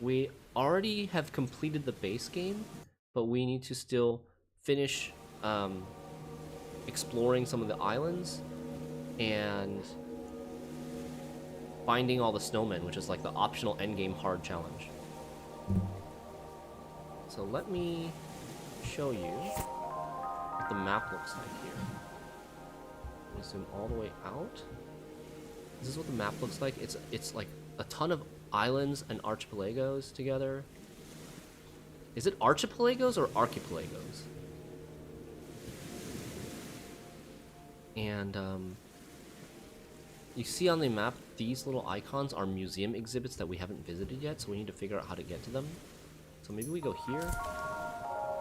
we already have completed the base game, but we need to still finish exploring some of the islands and finding all the snowmen, which is like the optional endgame hard challenge. So let me show you what the map looks like here. Let me zoom all the way out. This is what the map looks like. It's like a ton of islands and archipelagos together. Is it archipelagos or archipelagos? And you see on the map, these little icons are museum exhibits that we haven't visited yet, so we need to figure out how to get to them. So maybe we go here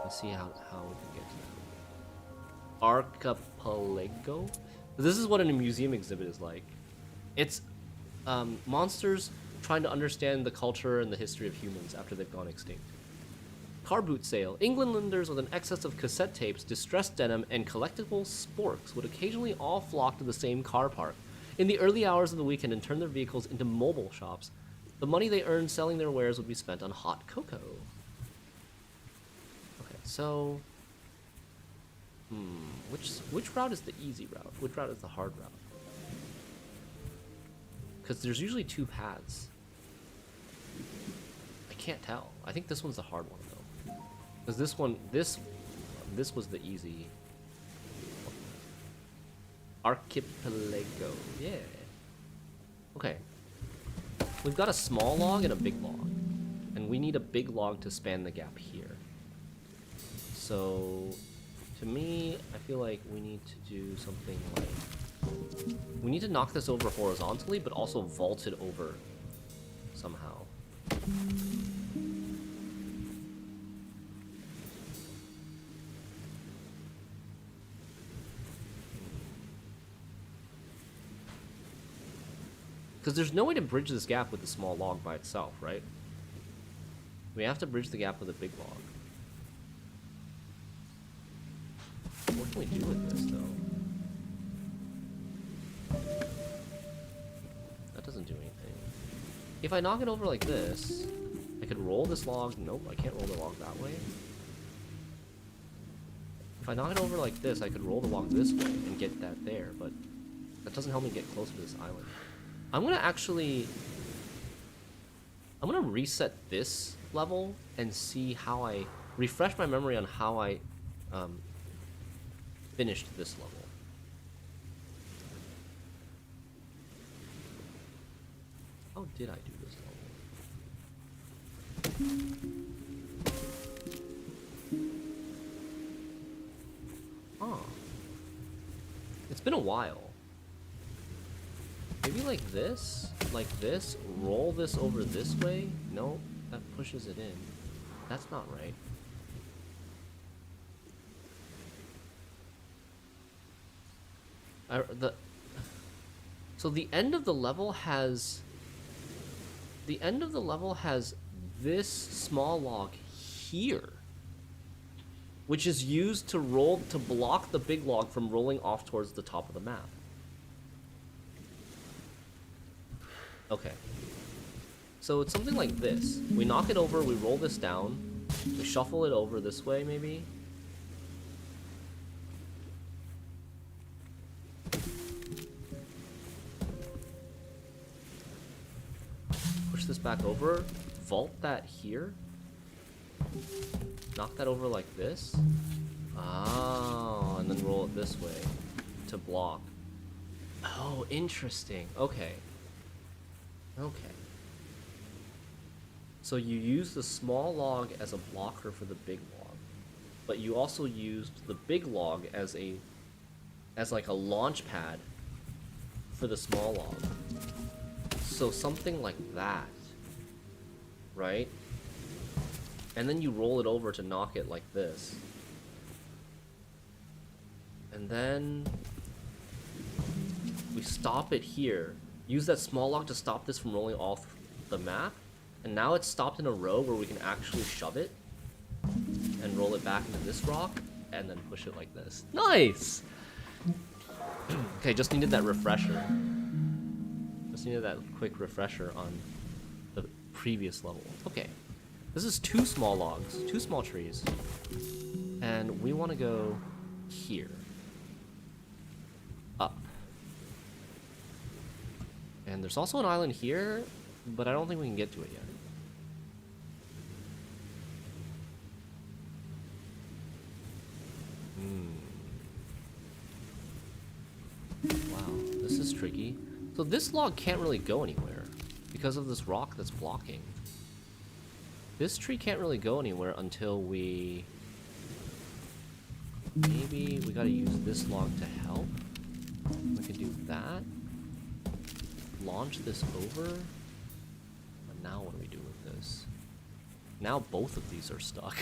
and see how we can get to them. Archipelago? This is what a museum exhibit is like. It's monsters trying to understand the culture and the history of humans after they've gone extinct. Car boot sale. Englanders with an excess of cassette tapes, distressed denim, and collectible sporks would occasionally all flock to the same car park in the early hours of the weekend and turn their vehicles into mobile shops. The money they earned selling their wares would be spent on hot cocoa. Okay, so... Which route is the easy route? Which route is the hard route? Because there's usually two paths. I can't tell. I think this one's the hard one, though. Because this one, this was the easy. Archipelago, yeah. Okay. We've got a small log and a big log. And we need a big log to span the gap here. So, to me, I feel like we need to do something like... We need to knock this over horizontally, but also vault it over somehow. Because there's no way to bridge this gap with the small log by itself, right? We have to bridge the gap with a big log. What can we do with this, though? That doesn't do anything. If I knock it over like this, I could roll this log. Nope, I can't roll the log that way. If I knock it over like this, I could roll the log this way and get that there, but that doesn't help me get closer to this island. I'm gonna reset this level and see how I refresh my memory on how I finished this level. How did I do this level? Oh. It's been a while. Maybe like this, roll this over this way? No, that pushes it in. That's not right. So the end of the level has... The end of the level has this small log here, which is used to block the big log from rolling off towards the top of the map. Okay. So it's something like this. We knock it over, we roll this down, we shuffle it over this way, maybe. Push this back over, vault that here. Knock that over like this. Oh, and then roll it this way to block. Oh, interesting. Okay. Okay. So you use the small log as a blocker for the big log, but you also used the big log as like a launch pad for the small log. So something like that, right? And then you roll it over to knock it like this. And then we stop it here. Use that small log to stop this from rolling off the map. And now it's stopped in a row where we can actually shove it and roll it back into this rock and then push it like this. Nice! Okay, just needed that refresher. Just needed that quick refresher on the previous level. Okay. This is 2 small logs, 2 small trees. And we want to go here. Up. And there's also an island here, but I don't think we can get to it yet. Wow, this is tricky. So this log can't really go anywhere because of this rock that's blocking. This tree can't really go anywhere until we... Maybe we gotta use this log to help. We can do that. Launch this over. But now what do we do with this? Now both of these are stuck.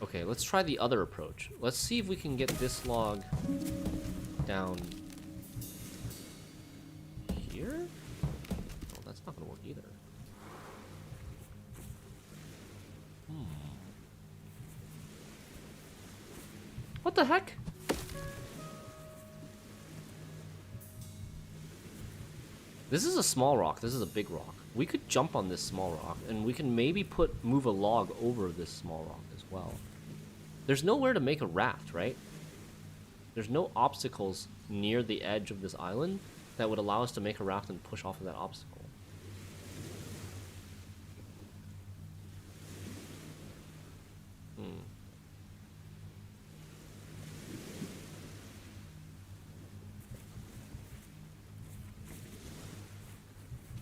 Okay, let's try the other approach. Let's see if we can get this log down here? Oh, that's not gonna work either. What the heck? This is a small rock. This is a big rock. We could jump on this small rock, and we can maybe move a log over this small rock as well. There's nowhere to make a raft, right? There's no obstacles near the edge of this island that would allow us to make a raft and push off of that obstacle.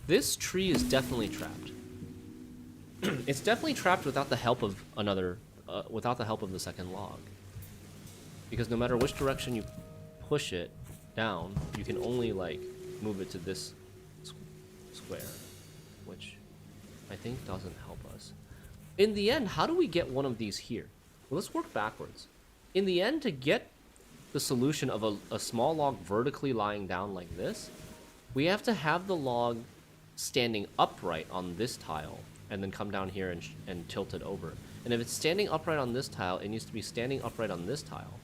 This tree is definitely trapped. It's definitely trapped without the help of without the help of the second log. Because no matter which direction you push it down, you can only, like, move it to this square, which I think doesn't help us. In the end, how do we get one of these here? Well, let's work backwards. In the end, to get the solution of a small log vertically lying down like this, we have to have the log standing upright on this tile and then come down here and tilt it over. And if it's standing upright on this tile, it needs to be standing upright on this tile.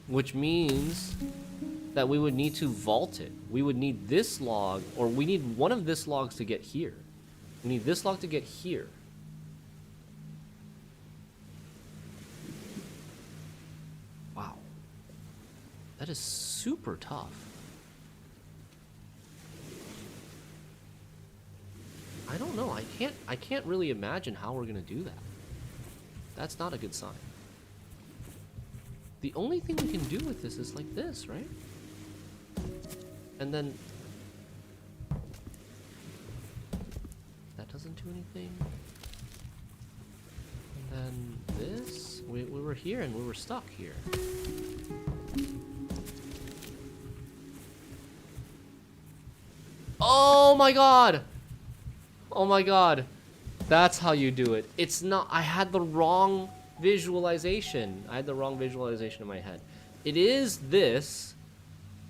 Which means that we would need to vault it. We would need this log, or we need one of this logs to get here. We need this log to get here. Wow. That is super tough. I don't know. I can't really imagine how we're gonna do that. That's not a good sign. The only thing we can do with this is like this, right? And then that doesn't do anything. And then this, we were here and we were stuck here. Oh my god! Oh my god. That's how you do it. It's not... I had the wrong visualization. I had the wrong visualization in my head. It is this,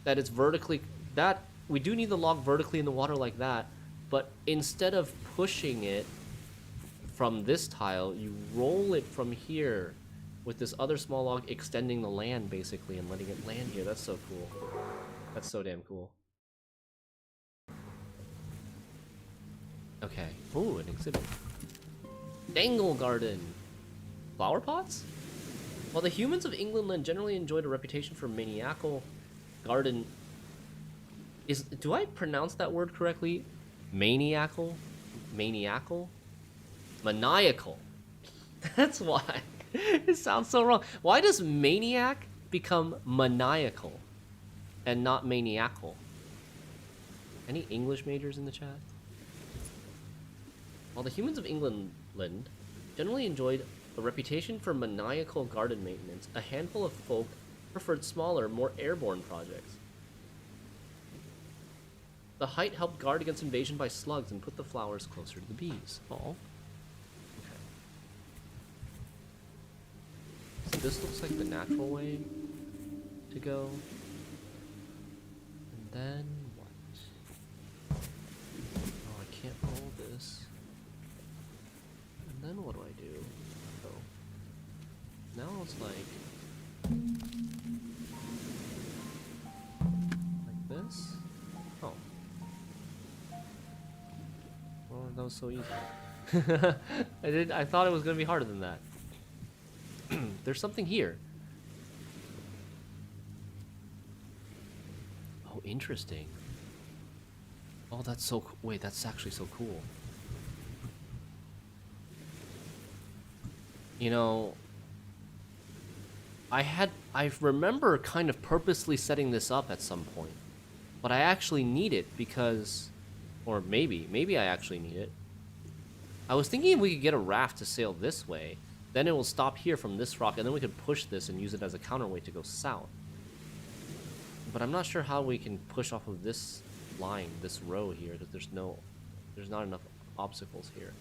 that it's vertically... That... We do need the log vertically in the water like that, but instead of pushing it from this tile, you roll it from here with this other small log extending the land, basically, and letting it land here. That's so cool. That's so damn cool. Okay. Ooh, an exhibit. Dangle Garden. Flower pots? While the humans of England generally enjoyed a reputation for maniacal garden... Do I pronounce that word correctly? Maniacal? Maniacal? Maniacal. That's why. It sounds so wrong. Why does maniac become maniacal and not maniacal? Any English majors in the chat? While the humans of England generally enjoyed a reputation for maniacal garden maintenance, a handful of folk preferred smaller, more airborne projects. The height helped guard against invasion by slugs and put the flowers closer to the bees. Oh. Okay. So this looks like the natural way to go. And then what? Oh, I can't roll this. then what do I do? So now it's like this. Oh, well, that was so easy. I thought it was gonna be harder than that. There's something here. Oh, interesting. Oh, that's so wait, that's actually so cool. You know, I remember kind of purposely setting this up at some point, but I actually need it because, or maybe I actually need it. I was thinking if we could get a raft to sail this way, then it will stop here from this rock, and then we could push this and use it as a counterweight to go south. But I'm not sure how we can push off of this line, this row here, because there's not enough obstacles here.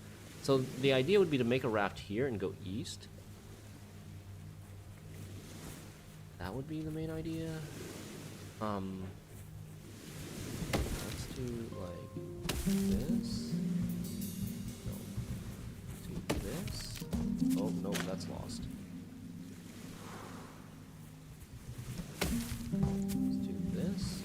So the idea would be to make a raft here and go east. That would be the main idea. Let's do like this. No. Do this. Oh no, that's lost. Let's do this.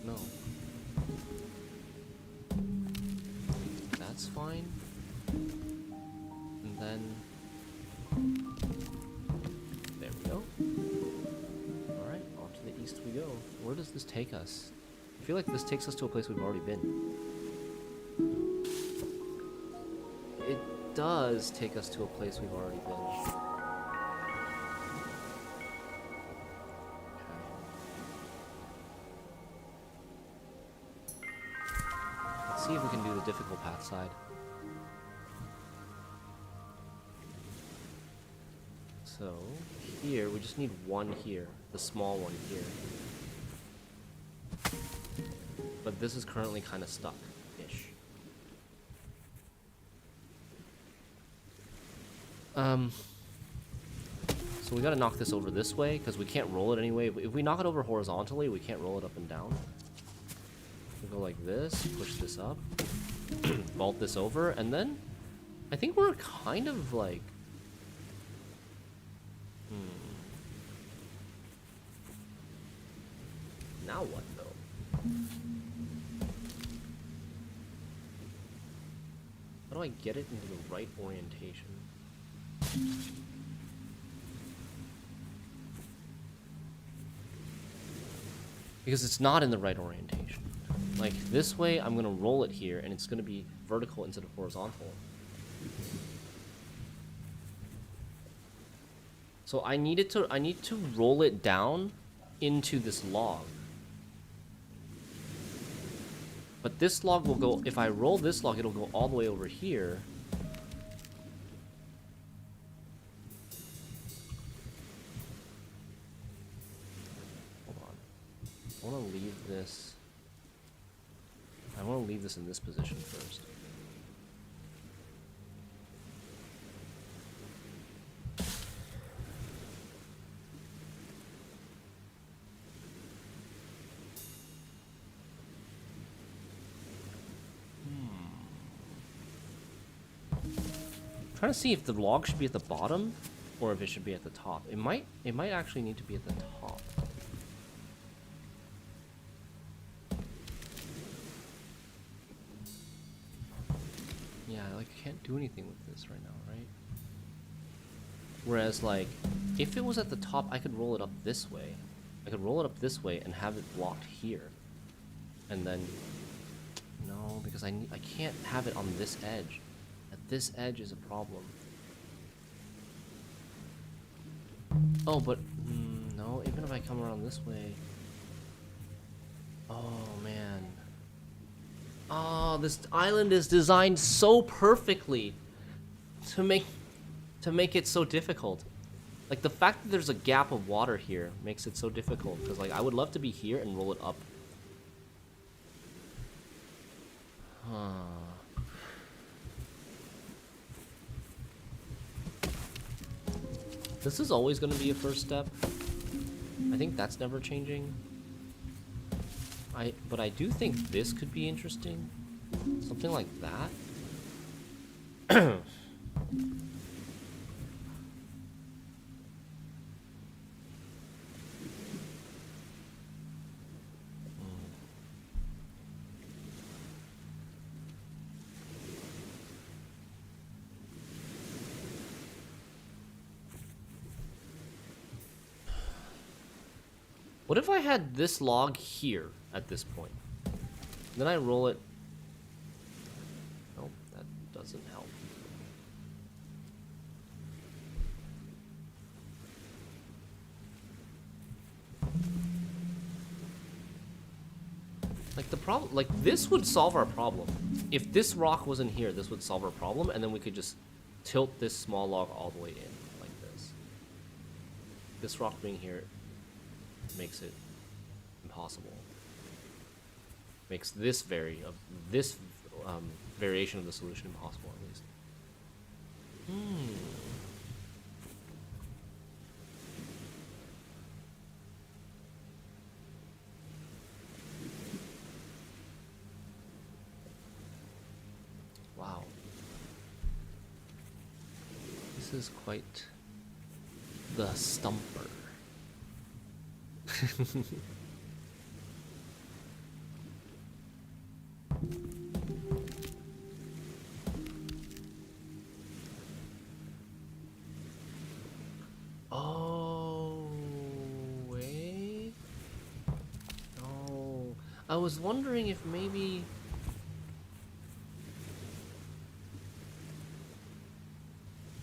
No. That's fine. And then there we go. Alright, off to the east we go. Where does this take us? I feel like this takes us to a place we've already been. It does take us to a place we've already been. Let's see if we can do the difficult path side. So, here, we just need one here. The small one here. But this is currently kind of stuck-ish. So we gotta knock this over this way, because we can't roll it anyway. If we knock it over horizontally, we can't roll it up and down. We go like this, push this up, vault this over, and then I think we're kind of like... Now what, though? How do I get it into the right orientation? Because it's not in the right orientation. Like, this way, I'm gonna roll it here, and it's gonna be vertical instead of horizontal. So I need to roll it down into this log. But this log will go, if I roll this log, it'll go all the way over here. Hold on. I want to leave this. I want to leave this in this position first. Trying to see if the log should be at the bottom or if it should be at the top. It might actually need to be at the top. Yeah, like I can't do anything with this right now, right? Whereas like if it was at the top, I could roll it up this way. I could roll it up this way and have it blocked here. And then no, because I can't have it on this edge. This edge is a problem. Oh, but no, even if I come around this way. Oh man. Oh, this island is designed so perfectly to make it so difficult. Like the fact that there's a gap of water here makes it so difficult because like I would love to be here and roll it up. Huh. This is always going to be a first step. I think that's never changing. But I do think this could be interesting. Something like that. What if I had this log here at this point? Then I roll it. Nope, that doesn't help. Like the problem, like this would solve our problem. If this rock wasn't here, this would solve our problem, and then we could just tilt this small log all the way in, like this. This rock being here makes it impossible. Makes this variation of the solution impossible, at least. Wow. This is quite the stumper. Oh, wait. Oh, I was wondering if maybe...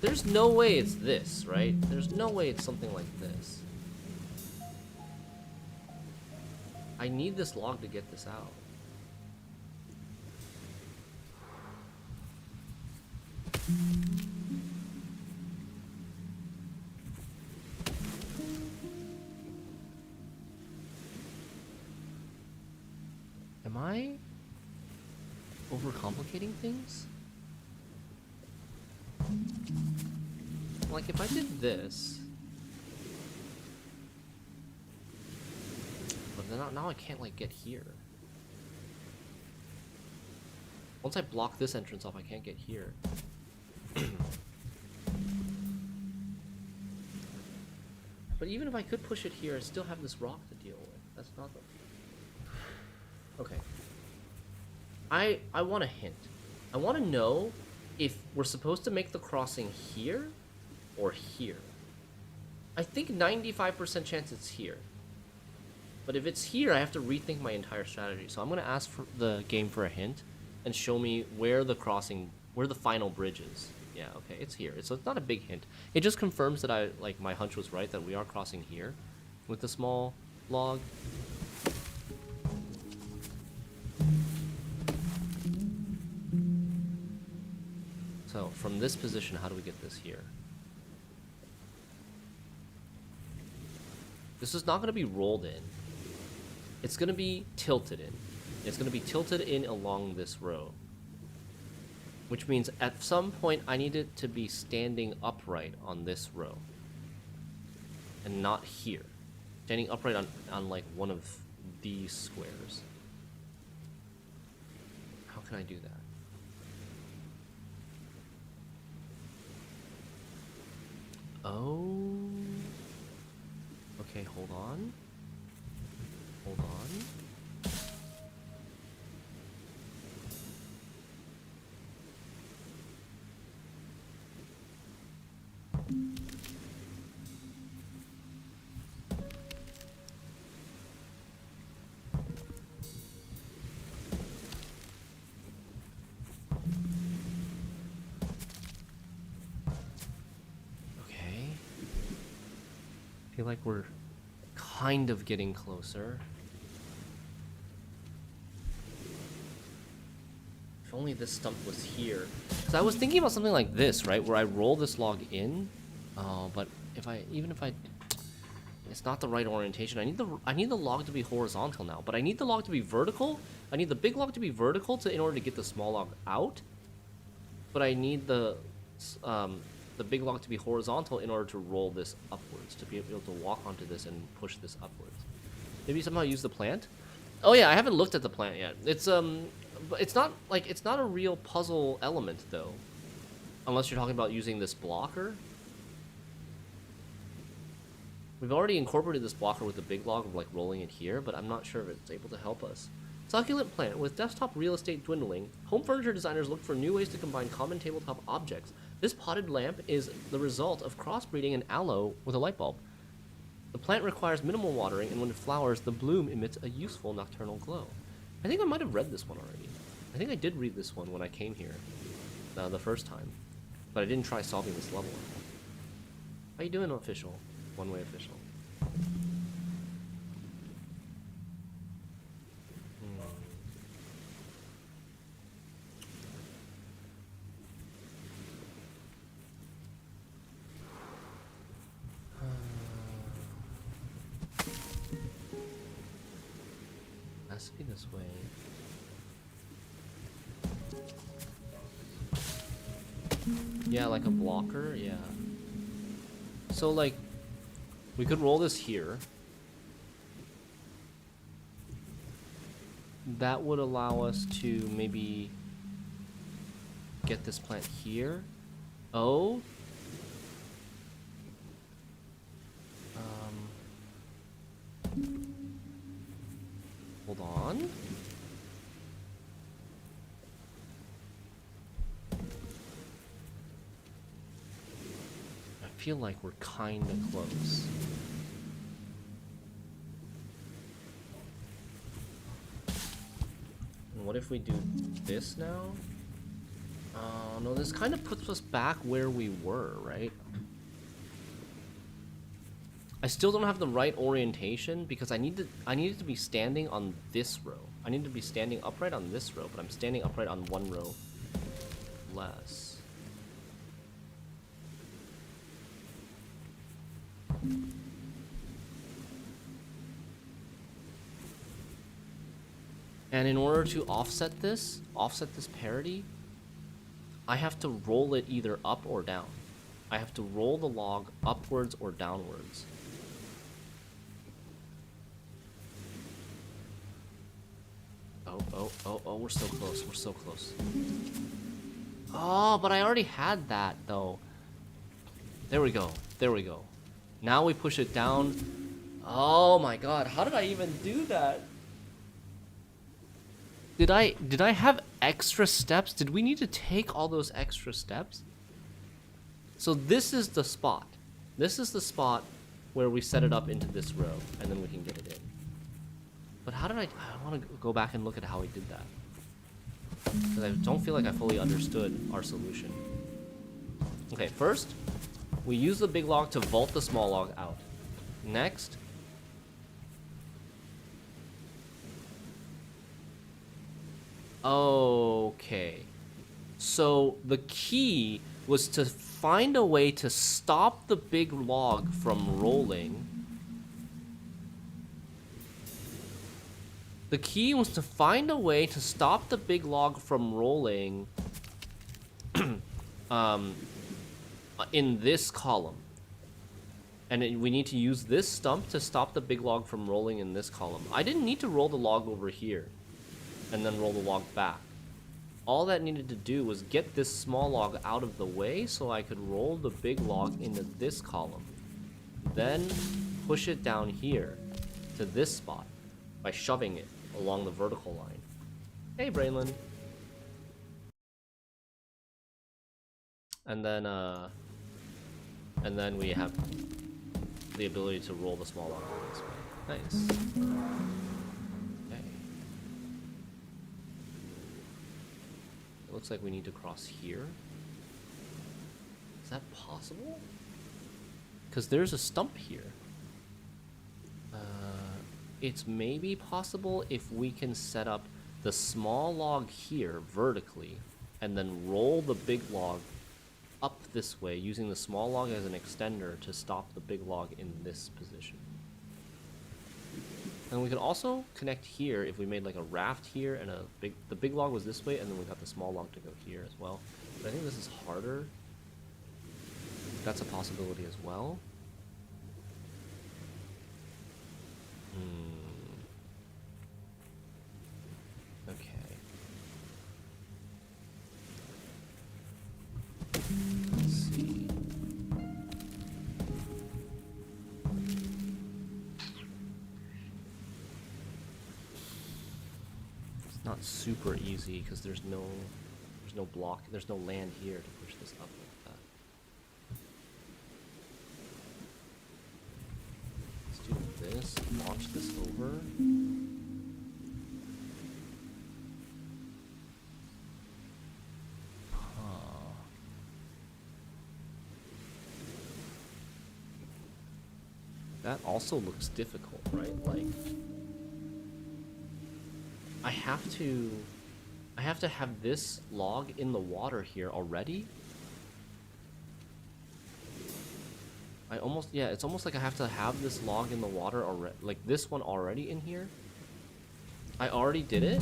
There's no way it's this, right? There's no way it's something like this. I need this log to get this out. Am I overcomplicating things? Like, if I did this... But then now I can't, like, get here. Once I block this entrance off, I can't get here. But even if I could push it here, I still have this rock to deal with. That's not the... Okay. I want a hint. I want to know if we're supposed to make the crossing here or here. I think 95% chance it's here. But if it's here, I have to rethink my entire strategy. So I'm going to ask for the game for a hint and show me where the crossing, where the final bridge is. Yeah, okay, it's here. So it's not a big hint. It just confirms that my hunch was right, that we are crossing here with the small log. So from this position, how do we get this here? This is not going to be rolled in. It's going to be tilted in. It's going to be tilted in along this row. Which means at some point I need it to be standing upright on this row. And not here. Standing upright on like one of these squares. How can I do that? Oh. Okay, hold on. Hold on. Okay. I feel like we're kind of getting closer. If only this stump was here. So I was thinking about something like this, right? Where I roll this log in. But even if I, it's not the right orientation. I need the log to be horizontal now. But I need the log to be vertical. I need the big log to be vertical in order to get the small log out. But I need the big log to be horizontal in order to roll this upwards, to be able to walk onto this and push this upwards. Maybe somehow use the plant. Oh yeah, I haven't looked at the plant yet. But it's not like it's not a real puzzle element though, unless you're talking about using this blocker. We've already incorporated this blocker with the big log of like rolling it here, but I'm not sure if it's able to help us. Succulent plant. With desktop real estate dwindling, home furniture designers look for new ways to combine common tabletop objects. This potted lamp is the result of crossbreeding an aloe with a light bulb. The plant requires minimal watering, and when it flowers, the bloom emits a useful nocturnal glow. I think I might have read this one already. I think I did read this one when I came here the first time, but I didn't try solving this level. How you doing, official? One-way official. Has to be this way. Yeah, like a blocker, yeah. So, like, we could roll this here. That would allow us to maybe get this plant here. Oh. Hold on. I feel like we're kinda close. And what if we do this now? No, this kind of puts us back where we were, right? I still don't have the right orientation because I needed to be standing on this row. I need to be standing upright on this row, but I'm standing upright on one row less. And in order to offset this parity, I have to roll it either up or down. I have to roll the log upwards or downwards. Oh, we're so close. We're so close. Oh, but I already had that, though. There we go. There we go. Now we push it down. Oh my god, how did I even do that? Did I have extra steps? Did we need to take all those extra steps? So this is the spot. This is the spot where we set it up into this row, and then we can get it in. But how did I want to go back and look at how we did that. Because I don't feel like I fully understood our solution. Okay, first, we use the big log to vault the small log out. Next, okay. So the key was to find a way to stop the big log from rolling. The key was to find a way to stop the big log from rolling in this column. And we need to use this stump to stop the big log from rolling in this column. I didn't need to roll the log over here and then roll the log back. All that needed to do was get this small log out of the way so I could roll the big log into this column. Then push it down here to this spot by shoving it along the vertical line. Hey, Brainland. And then we have the ability to roll the small log this way. Nice. Okay. It looks like we need to cross here. Is that possible? Because there's a stump here. It's maybe possible if we can set up the small log here vertically and then roll the big log up this way using the small log as an extender to stop the big log in this position. And we could also connect here if we made like a raft here and the big log was this way and then we got the small log to go here as well. But I think this is harder. That's a possibility as well. Okay. Let's see. It's not super easy because there's no block, there's no land here to push this up like that. Let's do this, launch this over. That also looks difficult, right? Like, I have to have this log in the water here already. Yeah, it's almost like I have to have this log in the water already, like this one already in here. I already did it.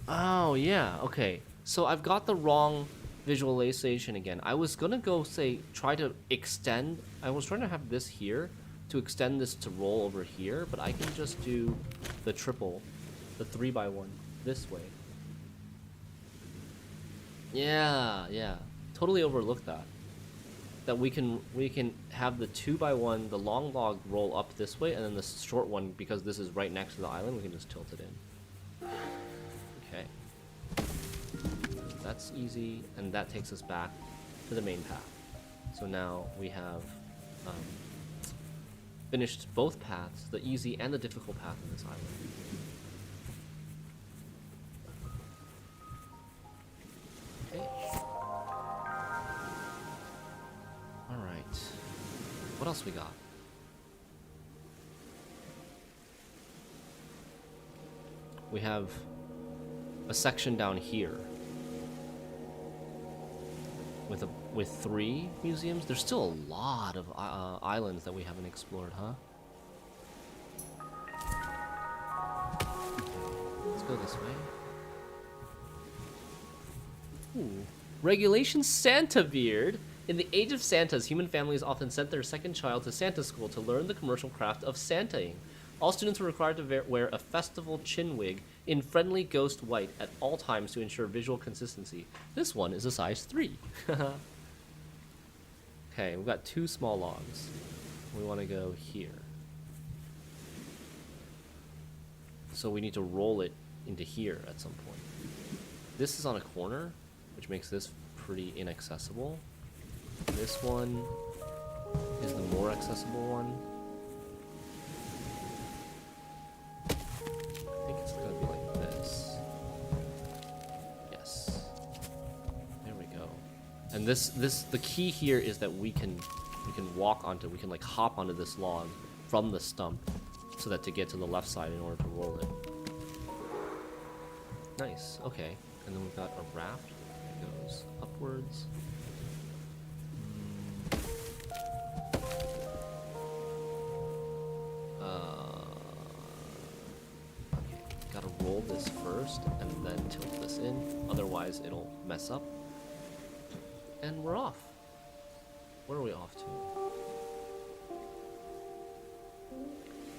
Oh, yeah, okay. So I've got the wrong visualization again. I was gonna go try to extend. I was trying to have this here to extend this to roll over here, but I can just do the triple, the 3x1 this way. Yeah. Totally overlooked that. That we can have the 2x1, the long log roll up this way, and then the short one, because this is right next to the island, we can just tilt it in. Okay. That's easy, and that takes us back to the main path. So now we have finished both paths, the easy and the difficult path in this island. Okay. Alright. What else we got? We have a section down here with 3 museums. There's still a lot of islands that we haven't explored, huh? Let's go this way. Ooh. Regulation Santa Beard. In the age of Santas, human families often sent their second child to Santa school to learn the commercial craft of Santaing. All students were required to wear a festival chin wig in friendly ghost white at all times to ensure visual consistency. This one is a size 3. Okay, we've got 2 small logs. We want to go here. So we need to roll it into here at some point. This is on a corner, which makes this pretty inaccessible. This one is the more accessible one. I think it's gonna be like this. Yes. There we go. And the key here is that we can like hop onto this log from the stump, so that to get to the left side in order to roll it. Nice. Okay. And then we've got a raft that goes upwards. Okay, gotta roll this first and then tilt this in, otherwise it'll mess up. And we're off. Where are we off to?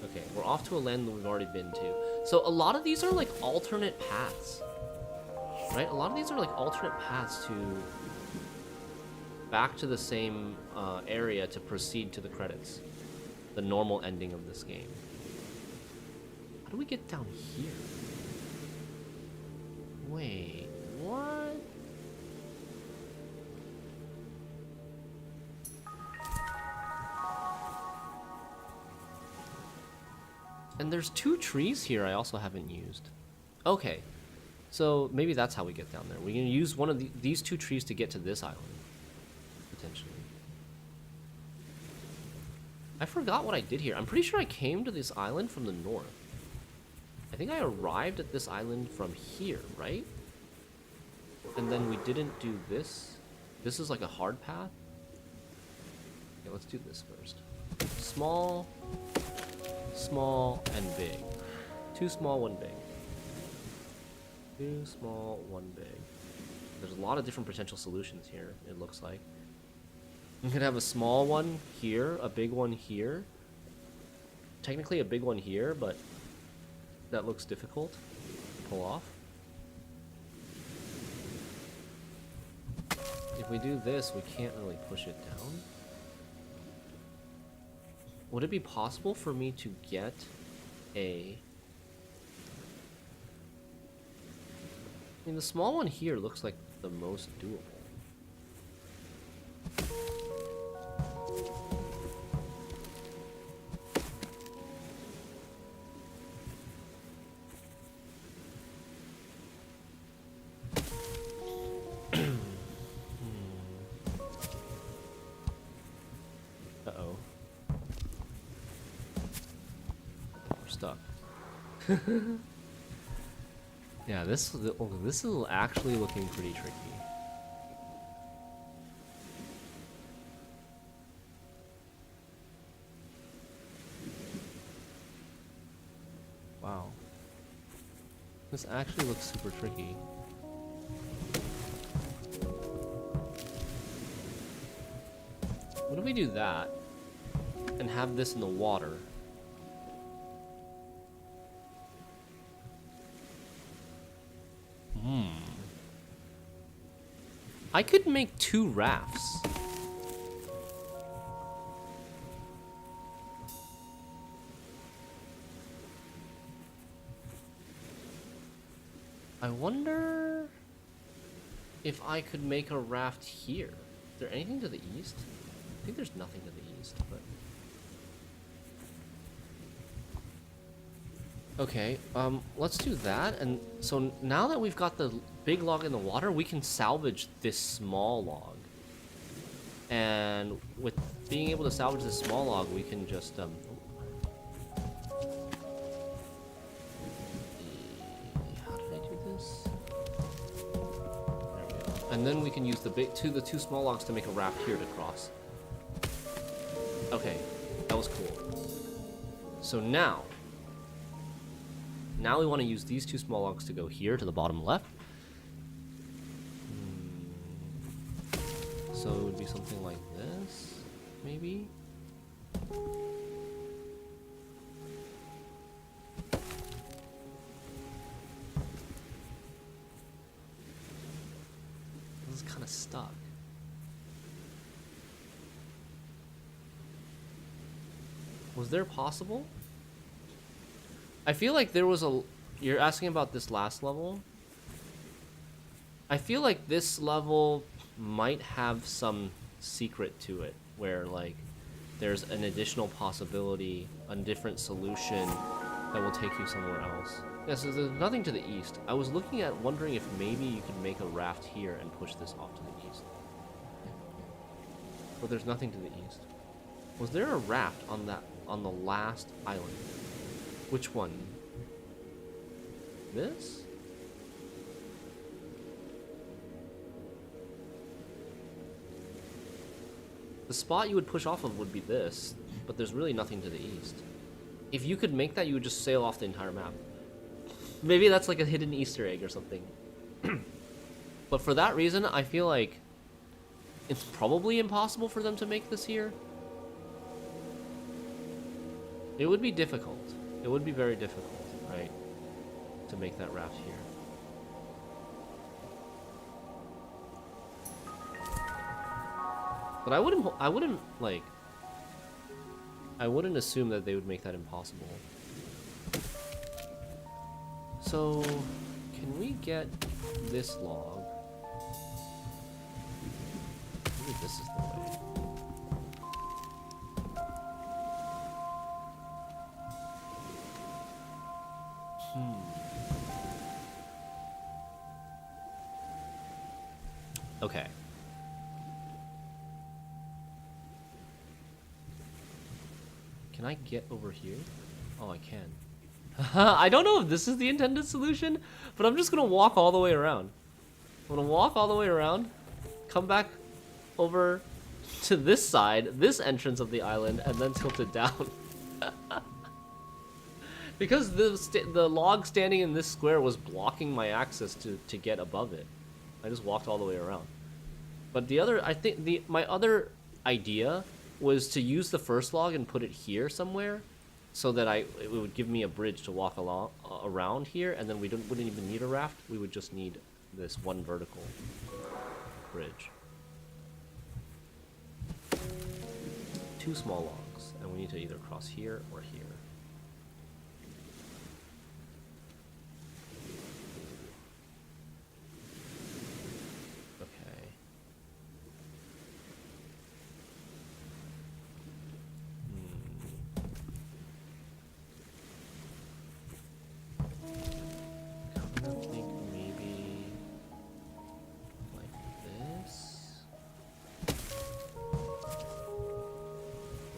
Okay, we're off to a land that we've already been to. So a lot of these are like alternate paths, right? A lot of these are like alternate paths to back to the same area to proceed to the credits. The normal ending of this game. How do we get down here? Wait, what? And there's 2 trees here I also haven't used. Okay, so maybe that's how we get down there. We're gonna use one of these 2 trees to get to this island, potentially. I forgot what I did here. I'm pretty sure I came to this island from the north. I think I arrived at this island from here, right? And then we didn't do this. This is like a hard path. Okay, let's do this first. Small, small, and big. 2 small, 1 big. 2 small, 1 big. There's a lot of different potential solutions here, it looks like. We could have a small one here, a big one here. technically a big one here, but that looks difficult to pull off. If we do this, we can't really push it down. Would it be possible for me to get a... I mean, the small one here looks like the most doable. Uh-oh. We're stuck. Yeah, this is actually looking pretty tricky. Wow. This actually looks super tricky. What if we do that and have this in the water? I could make 2 rafts. I wonder if I could make a raft here. Is there anything to the east? I think there's nothing to the east, but... Okay, let's do that, and so now that we've got the big log in the water, we can salvage this small log. And with being able to salvage this small log, we can just, how did I do this? There we go. And then we can use the the two small logs to make a raft here to cross. Okay, that was cool. So now we want to use these 2 small logs to go here to the bottom left. So it would be something like this, maybe? This is kind of stuck. Was there possible? I feel like there was a... You're asking about this last level? I feel like this level might have some secret to it, where, like, there's an additional possibility, a different solution that will take you somewhere else. Yeah, so there's nothing to the east. I was looking at wondering if maybe you could make a raft here and push this off to the east. But there's nothing to the east. Was there a raft on the last island? Which one? This? The spot you would push off of would be this, but there's really nothing to the east. If you could make that, you would just sail off the entire map. Maybe that's like a hidden Easter egg or something. But for that reason, I feel like it's probably impossible for them to make this here. It would be difficult. It would be very difficult, right? To make that raft here. But I wouldn't assume that they would make that impossible. So, can we get this log? Maybe this is the way. Okay. Can I get over here? Oh, I can. I don't know if this is the intended solution, but I'm just gonna walk all the way around. I'm gonna walk all the way around, come back over to this side, this entrance of the island, and then tilt it down. Because the log standing in this square was blocking my access to get above it. I just walked all the way around. But the other, I think my other idea was to use the first log and put it here somewhere, so that it would give me a bridge to walk along around here, and then wouldn't even need a raft. We would just need this one vertical bridge. 2 small logs, and we need to either cross here or here. Okay. I'm gonna think maybe like this.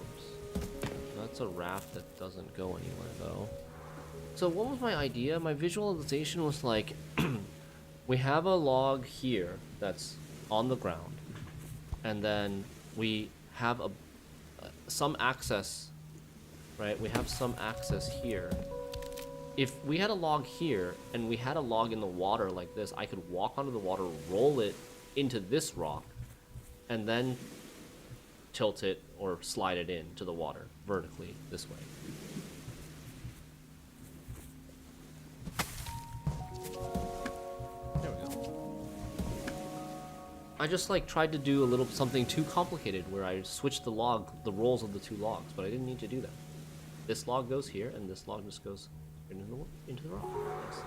Oops. That's a raft that doesn't go anywhere though. So what was my idea? My visualization was like, we have a log here that's on the ground, and then we have some access, right? We have some access here. If we had a log here and we had a log in the water like this, I could walk onto the water, roll it into this rock, and then tilt it or slide it into the water vertically this way. There we go. I just like tried to do a little something too complicated where I switched the roles of the 2 logs, but I didn't need to do that. This log goes here and this log just goes into the rock. Nice.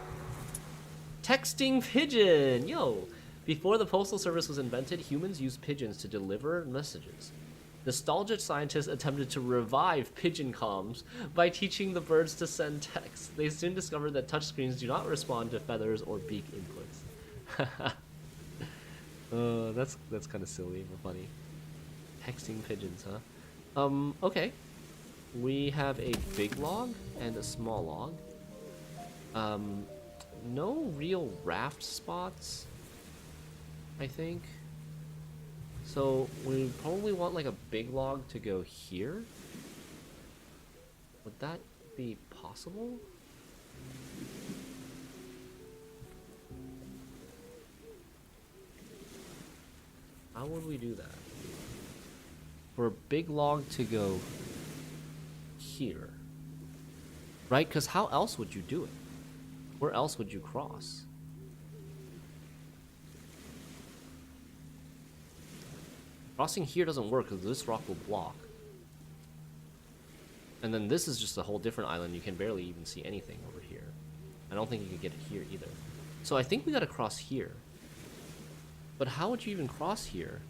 Texting pigeon! Yo! Before the postal service was invented, humans used pigeons to deliver messages. Nostalgic scientists attempted to revive pigeon comms by teaching the birds to send texts. They soon discovered that touchscreens do not respond to feathers or beak inputs. That's kind of silly but funny. Texting pigeons, huh? Okay. We have a big log and a small log. No real raft spots, I think. So we probably want like a big log to go here. Would that be possible? How would we do that? For a big log to go here, right? Because how else would you do it? Where else would you cross? Crossing here doesn't work because this rock will block. And then this is just a whole different island. You can barely even see anything over here. I don't think you can get it here either. So I think we gotta cross here. But how would you even cross here?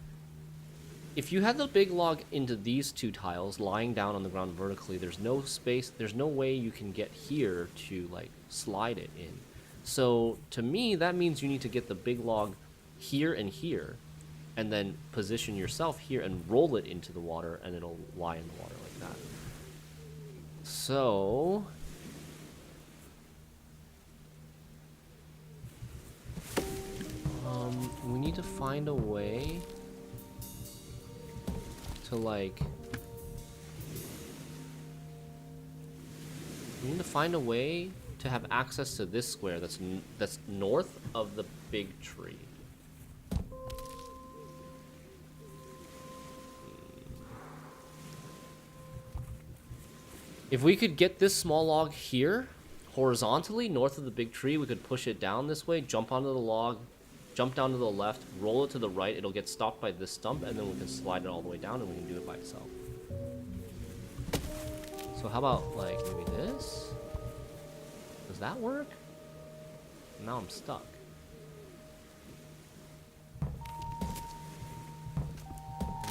If you had the big log into these 2 tiles lying down on the ground vertically, there's no space, there's no way you can get here to like slide it in. So to me, that means you need to get the big log here and here, and then position yourself here and roll it into the water, and it'll lie in the water like that. So we need to find a way to like, we need to find a way to have access to this square that's north of the big tree. If we could get this small log here horizontally north of the big tree, we could push it down this way, jump onto the log, jump down to the left, roll it to the right, it'll get stopped by this stump, and then we can slide it all the way down and we can do it by itself. So how about like maybe this? Does that work? Now I'm stuck. I'm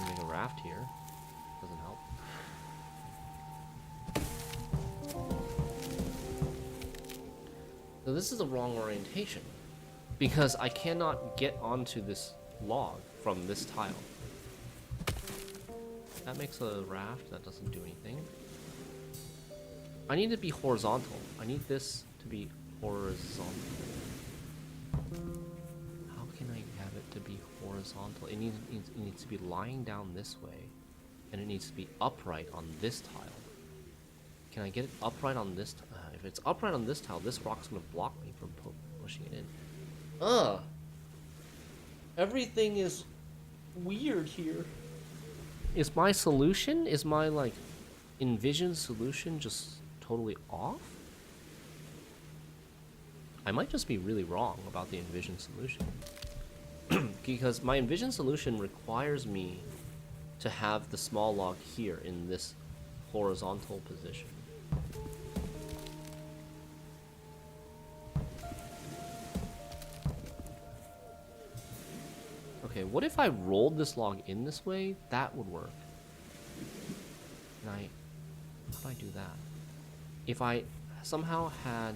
make a raft here. Doesn't help. So this is the wrong orientation, because I cannot get onto this log from this tile. That makes a raft, that doesn't do anything. I need to be horizontal. I need this to be horizontal. How can I have it to be horizontal? It needs to be lying down this way, and it needs to be upright on this tile. Can I get it upright on this tile? If it's upright on this tile, this rock's gonna block me from pushing it in. Ugh! Everything is weird here. Is my solution, is my like envisioned solution just totally off? I might just be really wrong about the envisioned solution. Because my envisioned solution requires me to have the small log here in this horizontal position. Okay, what if I rolled this log in this way? That would work. How do I do that? If I somehow had...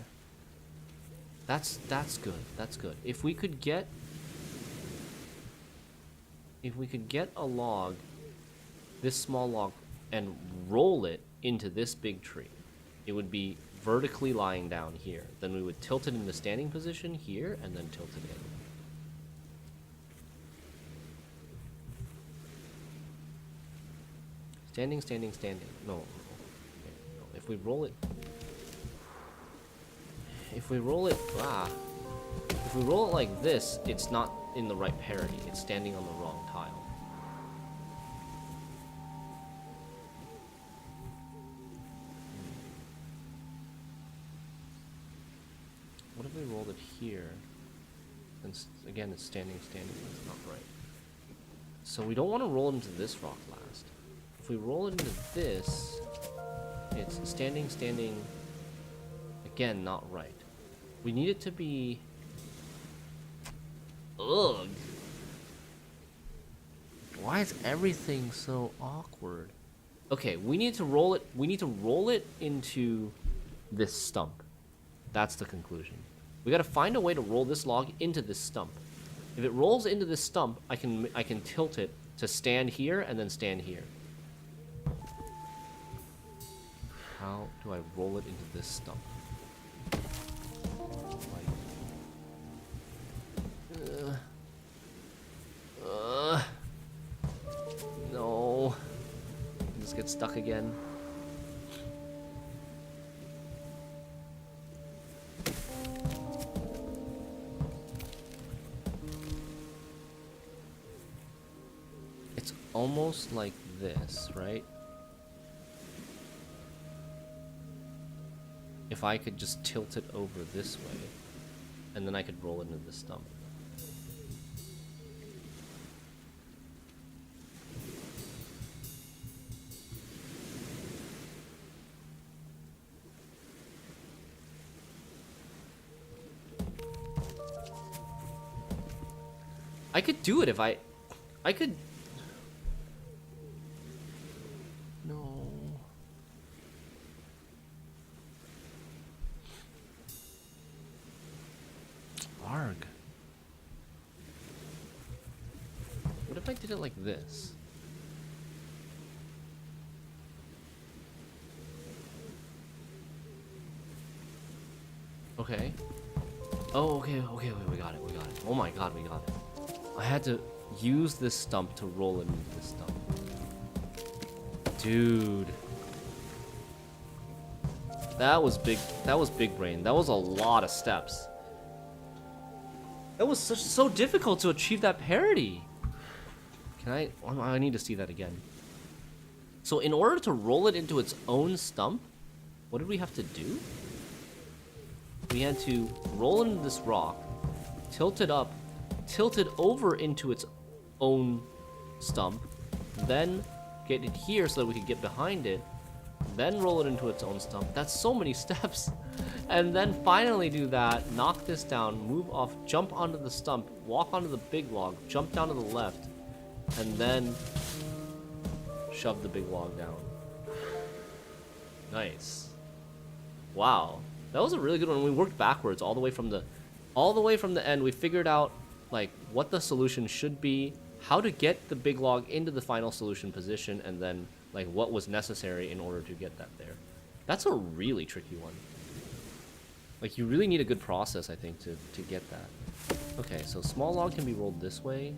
That's good. That's good. If we could get a log, this small log, and roll it into this big tree, it would be vertically lying down here. Then we would tilt it in the standing position here, and then tilt it in. Standing, standing, standing. No. Okay, no. If we roll it... If we roll it like this, it's not in the right parity. It's standing on the wrong tile. What if we rolled it here? And again, it's standing, standing. That's not right. So we don't want to roll it into this rock last. If we roll it into this, it's standing, standing. Again, not right. We need it to be... Ugh. Why is everything so awkward? Okay, we need to roll it. We need to roll it into this stump. That's the conclusion. We gotta find a way to roll this log into this stump. If it rolls into this stump, I can tilt it to stand here and then stand here. How do I roll it into this stump? No. Just get stuck again. It's almost like this, right? If I could just tilt it over this way, and then I could roll it into the stump. I could do it if I could... No. Arg. What if I did it like this? Okay. Oh, okay, okay, we got it, we got it. Oh my god, we got it. I had to use this stump to roll it into this stump. Dude. That was big brain. That was a lot of steps. That was so difficult to achieve that parity. I need to see that again. So in order to roll it into its own stump, what did we have to do? We had to roll into this rock, tilt it up, tilt it over into its own stump, then get it here so that we could get behind it, then roll it into its own stump. That's so many steps. And then finally do that, knock this down, move off, jump onto the stump, walk onto the big log, jump down to the left, and then shove the big log down. Nice. Wow. That was a really good one. We worked backwards all the way from the end. We figured out like what the solution should be, how to get the big log into the final solution position, and then like what was necessary in order to get that there. That's a really tricky one. Like you really need a good process, I think, to get that. Okay, so small log can be rolled this way.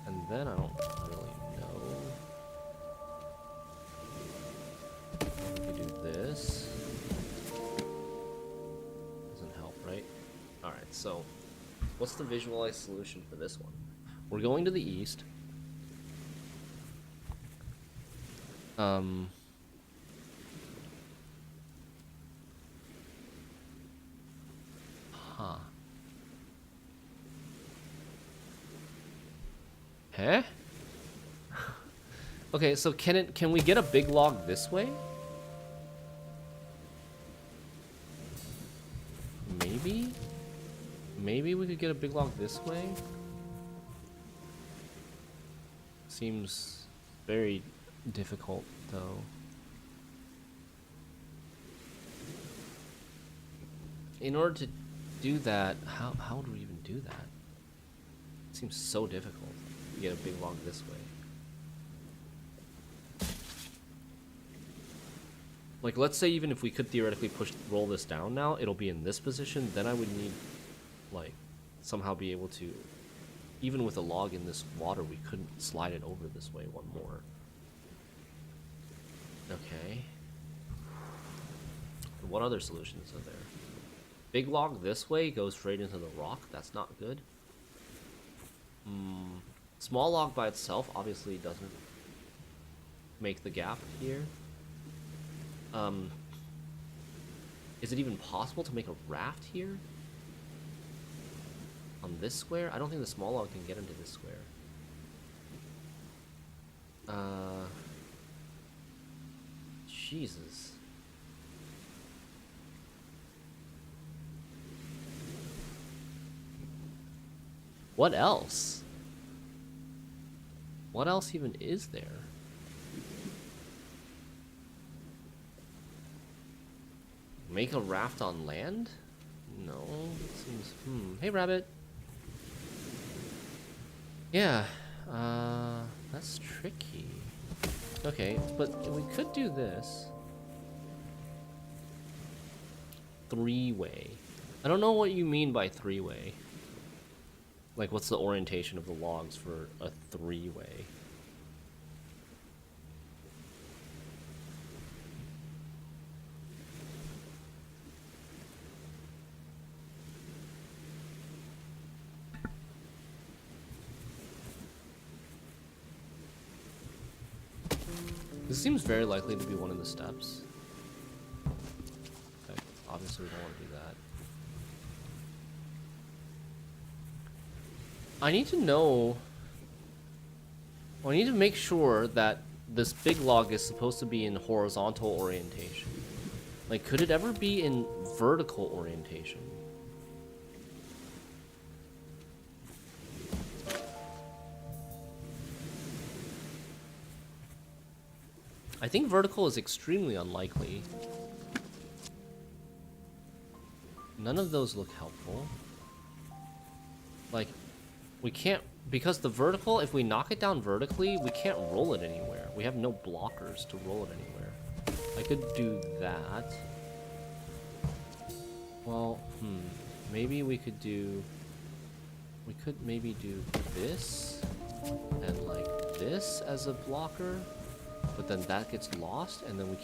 And then I don't really know. We could do this. Doesn't help, right? Alright, so what's the visualized solution for this one? We're going to the east. Um. Huh. Huh? Okay, so can we get a big log this way? Maybe? Maybe we could get a big log this way? Seems very difficult, though. In order to do that, how would we even do that? It seems so difficult to get a big log this way. Like, let's say even if we could theoretically roll this down now, it'll be in this position, then I would need, like, somehow be able to, even with a log in this water, we couldn't slide it over this way one more. Okay. What other solutions are there? Big log this way goes straight into the rock. That's not good. Small log by itself obviously doesn't make the gap here. Is it even possible to make a raft here? On this square? I don't think the small log can get into this square. Jesus. What else? What else even is there? Make a raft on land? No, seems... Hey, rabbit. Yeah, that's tricky. Okay, but we could do this. Three-way. I don't know what you mean by three-way. Like, what's the orientation of the logs for a three-way? This seems very likely to be one of the steps. Okay, obviously we don't want to do that. I need to know... Well, I need to make sure that this big log is supposed to be in horizontal orientation. Like, could it ever be in vertical orientation? I think vertical is extremely unlikely. None of those look helpful. Like, we can't... Because the vertical, if we knock it down vertically, we can't roll it anywhere. We have no blockers to roll it anywhere. I could do that. Well, maybe we could do... We could maybe do this and like this as a blocker, but then that gets lost, and then we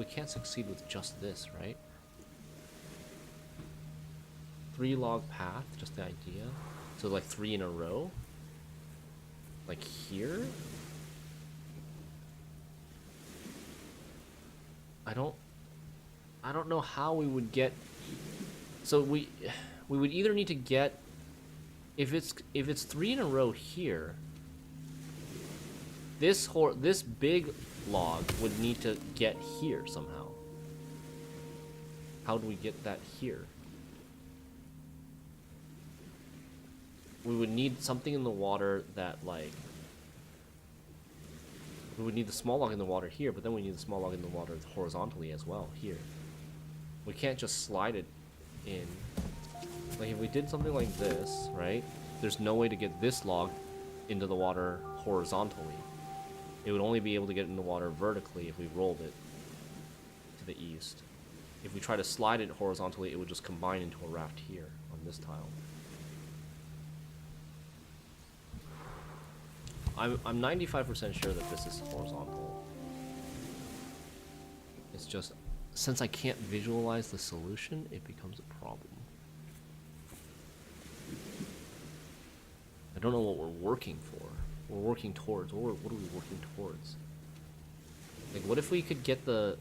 can't succeed with just this, right? 3 log path, just the idea. So like 3 in a row, like here. I don't know how we would get. So we would either need to get, if it's 3 in a row here, this big log would need to get here somehow. How do we get that here? We would need something in the water that, like... We would need the small log in the water here, but then we need the small log in the water horizontally as well, here. We can't just slide it in. Like, if we did something like this, right? There's no way to get this log into the water horizontally. It would only be able to get in the water vertically if we rolled it to the east. If we try to slide it horizontally, it would just combine into a raft here on this tile. I'm 95% sure that this is horizontal. It's just, since I can't visualize the solution, it becomes a problem. I don't know what we're working for. We're working towards. What are we working towards? Like, what if we could get the...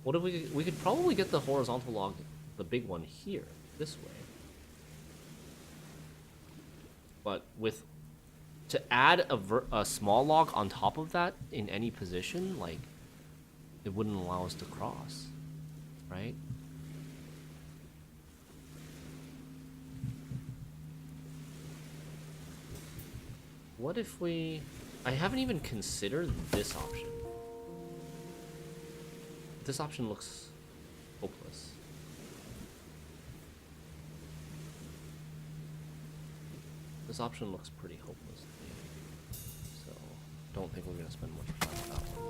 What if we could probably get the horizontal log, the big one, here, this way. But with... To add a small log on top of that in any position, like, it wouldn't allow us to cross, right? What if we... I haven't even considered this option. This option looks hopeless. This option looks pretty hopeless to me. So, don't think we're going to spend much time on that one.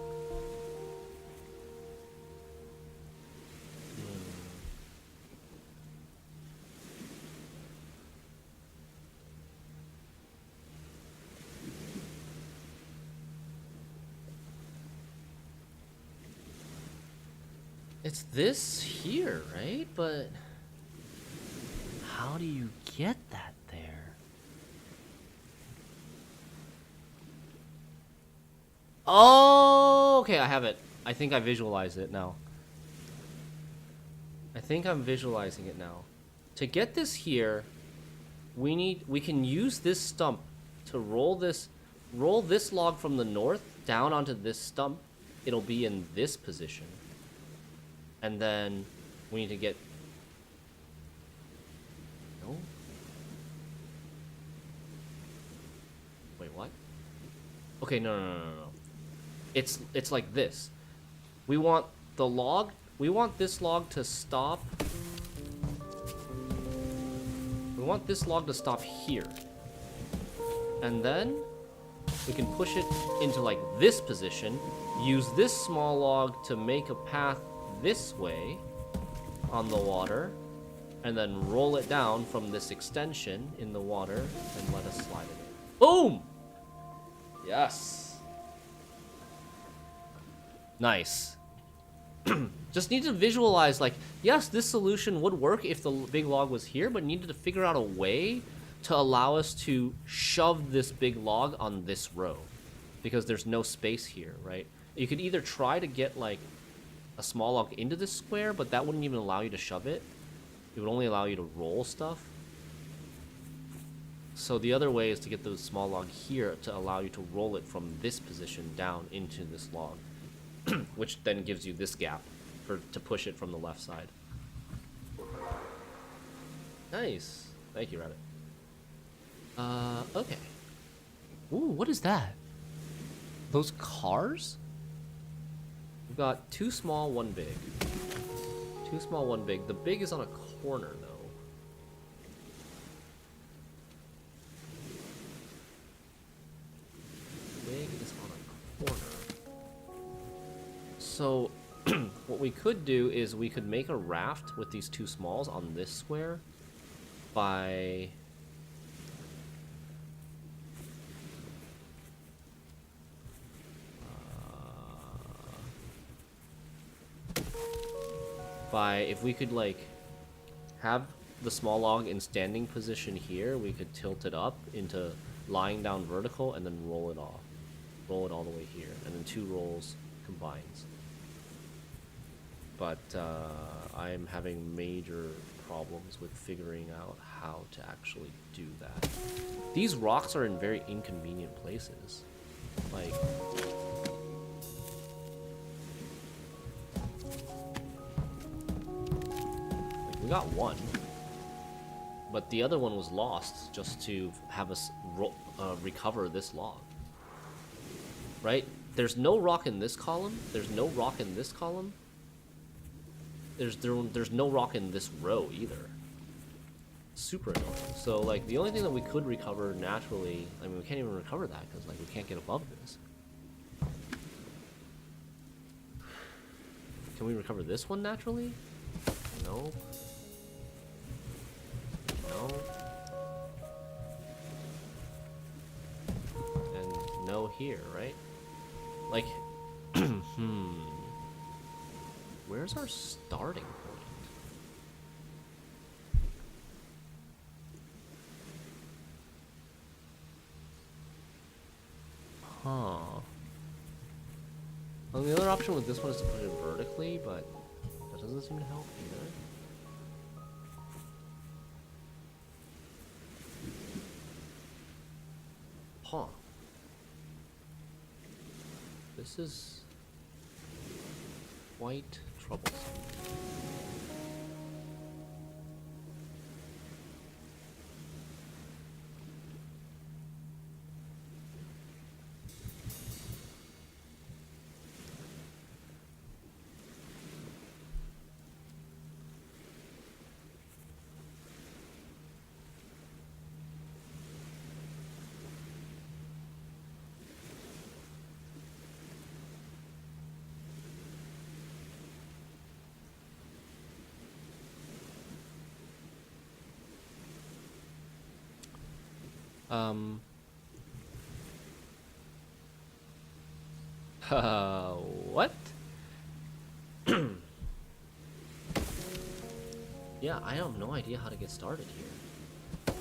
It's this here, right? But how do you get that there? Oh, okay, I have it. I think I visualize it now. I think I'm visualizing it now. To get this here, we can use this stump to roll this log from the north down onto this stump. It'll be in this position. And then we need to get... No? Wait, what? Okay, no. It's like this. We want the log... We want this log to stop... We want this log to stop here. And then we can push it into like this position. Use this small log to make a path this way on the water, and then roll it down from this extension in the water and let us slide it in. Boom! Yes. Nice. Just need to visualize, like, yes, this solution would work if the big log was here, but needed to figure out a way to allow us to shove this big log on this row, because there's no space here, right? You could either try to get, like, a small log into this square, but that wouldn't even allow you to shove it. It would only allow you to roll stuff. So the other way is to get the small log here to allow you to roll it from this position down into this log, which then gives you this gap to push it from the left side. Nice. Thank you, Rabbit. Okay. Ooh, what is that? Those cars? We've got two small, one big. Two small, one big. The big is on a corner, though. Big is on a corner. So, what we could do is we could make a raft with these two smalls on this square by... if we could, like, have the small log in standing position here, we could tilt it up into lying down vertical and then roll it off. Roll it all the way here, and then two rolls combines. But I am having major problems with figuring out how to actually do that. These rocks are in very inconvenient places. Like... We got one, but the other one was lost just to have us recover this log. Right? There's no rock in this column. There's no rock in this column. There's no rock in this row either. Super annoying. So, like, the only thing that we could recover naturally, I mean, we can't even recover that because, like, we can't get above this. Can we recover this one naturally? No. No. And no here, right? Like, where's our starting point? Huh. Well, the other option with this one is to put it vertically, but that doesn't seem to help either. Huh. This is quite troublesome. Um. What? Yeah, I have no idea how to get started here.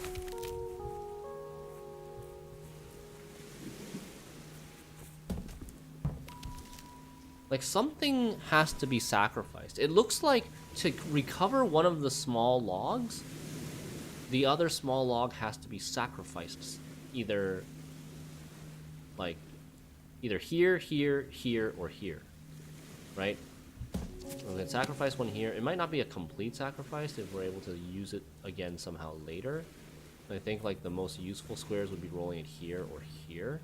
Like, something has to be sacrificed. It looks like to recover one of the small logs, the other small log has to be sacrificed. Either, like, either here, here, here, or here. Right? We're going to sacrifice one here. It might not be a complete sacrifice if we're able to use it again somehow later. I think, like, the most useful squares would be rolling it here or here.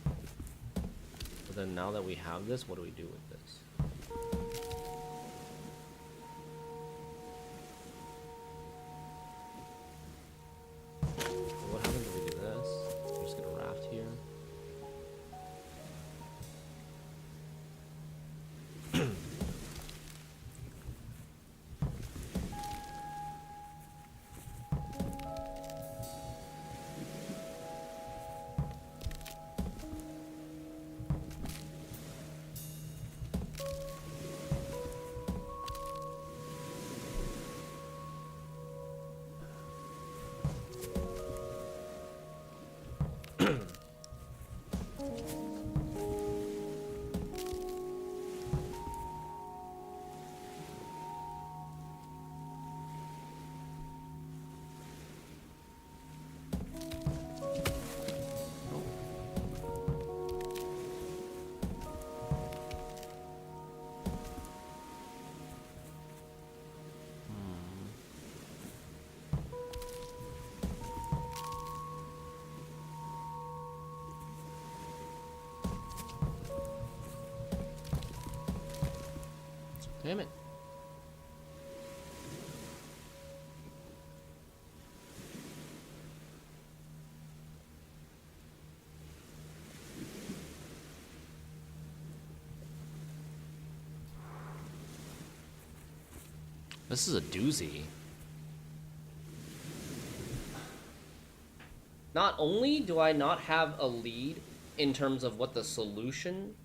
But then now that we have this, what do we do with this? What happens if we do this? We're just gonna raft here. Damn it. This is a doozy. Not only do I not have a lead in terms of what the solution,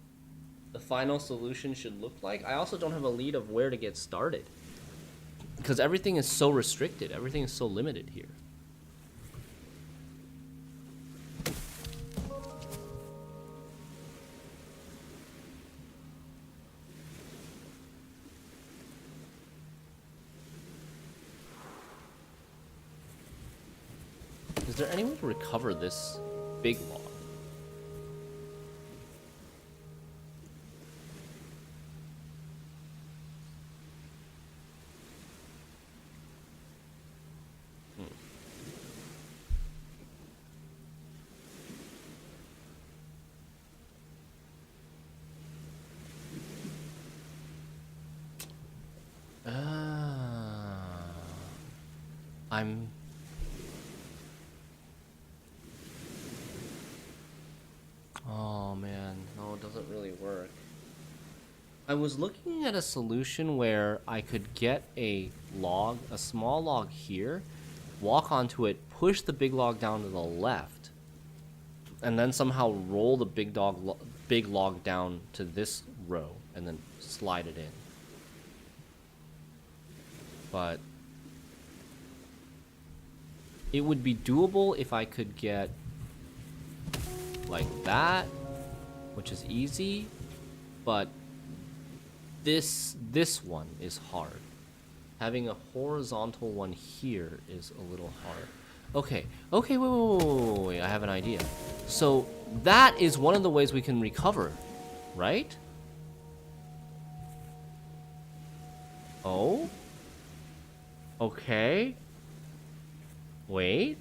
the final solution should look like, I also don't have a lead of where to get started. Because everything is so restricted, everything is so limited here. Is there any way to recover this big log? I'm... Oh man, no, it doesn't really work. I was looking at a solution where I could get a log, a small log here, walk onto it, push the big log down to the left, and then somehow roll the big log down to this row, and then slide it in. But It would be doable if I could get like that, which is easy, but this one is hard. Having a horizontal one here is a little hard. Okay, okay, wait, I have an idea. So that is one of the ways we can recover, right? Oh? Okay. Wait.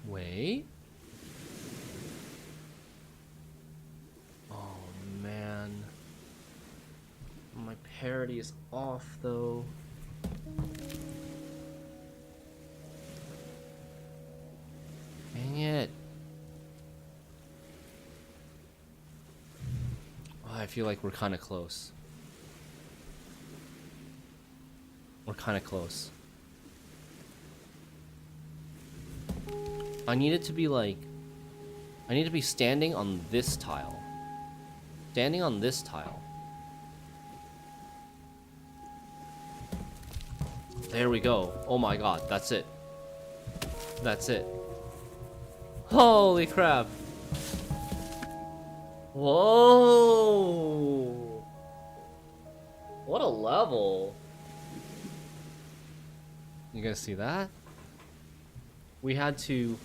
Wait. Oh, man. My parity is off, though. Dang it. Oh, I feel like we're kind of close. We're kind of close. I need it to be like... I need to be standing on this tile. Standing on this tile. There we go. Oh my god, that's it. That's it. Holy crap. Whoa. What a level. You guys see that? We had to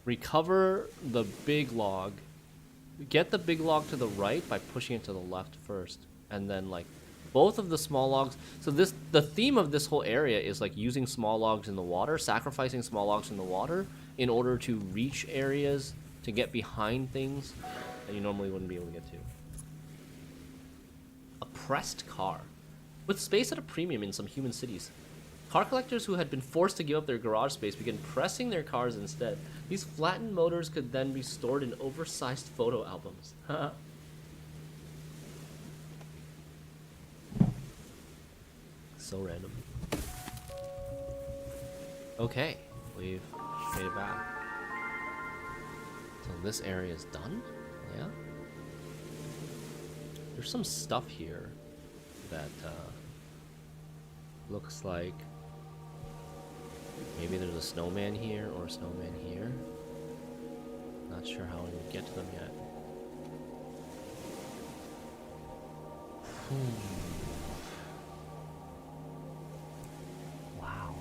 recover the big log. Get the big log to the right by pushing it to the left first. And then like both of the small logs. So the theme of this whole area is like using small logs in the water, sacrificing small logs in the water in order to reach areas, to get behind things that you normally wouldn't be able to get to. A pressed car. With space at a premium in some human cities, car collectors who had been forced to give up their garage space began pressing their cars instead. These flattened motors could then be stored in oversized photo albums. So random. Okay, we've made it back. So this area is done? Yeah? There's some stuff here that looks like maybe there's a snowman here or a snowman here. Not sure how we would get to them yet. Wow.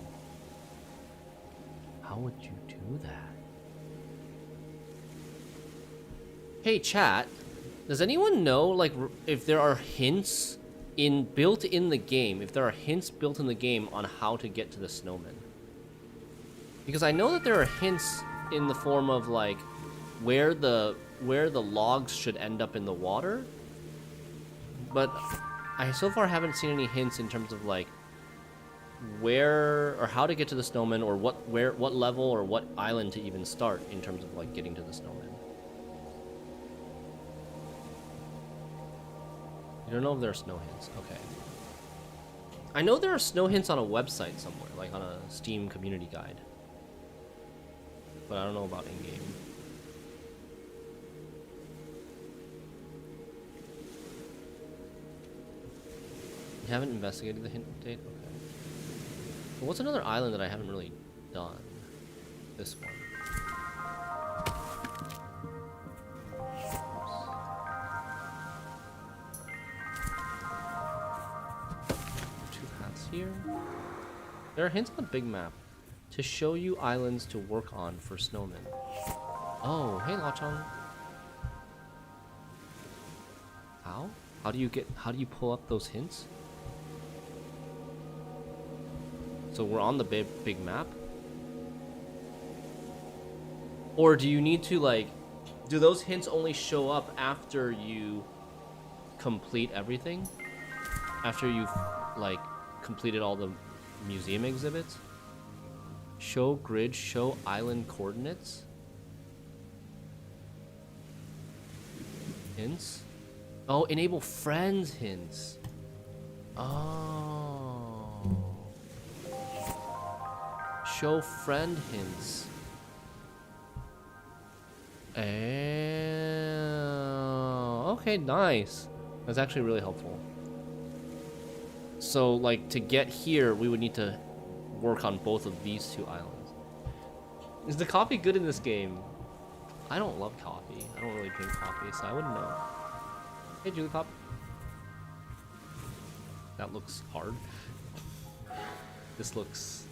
How would you do that? Hey chat, does anyone know like if there are hints built in the game, if there are hints built in the game on how to get to the snowman? Because I know that there are hints in the form of like where the logs should end up in the water, but I so far haven't seen any hints in terms of like where or how to get to the snowman, or what level or what island to even start in terms of like getting to the snowman. You don't know if there are snow hints. Okay. I know there are snow hints on a website somewhere, like on a Steam community guide. But I don't know about in-game. You haven't investigated the hint update? Okay. But what's another island that I haven't really done? This one. Here. There are hints on the big map to show you islands to work on for snowmen. Oh, hey Lachong. How? How do you pull up those hints? So we're on the big map? Or do you need to like, do those hints only show up after you complete everything? After you've like completed all the museum exhibits? Show grid, show island coordinates. Hints? Oh, enable friends hints. Oh. Show friend hints. Oh, okay, nice. That's actually really helpful. So, like, to get here, we would need to work on both of these two islands. Is the coffee good in this game? I don't love coffee. I don't really drink coffee, so I wouldn't know. Hey, Julie Pop. That looks hard. This looks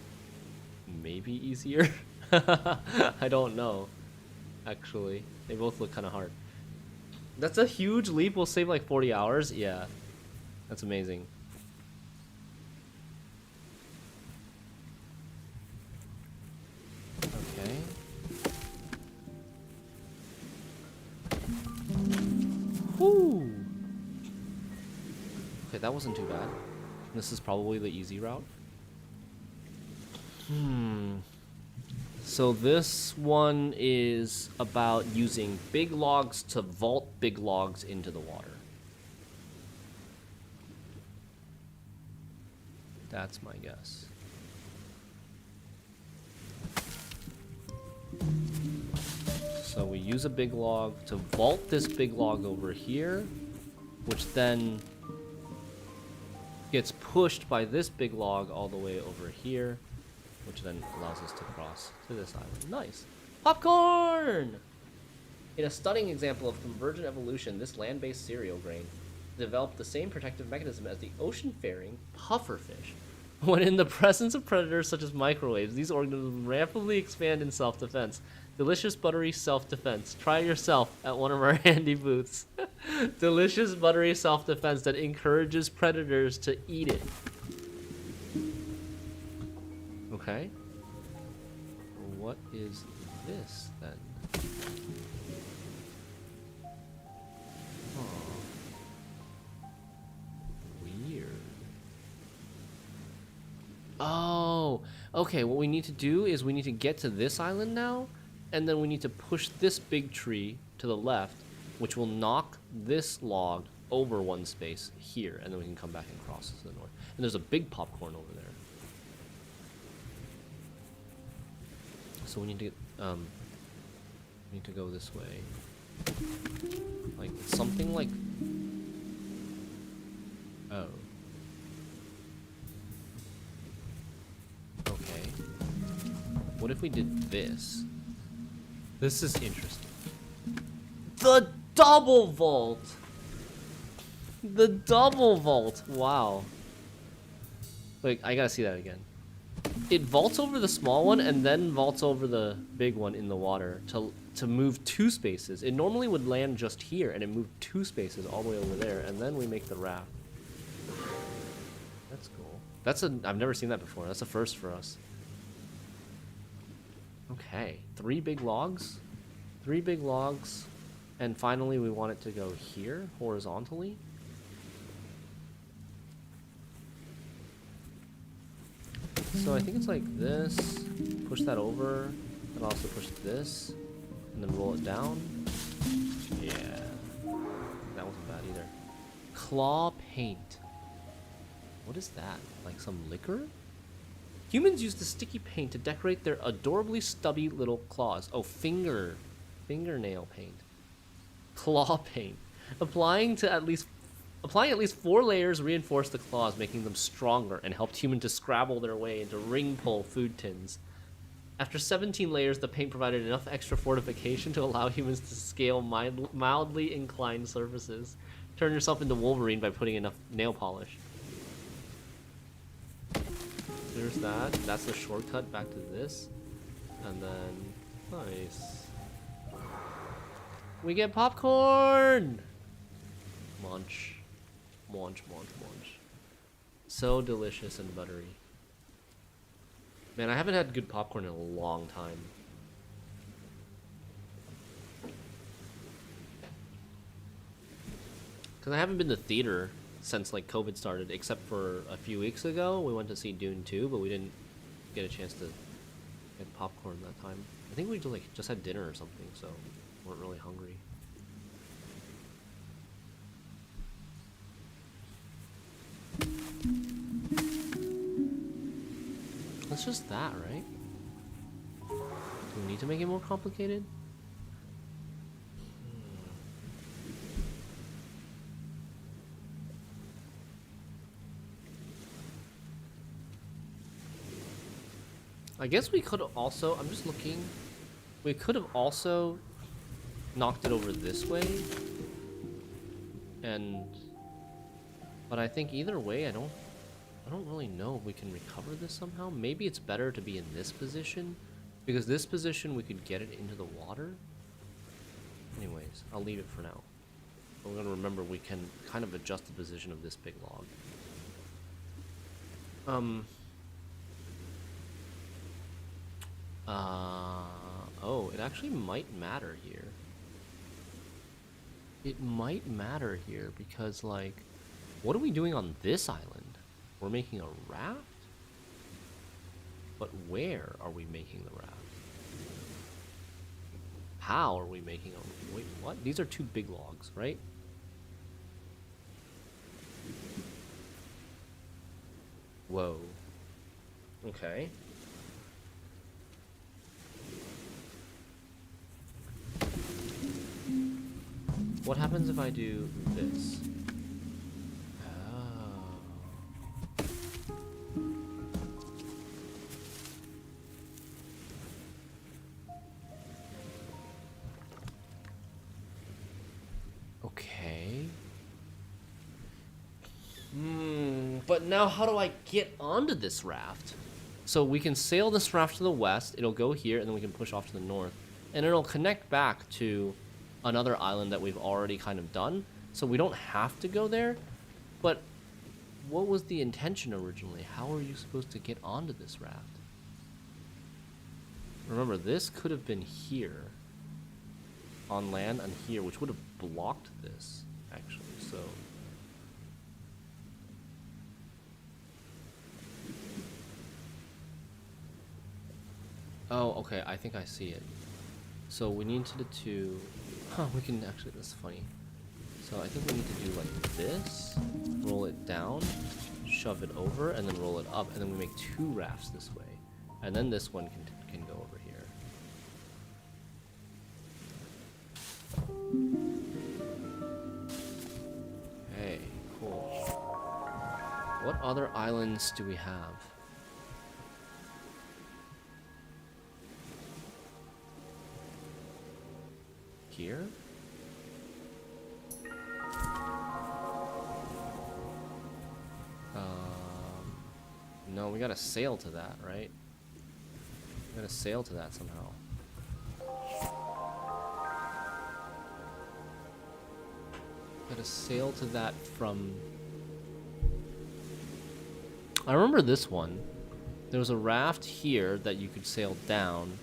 maybe easier. I don't know, actually. They both look kind of hard. That's a huge leap. We'll save like 40 hours. Yeah, that's amazing. Okay. Whoo. Okay, that wasn't too bad. This is probably the easy route. So this one is about using big logs to vault big logs into the water. That's my guess. So we use a big log to vault this big log over here, which then gets pushed by this big log all the way over here, which then allows us to cross to this island. Nice. Popcorn! In a stunning example of convergent evolution, this land-based cereal grain developed the same protective mechanism as the ocean-faring pufferfish. When in the presence of predators such as microwaves, these organisms rapidly expand in self-defense. Delicious buttery self-defense. Try it yourself at one of our handy booths. Delicious buttery self-defense that encourages predators to eat it. Okay. What is this then? Oh. Weird. Oh, okay. What we need to do is we need to get to this island now, and then we need to push this big tree to the left, which will knock this log over one space here, and then we can come back and cross to the north. And there's a big popcorn over there. So we need to go this way. Like something like, oh. Okay. What if we did this? This is interesting. The double vault! The double vault! Wow. Wait, I gotta see that again. It vaults over the small one and then vaults over the big one in the water to move 2 spaces. It normally would land just here, and it moved 2 spaces all the way over there, and then we make the raft. That's cool. I've never seen that before. That's a first for us. Okay, 3 big logs. 3 big logs. And finally we want it to go here, horizontally. So I think it's like this. Push that over. And also push this. And then roll it down. Yeah. That wasn't bad either. Claw paint. What is that? Like some liquor? Humans use the sticky paint to decorate their adorably stubby little claws. Oh, fingernail paint. Claw paint. Applying at least 4 layers reinforce the claws, making them stronger, and helped humans to scrabble their way into ring-pull food tins. After 17 layers, the paint provided enough extra fortification to allow humans to scale mildly inclined surfaces. Turn yourself into Wolverine by putting enough nail polish. There's that. That's the shortcut back to this. And then, nice. We get popcorn! Munch. Munch, munch, munch. So delicious and buttery. Man, I haven't had good popcorn in a long time. Because I haven't been to theater since like COVID started, except for a few weeks ago. We went to see Dune 2, but we didn't get a chance to get popcorn that time. I think we just had dinner or something, so weren't really hungry. That's just that, right? Do we need to make it more complicated? I guess we could have also, I'm just looking, we could have also knocked it over this way. But I think either way, I don't really know if we can recover this somehow. Maybe it's better to be in this position, because this position we could get it into the water. Anyways, I'll leave it for now. We're gonna remember we can kind of adjust the position of this big log. Oh, it actually might matter here. It might matter here because, like, what are we doing on this island? We're making a raft? But where are we making the raft? How are we making a... Wait, what? These are two big logs, right? Whoa. Okay. What happens if I do this? Oh. Okay. But now how do I get onto this raft? So we can sail this raft to the west, it'll go here, and then we can push off to the north. And it'll connect back to another island that we've already kind of done. So we don't have to go there. But what was the intention originally? How are you supposed to get onto this raft? Remember, this could have been here. On land and here, which would have blocked this, actually, so... Oh, okay, I think I see it. So we need to... Huh, we can actually... That's funny. So I think we need to do like this. Roll it down. Shove it over, and then roll it up. And then we make two rafts this way. And then this one can go over here. Okay, cool. What other islands do we have? Here? No, we gotta sail to that, right? We gotta sail to that somehow. Gotta sail to that from... I remember this one. There was a raft here that you could sail down.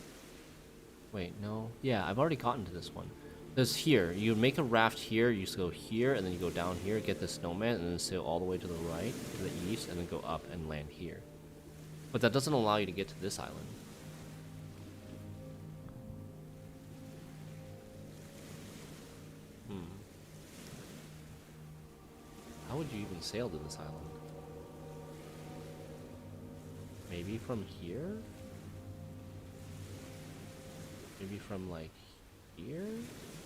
Wait, no. Yeah, I've already gotten to this one. There's here. You make a raft here, you just go here, and then you go down here, get the snowman, and then sail all the way to the right, to the east, and then go up and land here. But that doesn't allow you to get to this island. How would you even sail to this island? Maybe from here? Maybe from, like, here?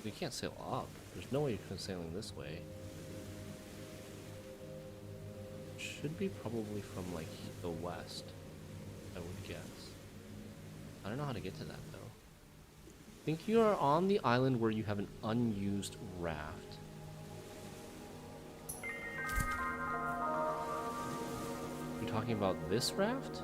We can't sail up. There's no way you can sailing this way. Should be probably from, like, the west, I would guess. I don't know how to get to that, though. I think you are on the island where you have an unused raft. You're talking about this raft?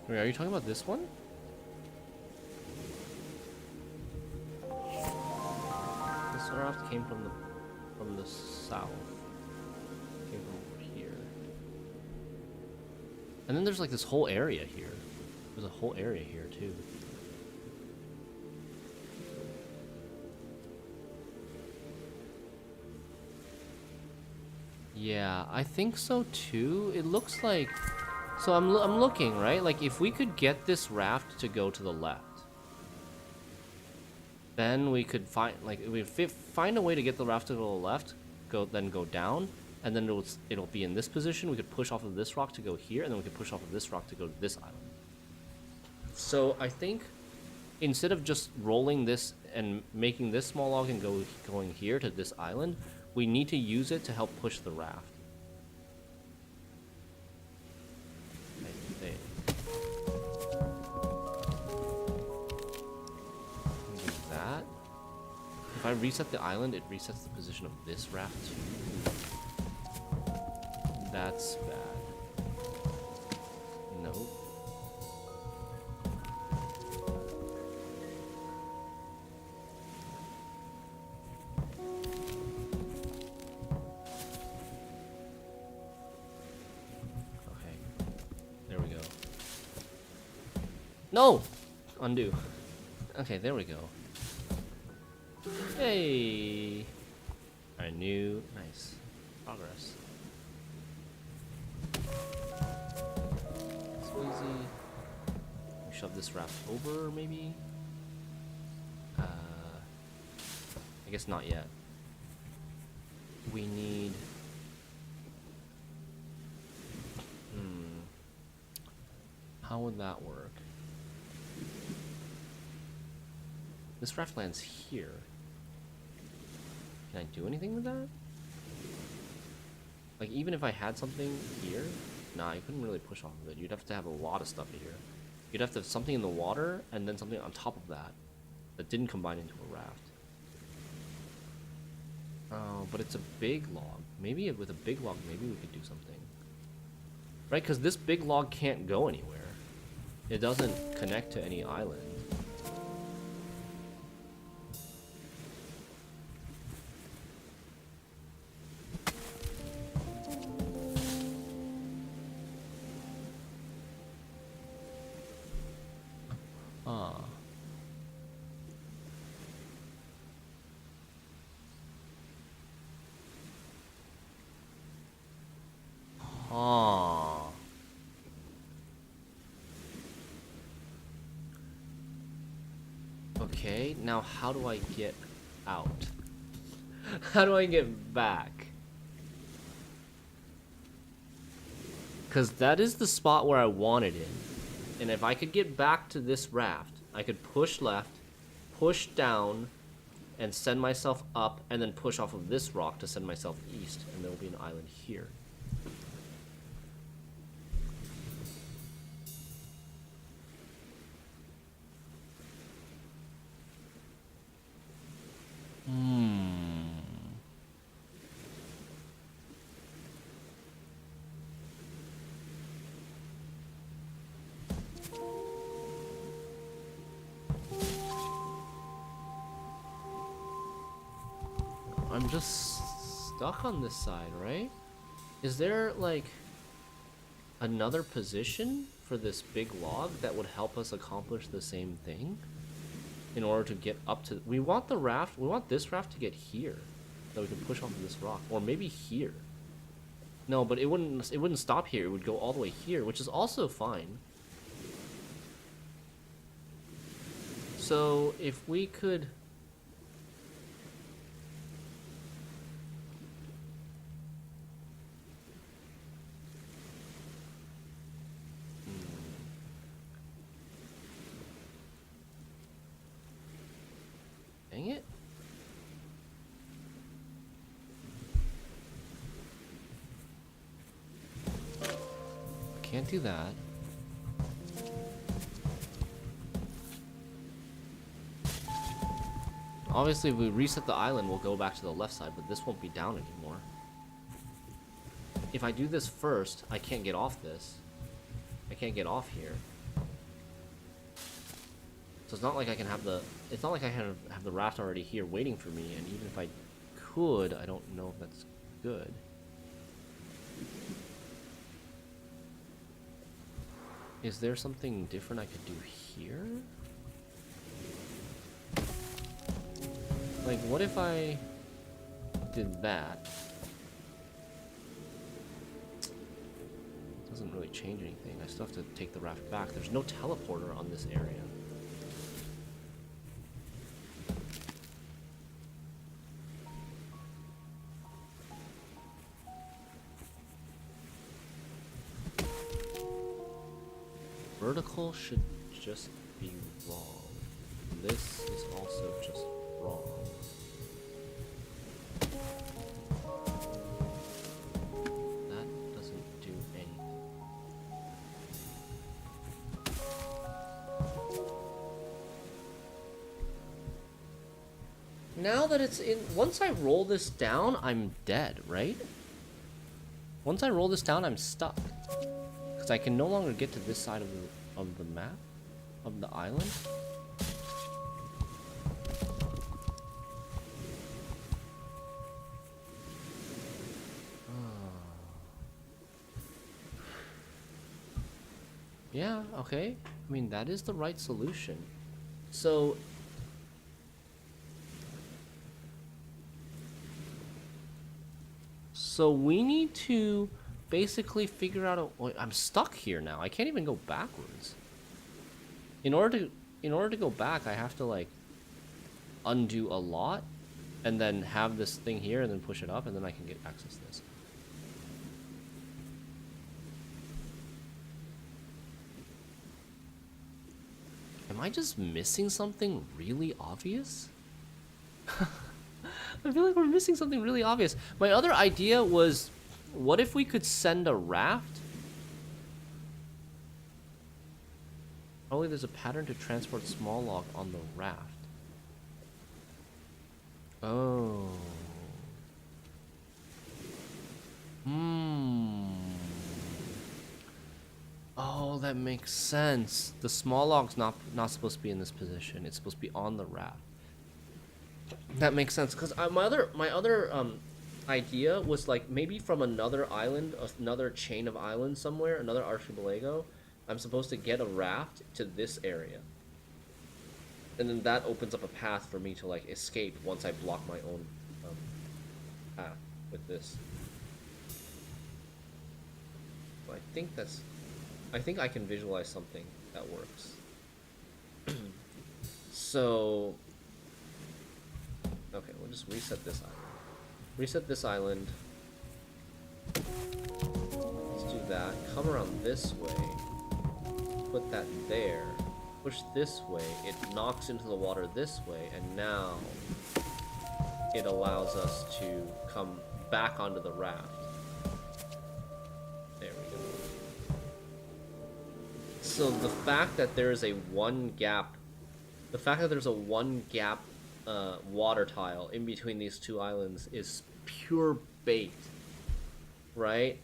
Wait, are you talking about this one? This raft came from the south. Came from over here. And then there's like this whole area here. There's a whole area here too. Yeah, I think so too. It looks like... So I'm looking, right? Like, if we could get this raft to go to the left, then we could find, like, if we find a way to get the raft to go to the left, then go down, and then it'll be in this position. We could push off of this rock to go here, and then we could push off of this rock to go to this island. So I think instead of just rolling this and making this small log and going here to this island, we need to use it to help push the raft. I think. Do that. If I reset the island, it resets the position of this raft too. That's bad. Nope. Okay. There we go. No! Undo. Okay, there we go. Hey! Alright, new. Nice. Progress. Easy. Shove this raft over, maybe? I guess not yet. We need... How would that work? This raft lands here. Can I do anything with that? Like, even if I had something here? Nah, you couldn't really push off of it. You'd have to have a lot of stuff here. You'd have to have something in the water, and then something on top of that that didn't combine into a raft. Oh, but it's a big log. Maybe with a big log, maybe we could do something. Right, because this big log can't go anywhere. It doesn't connect to any island. Okay, now how do I get out? How do I get back? Because that is the spot where I wanted it. And if I could get back to this raft, I could push left, push down, and send myself up, and then push off of this rock to send myself east, and there will be an island here. I'm just stuck on this side, right? Is there, like, another position for this big log that would help us accomplish the same thing? In order to get up to... We want the raft... We want this raft to get here. So we can push off of this rock. Or maybe here. No, but it wouldn't stop here. It would go all the way here, which is also fine. So, if we could... Dang it. Can't do that. Obviously, if we reset the island, we'll go back to the left side, but this won't be down anymore. If I do this first, I can't get off this. I can't get off here. So it's not like I can have the... It's not like I have the raft already here waiting for me, and even if I could, I don't know if that's good. Is there something different I could do here? Like, what if I did that? Doesn't really change anything. I still have to take the raft back. There's no teleporter on this area. Vertical should just be wrong. this is also just wrong. That doesn't do anything. Now that it's in, once I roll this down, I'm dead, right? Once I roll this down, I'm stuck. Because I can no longer get to this side of the map, of the island. Yeah, okay. I mean, that is the right solution. So we need to basically figure out a... Wait, I'm stuck here now. I can't even go backwards. In order to go back, I have to like undo a lot and then have this thing here and then push it up and then I can get access to this. Am I just missing something really obvious? I feel like we're missing something really obvious. My other idea was, what if we could send a raft? Probably there's a pattern to transport small log on the raft. Oh. Oh, that makes sense. The small log's not supposed to be in this position. It's supposed to be on the raft. That makes sense, because my other idea was like maybe from another island, another chain of islands somewhere, another archipelago, I'm supposed to get a raft to this area, and then that opens up a path for me to like escape once I block my own path with this. So I think I can visualize something that works. So okay, we'll just reset this island. Reset this island. Let's do that. Come around this way. Put that there. Push this way. It knocks into the water this way, and now it allows us to come back onto the raft. There we go. So the fact that there is a one gap water tile in between these two islands is pure bait, right?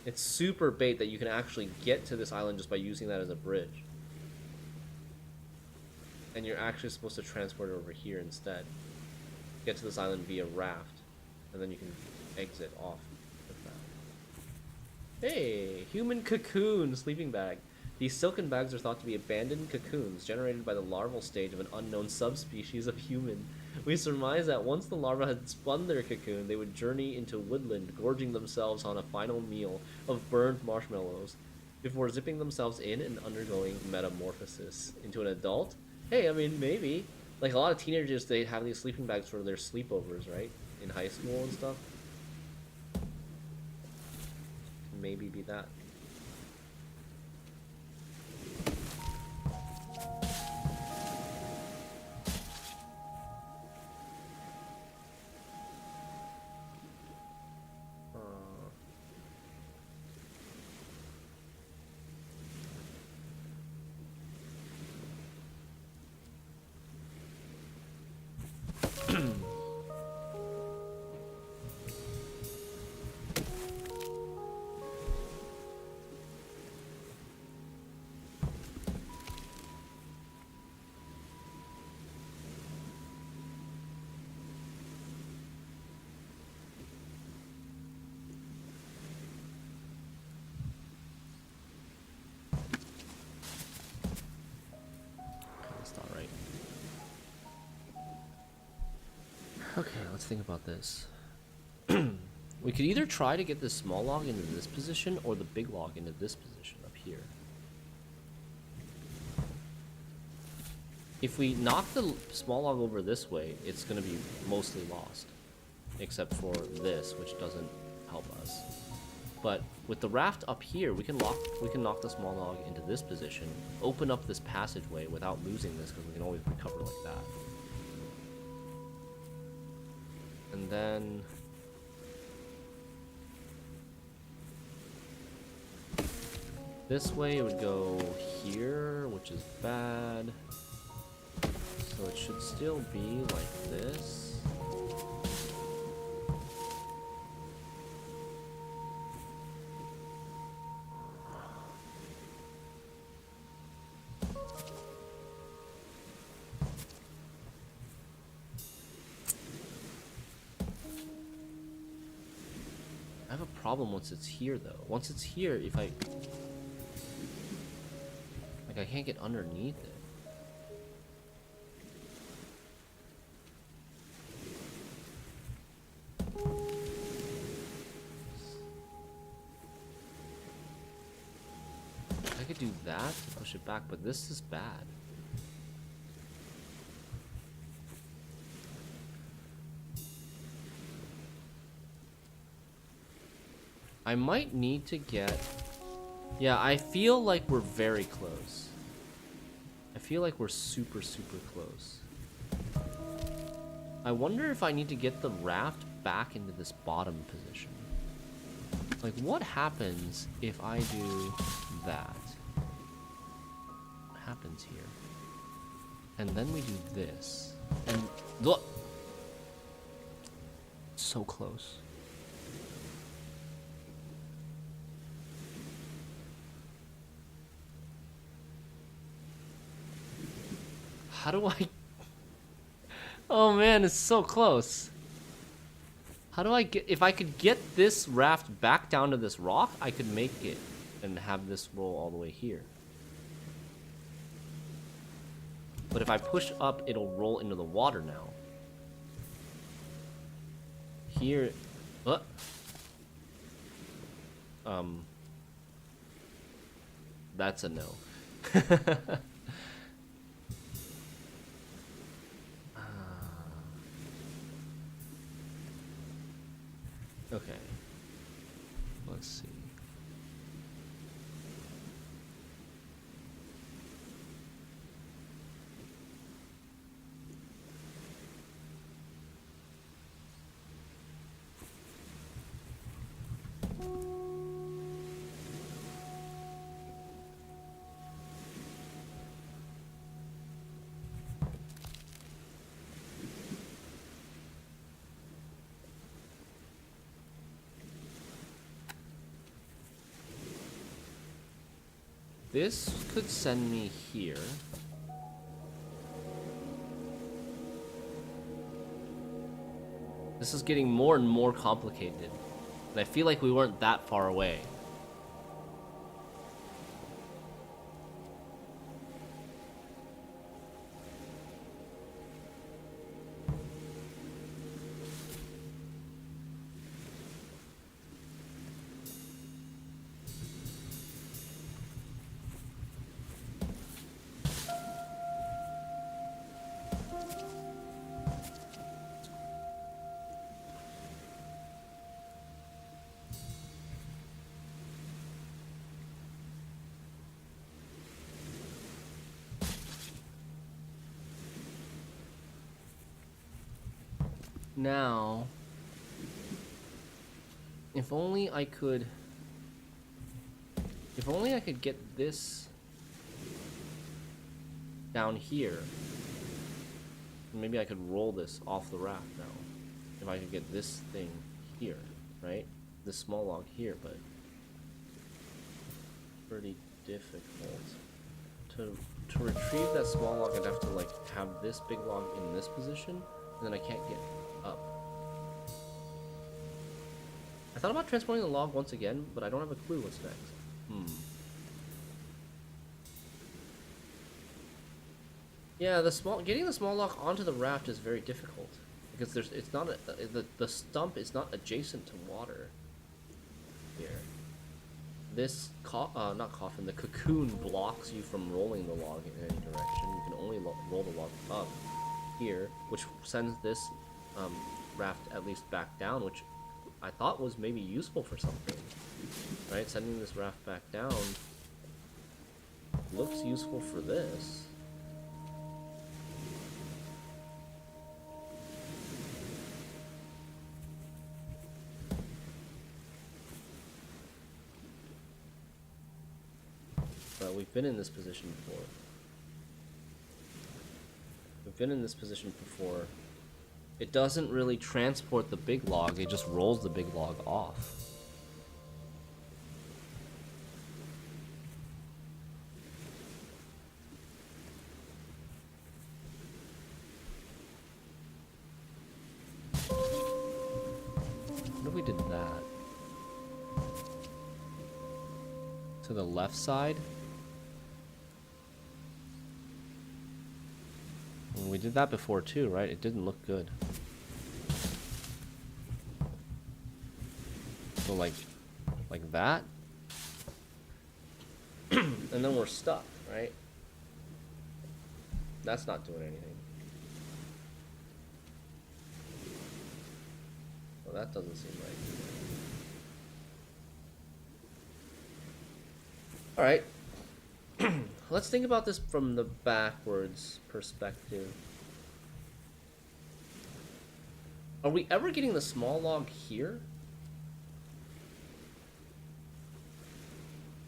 It's super bait that you can actually get to this island just by using that as a bridge. And you're actually supposed to transport it over here instead. Get to this island via raft, and then you can exit off with that. Hey, human cocoon sleeping bag. These silken bags are thought to be abandoned cocoons generated by the larval stage of an unknown subspecies of human. We surmise that once the larvae had spun their cocoon, they would journey into woodland, gorging themselves on a final meal of burned marshmallows, before zipping themselves in and undergoing metamorphosis into an adult. Hey, I mean, maybe. Like, a lot of teenagers, they have these sleeping bags for their sleepovers, right? In high school and stuff. Maybe be that. Okay, let's think about this. We could either try to get the small log into this position or the big log into this position up here. If we knock the small log over this way, it's going to be mostly lost. Except for this, which doesn't help us. But with the raft up here, we can knock the small log into this position, open up this passageway without losing this, because we can always recover like that. And then this way it would go here, which is bad. So it should still be like this. I have a problem once it's here though. Once it's here, if I can't get underneath it. I could do that to push it back, but this is bad. I might need to get... Yeah, I feel like we're very close. I feel like we're super, super close. I wonder if I need to get the raft back into this bottom position. Like, what happens if I do that? What happens here? And then we do this. And look! So close. How do I... Oh man, it's so close. How do I get... If I could get this raft back down to this rock, I could make it and have this roll all the way here. But if I push up, it'll roll into the water now. Here... That's a no. Okay. Let's see. This could send me here. This is getting more and more complicated. And I feel like we weren't that far away. Now, if only I could get this down here. Maybe I could roll this off the raft now. If I could get this thing here, right? This small log here, but pretty difficult. To retrieve that small log, I'd have to like have this big log in this position, and then I can't get up. I thought about transporting the log once again, but I don't have a clue what's next. Yeah, getting the small log onto the raft is very difficult because the stump is not adjacent to water. Here, this not coffin, the cocoon blocks you from rolling the log in any direction. You can only roll the log up here, which sends this raft at least back down, which I thought was maybe useful for something. Right? Sending this raft back down looks useful for this. But we've been in this position before. We've been in this position before. It doesn't really transport the big log, it just rolls the big log off. What if we did that? To the left side? And we did that before too, right? It didn't look good. So like that? And then we're stuck, right? That's not doing anything. Well, that doesn't seem right. Alright. Let's think about this from the backwards perspective. Are we ever getting the small log here?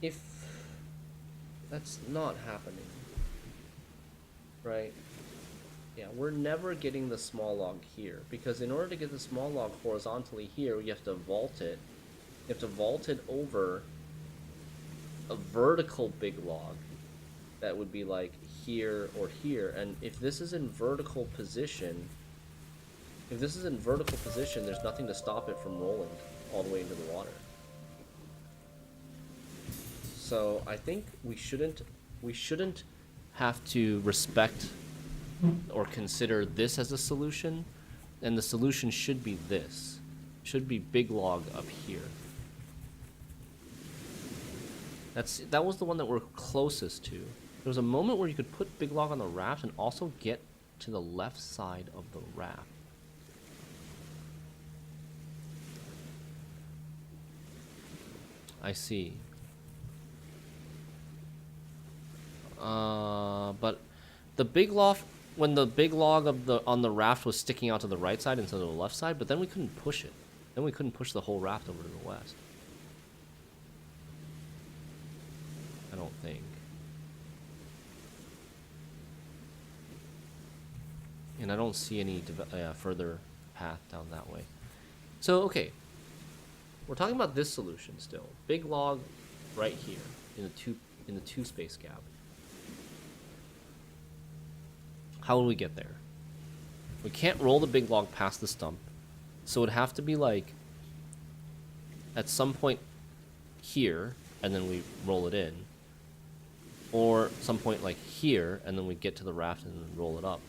If that's not happening, right? Yeah, we're never getting the small log here, because in order to get the small log horizontally here, you have to vault it. You have to vault it over a vertical big log that would be like here or here. And if this is in vertical position, there's nothing to stop it from rolling all the way into the water. So I think we shouldn't have to respect or consider this as a solution, and the solution should be this. Should be big log up here. That was the one that we're closest to. There was a moment where you could put big log on the raft and also get to the left side of the raft. I see. But the big log, when the big log on the raft was sticking out to the right side instead of the left side, but then we couldn't push it. Then we couldn't push the whole raft over to the west. I don't think. And I don't see any further path down that way. So, okay. We're talking about this solution still. Big log right here in the two space gap. How will we get there? We can't roll the big log past the stump. So it'd have to be like at some point here, and then we roll it in. Or some point like here, and then we get to the raft and then roll it up.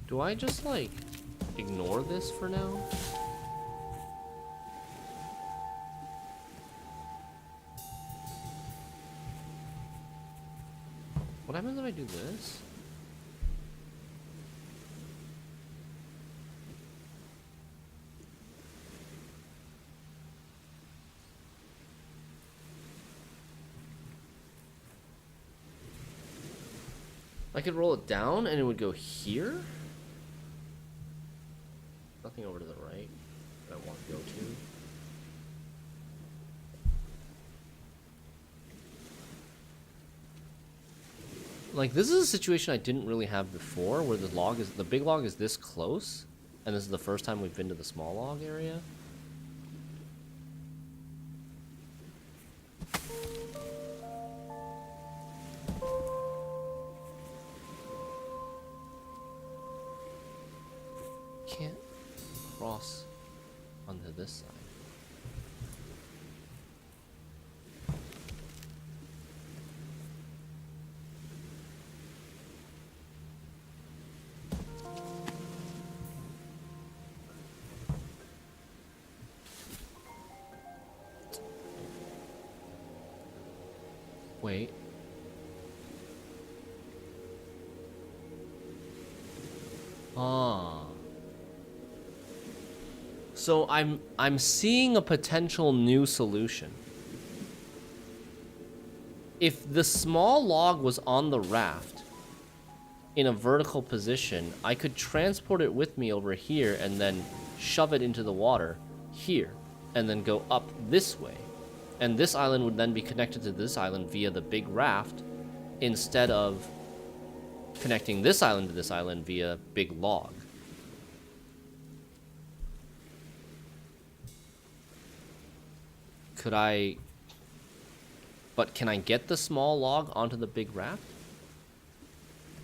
Do I just, like, ignore this for now? What happens if I do this? I could roll it down and it would go here? Nothing over to the right that I want to go to. Like, this is a situation I didn't really have before, where the big log is this close, and this is the first time we've been to the small log area. Can't cross onto this side. Wait. Ah. So I'm seeing a potential new solution. If the small log was on the raft in a vertical position, I could transport it with me over here and then shove it into the water here and then go up this way. And this island would then be connected to this island via the big raft instead of connecting this island to this island via big log. Could I... But can I get the small log onto the big raft?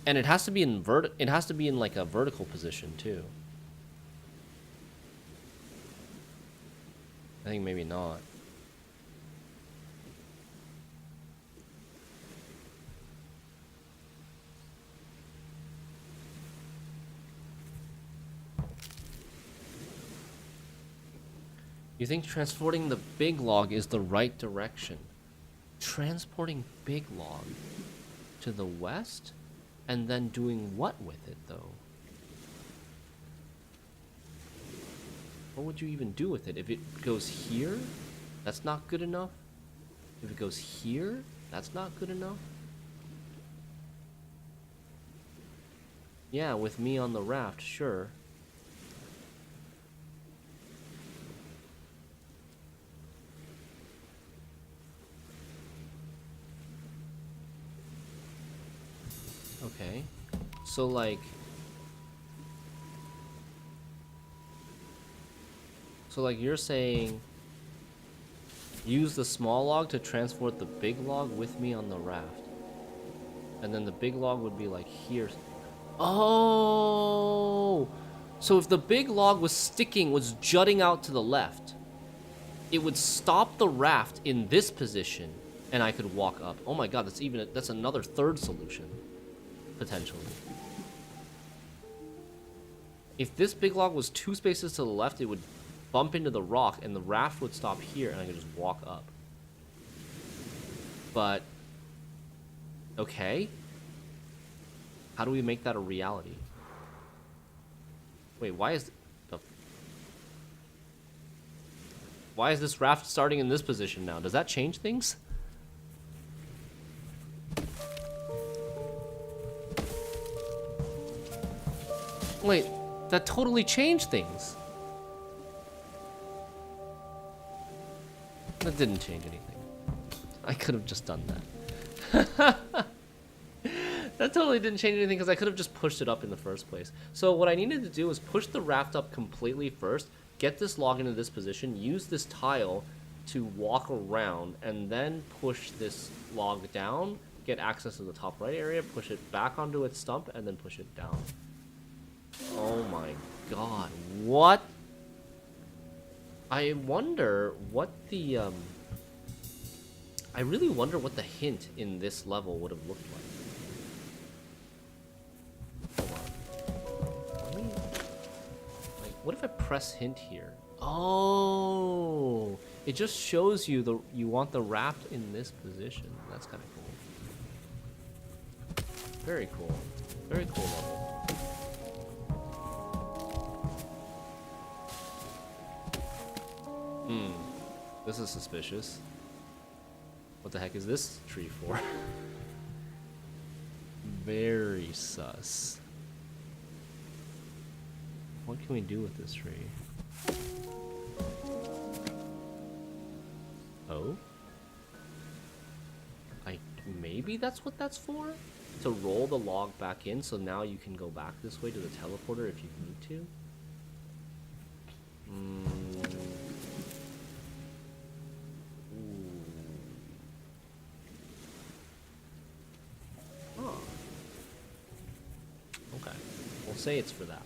And it has to be in it has to be in like a vertical position too. I think maybe not. You think transporting the big log is the right direction? Transporting big log to the west? And then doing what with it, though? What would you even do with it? If it goes here, that's not good enough. If it goes here, that's not good enough. Yeah, with me on the raft, sure. Okay. So, like... So, like, you're saying... Use the small log to transport the big log with me on the raft. And then the big log would be, like, here. Oh! So if the big log was jutting out to the left, it would stop the raft in this position, and I could walk up. Oh my god, that's another third solution. Potentially. If this big log was 2 spaces to the left, it would bump into the rock and the raft would stop here and I could just walk up. But okay. How do we make that a reality? Wait, why is this raft starting in this position now? Does that change things? Wait, that totally changed things. That didn't change anything. I could have just done that. That totally didn't change anything because I could have just pushed it up in the first place. So what I needed to do was push the raft up completely first, get this log into this position, use this tile to walk around, and then push this log down, get access to the top right area, push it back onto its stump, and then push it down. Oh my god, what? I wonder what the, I really wonder what the hint in this level would have looked like. Hold on. Let me, like, what if I press hint here? Oh, it just shows you you want the raft in this position. That's kind of cool. Very cool. Very cool level. This is suspicious. What the heck is this tree for? Very sus. What can we do with this tree? Oh? Maybe that's what that's for? To roll the log back in so now you can go back this way to the teleporter if you need to? Okay, we'll say it's for that.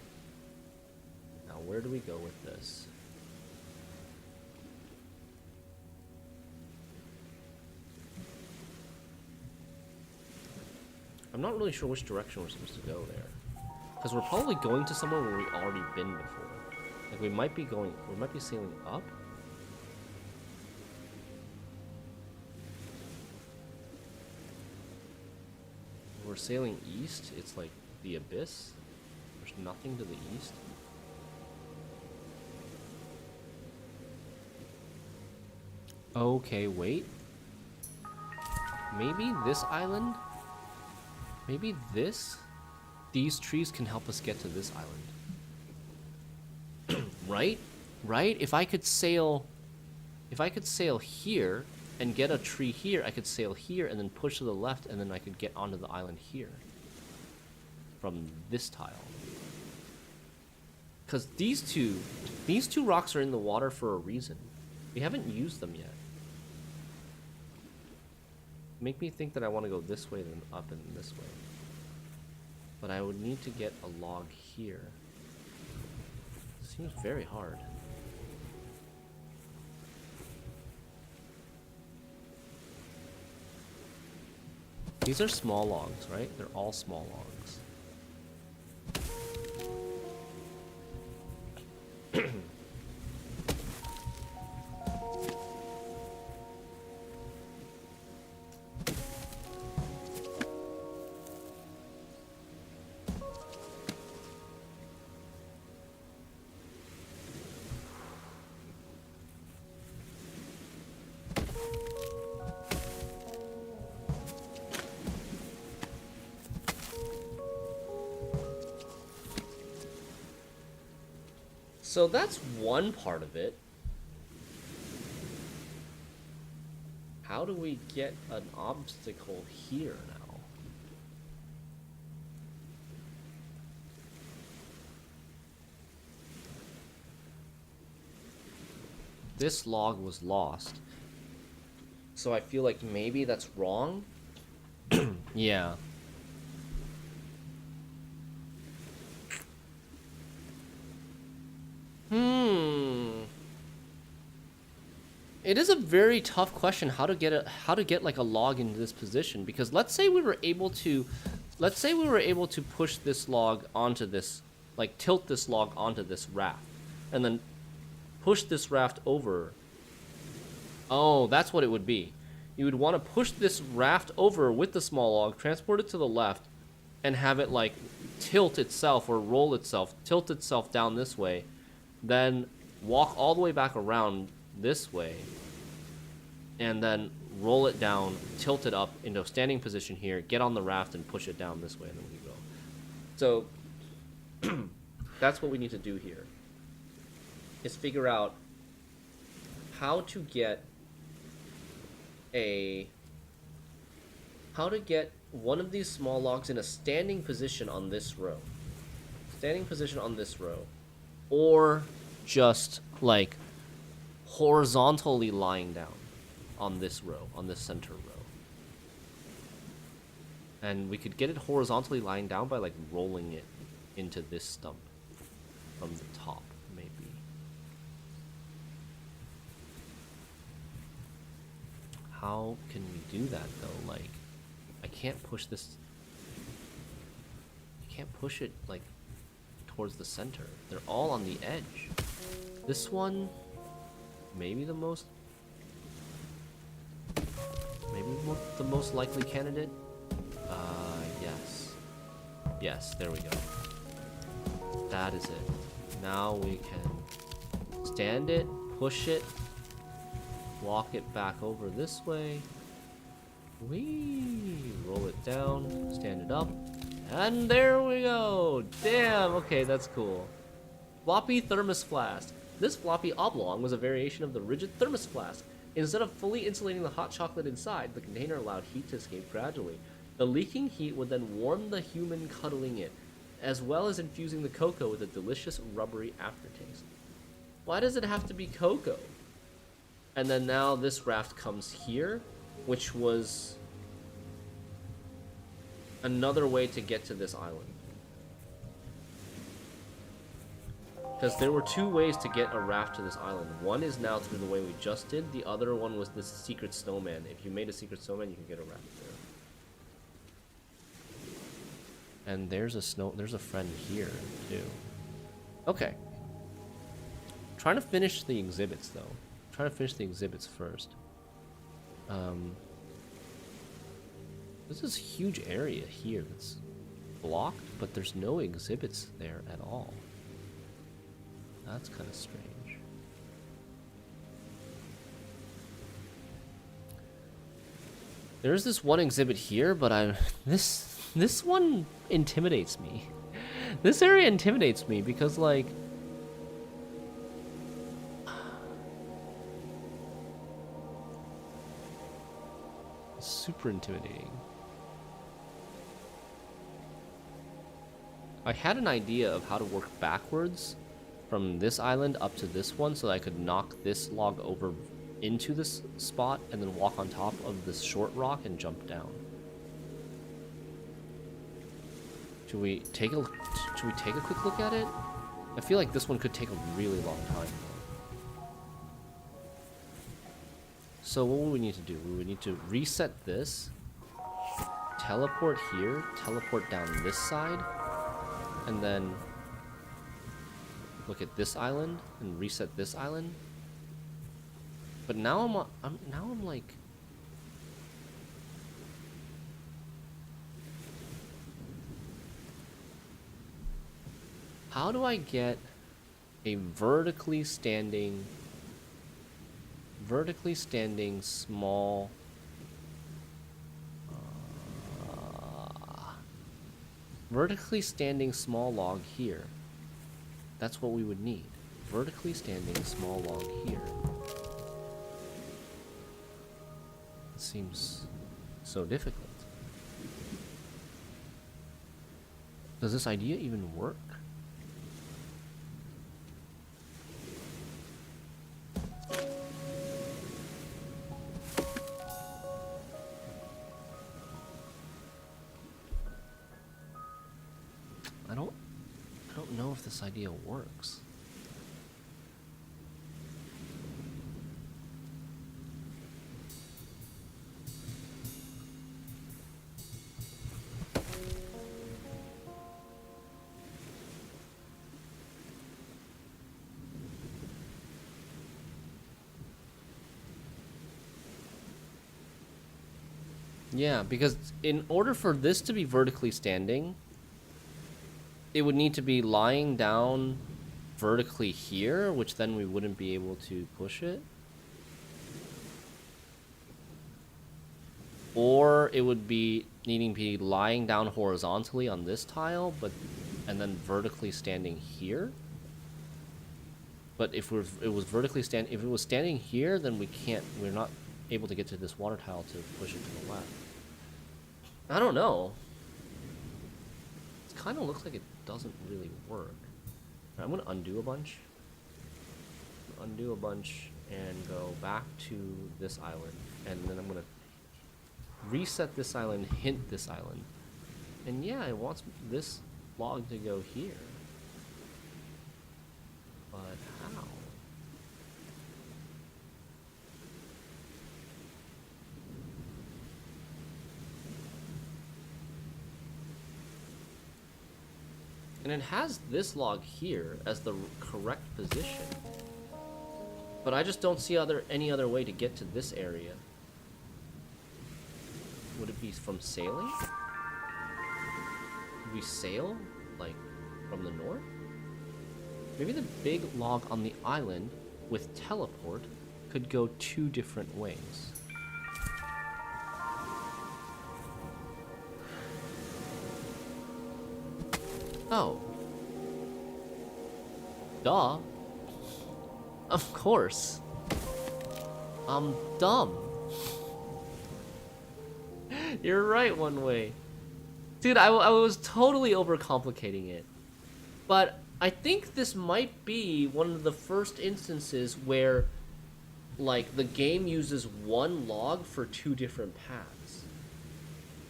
Now, where do we go with this? I'm not really sure which direction we're supposed to go there. Because we're probably going to somewhere where we've already been before. Like, we might be sailing up? we're sailing east, it's like the abyss. There's nothing to the east. Okay, wait. Maybe this island? Maybe this? These trees can help us get to this island. Right? Right? If I could sail here and get a tree here, I could sail here and then push to the left, and then I could get onto the island here from this tile. Because these two rocks are in the water for a reason. We haven't used them yet. Make me think that I want to go this way, then up and this way. But I would need to get a log here. Seems very hard. These are small logs, right? They're all small logs. So that's one part of it. How do we get an obstacle here now? This log was lost. So I feel like maybe that's wrong. Yeah. It is a very tough question how to get like a log into this position, because let's say we were able to push this log onto this, like tilt this log onto this raft and then push this raft over. Oh, that's what it would be. You would want to push this raft over with the small log, transport it to the left, and have it like tilt itself or roll itself, tilt itself down this way, then walk all the way back around this way, and then roll it down, tilt it up into a standing position here, get on the raft and push it down this way, and then we go. So that's what we need to do here, is figure out how to get one of these small logs in a standing position on this row. Or just like horizontally lying down on this row, on this center row. And we could get it horizontally lying down by like rolling it into this stump from the top, maybe. How can we do that though? Like, I can't push this. I can't push it like towards the center. They're all on the edge. This one, maybe the most likely candidate. Yes, there we go. That is it. Now we can stand it, push it, walk it back over this way. Whee! Roll it down, stand it up, and there we go! Damn, okay, that's cool. Floppy thermos flask. This floppy oblong was a variation of the rigid thermos flask. Instead of fully insulating the hot chocolate inside, the container allowed heat to escape gradually. The leaking heat would then warm the human cuddling it, as well as infusing the cocoa with a delicious rubbery aftertaste. Why does it have to be cocoa? And then now this raft comes here, which was another way to get to this island. Because there were two ways to get a raft to this island. One is now through the way we just did. The other one was this secret snowman. If you made a secret snowman, you could get a raft there. And there's a friend here too. Okay. Trying to finish the exhibits though. Trying to finish the exhibits first. There's this huge area here that's blocked, but there's no exhibits there at all. That's kind of strange. There's this one exhibit here, but this one intimidates me. This area intimidates me because, like, it's super intimidating. I had an idea of how to work backwards from this island up to this one so that I could knock this log over into this spot and then walk on top of this short rock and jump down. Should we take a quick look at it? I feel like this one could take a really long time. So what would we need to do? We would need to reset this, teleport here, teleport down this side, and then look at this island and reset this island. But now I'm like, how do I get a vertically standing small log here? That's what we would need. Vertically standing small log here. It seems so difficult. Does this idea even work? I don't know if this idea works. Yeah, because in order for this to be vertically standing, it would need to be lying down vertically here, which then we wouldn't be able to push it. Or it would be needing to be lying down horizontally on this tile, and then vertically standing here. But if it was standing here, then we're not able to get to this water tile to push it to the left. I don't know. It kind of looks like it doesn't really work. I'm gonna undo a bunch. Undo a bunch and go back to this island, and then I'm gonna reset this island, hint this island, and yeah, it wants this log to go here. But how? And it has this log here as the correct position. But I just don't see any other way to get to this area. Would it be from sailing? Would we sail, like, from the north? Maybe the big log on the island with teleport could go two different ways. Oh. Duh. Of course. I'm dumb. You're right, one way. Dude, I was totally overcomplicating it. But I think this might be one of the first instances where, like, the game uses one log for two different paths.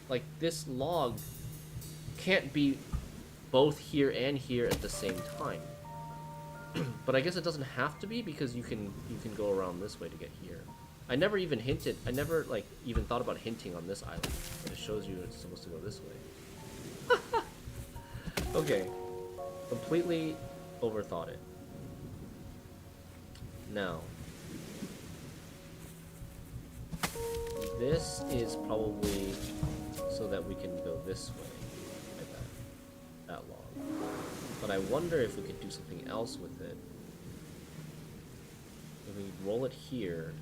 Like, this log can't be both here and here at the same time. But I guess it doesn't have to be, because you can go around this way to get here. I never even hinted. I never, like, even thought about hinting on this island. But it shows you it's supposed to go this way. Okay. Completely overthought it. Now. This is probably so that we can go this way, like that long. But I wonder if we could do something else with it. If we roll it here,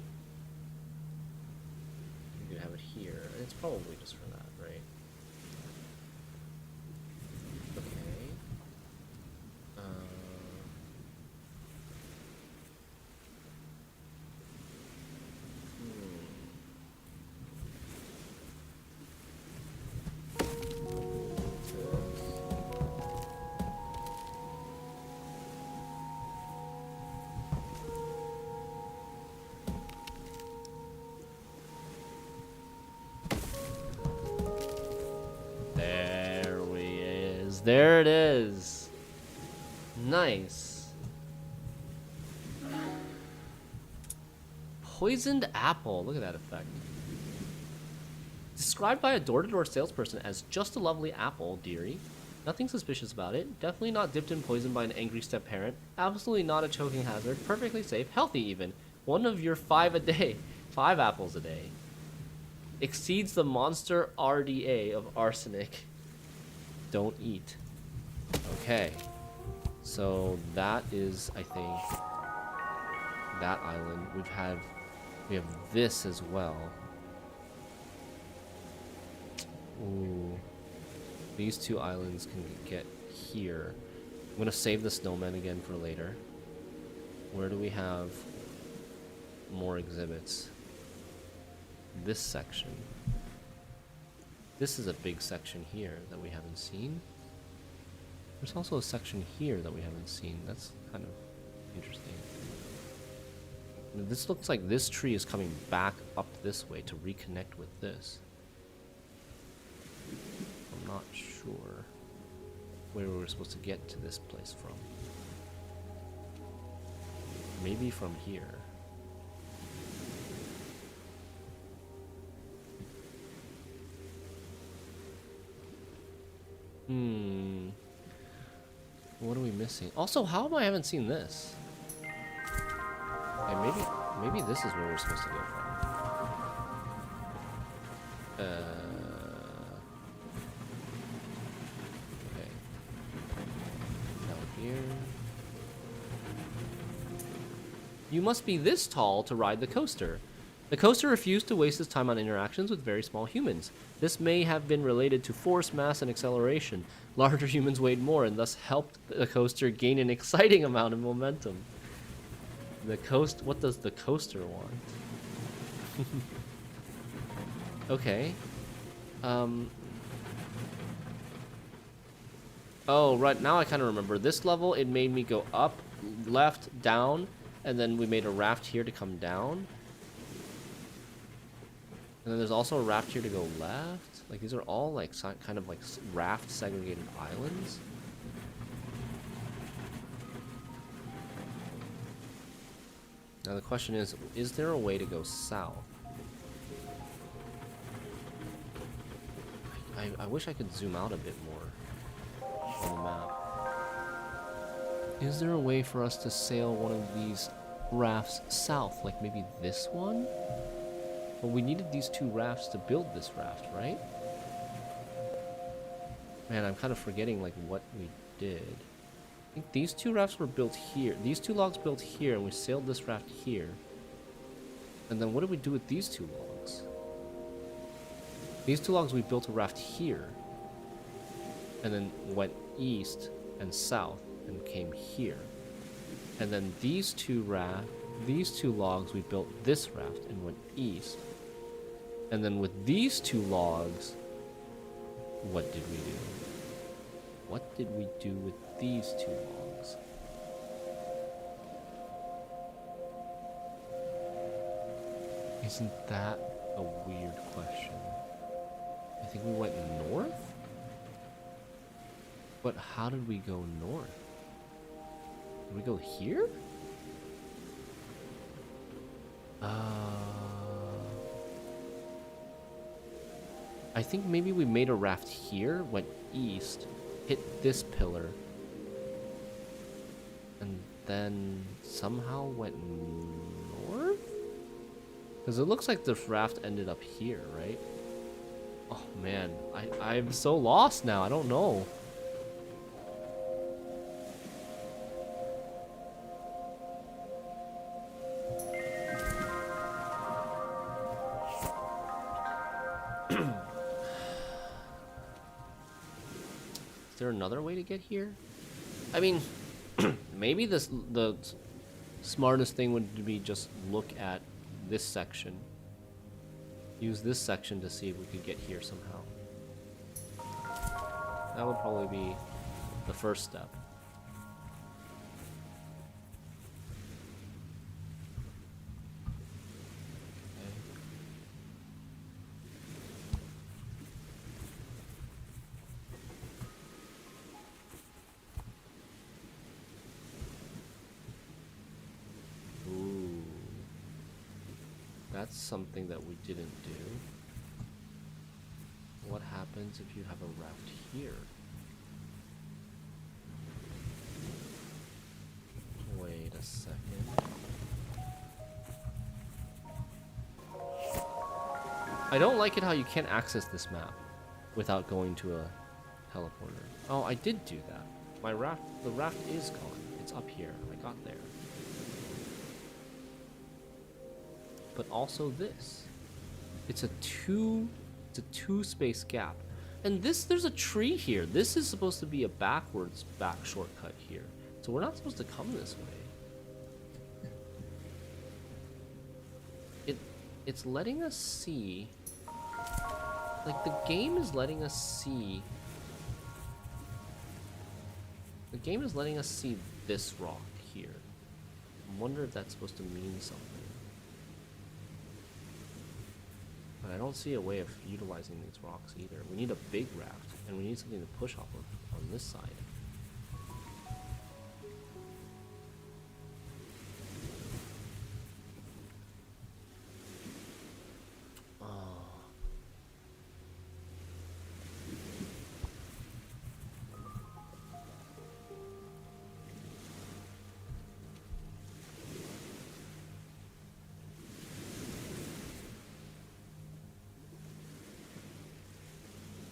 we could have it here. It's probably just for that, right? Okay. There it is. Nice. Poisoned apple. Look at that effect. Described by a door-to-door salesperson as just a lovely apple, dearie. Nothing suspicious about it. Definitely not dipped in poison by an angry step-parent. Absolutely not a choking hazard. Perfectly safe. Healthy even. One of your 5 a day. 5 apples a day. Exceeds the monster RDA of arsenic. Don't eat. Okay. So that is, I think, that island. We have this as well. Ooh. These 2 islands can get here. I'm gonna save the snowman again for later. Where do we have more exhibits? This section. This is a big section here that we haven't seen. There's also a section here that we haven't seen. That's kind of interesting. This looks like this tree is coming back up this way to reconnect with this. I'm not sure where we were supposed to get to this place from. Maybe from here. What are we missing? Also, how am I haven't seen this? Okay, maybe this is where we're supposed to go from. Okay. Down here. You must be this tall to ride the coaster. The coaster refused to waste his time on interactions with very small humans. This may have been related to force, mass, and acceleration. Larger humans weighed more and thus helped the coaster gain an exciting amount of momentum. What does the coaster want? Okay. Oh, right, now I kind of remember. This level, it made me go up, left, down, and then we made a raft here to come down. And then there's also a raft here to go left. Like, these are all, like, kind of, like, raft segregated islands. Now the question is there a way to go south? I wish I could zoom out a bit more on the map. Is there a way for us to sail one of these rafts south? Like maybe this one? Well, we needed these 2 rafts to build this raft, right? Man, I'm kind of forgetting like what we did. I think these 2 rafts were built here. These 2 logs built here, and we sailed this raft here. And then what did we do with these 2 logs? These 2 logs, we built a raft here. And then went east and south and came here. And then these 2 logs, we built this raft and went east. And then with these 2 logs, what did we do? What did we do with these 2 logs? Isn't that a weird question? I think we went north? But how did we go north? Did we go here? I think maybe we made a raft here, went east, hit this pillar, and then somehow went north? Because it looks like the raft ended up here, right? Oh man, I'm so lost now. I don't know. Is there another way to get here? I mean, maybe the smartest thing would be just look at this section. Use this section to see if we could get here somehow. That would probably be the first step. Ooh. That's something that we didn't do. What happens if you have a raft here? Wait a second. I don't like it how you can't access this map without going to a teleporter. Oh, I did do that. The raft is gone. It's up here. I got there. But also this. It's a two space gap. And there's a tree here. This is supposed to be a backwards back shortcut here. So we're not supposed to come this way. It's letting us see, like the game is letting us see. The game is letting us see this rock here. I wonder if that's supposed to mean something. But I don't see a way of utilizing these rocks either. We need a big raft, and we need something to push off of on this side.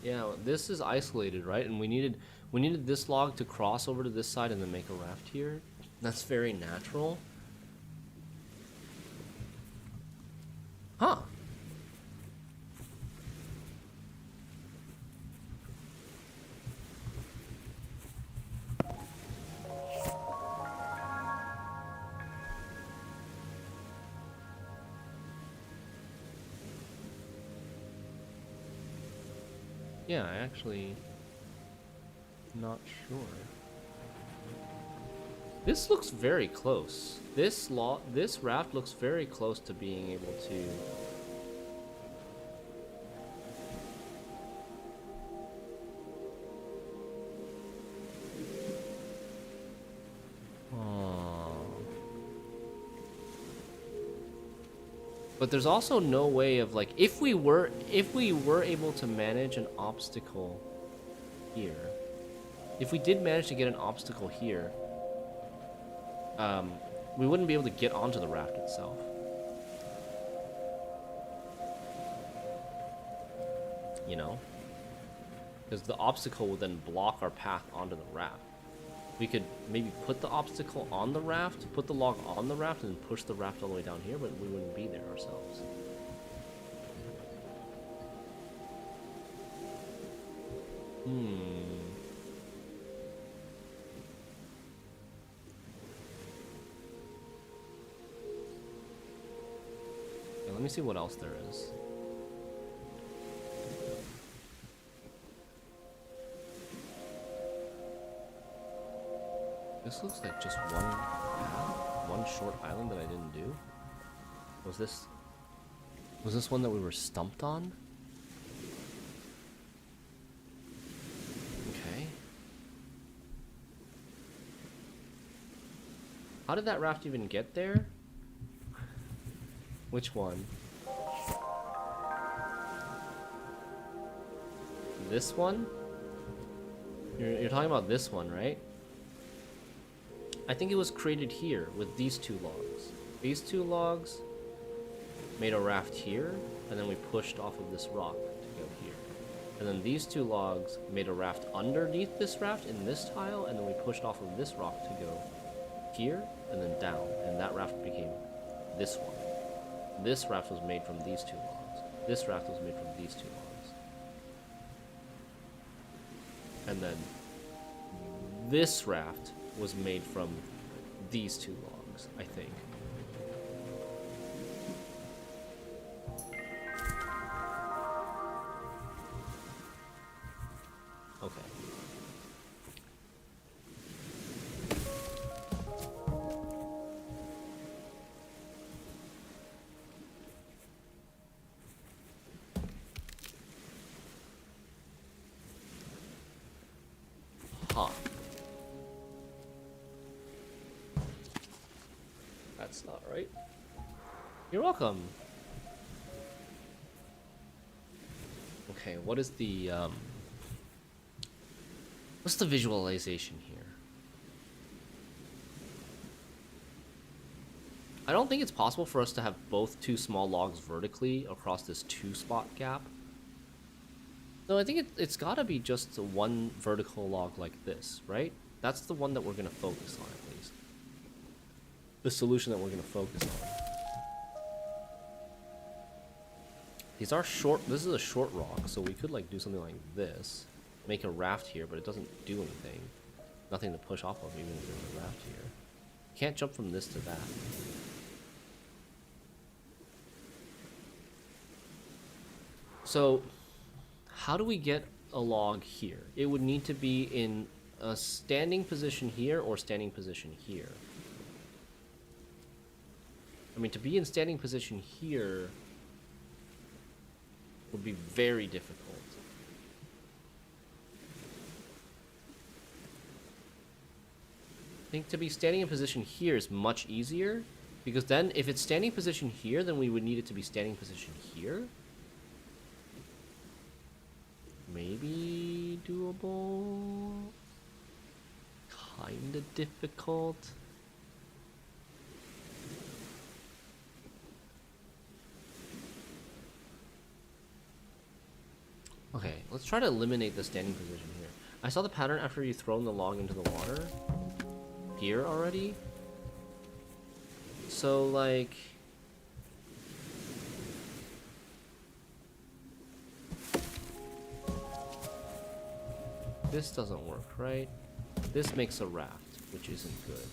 Yeah, this is isolated, right? And we needed this log to cross over to this side and then make a raft here. That's very natural. Huh. Yeah, I actually not sure. This looks very close. This raft looks very close to being able to. But there's also no way of like if we were able to manage an obstacle here. If we did manage to get an obstacle here, we wouldn't be able to get onto the raft itself. You know? Because the obstacle would then block our path onto the raft. We could maybe put the obstacle on the raft, put the log on the raft, and push the raft all the way down here, but we wouldn't be there ourselves. Yeah, let me see what else there is. This looks like just one short island that I didn't do. Was this one that we were stumped on? Okay. How did that raft even get there? Which one? This one? You're talking about this one, right? I think it was created here with these two logs. These two logs made a raft here, and then we pushed off of this rock to go here. And then these two logs made a raft underneath this raft in this tile, and then we pushed off of this rock to go here and then down, and that raft became this one. This raft was made from these two logs. This raft was made from these two logs. And then this raft was made from these two logs, I think. Okay. Huh. That's not right. You're welcome. Okay, what is the what's the visualization here? I don't think it's possible for us to have both two small logs vertically across this 2-spot gap. No, I think it's gotta be just one vertical log like this, right? That's the one that we're gonna focus on, at least. The solution that we're gonna focus on. These are short. This is a short rock, so we could like do something like this. Make a raft here, but it doesn't do anything. Nothing to push off of, even if there's a raft here. Can't jump from this to that. So, how do we get a log here? It would need to be in a standing position here or standing position here. I mean, to be in standing position here would be very difficult. I think to be standing in position here is much easier, because then if it's standing position here, then we would need it to be standing position here. Maybe doable. Kinda difficult. Okay, let's try to eliminate the standing position here. I saw the pattern after you thrown the log into the water. Here already. So, like... this doesn't work, right? This makes a raft, which isn't good.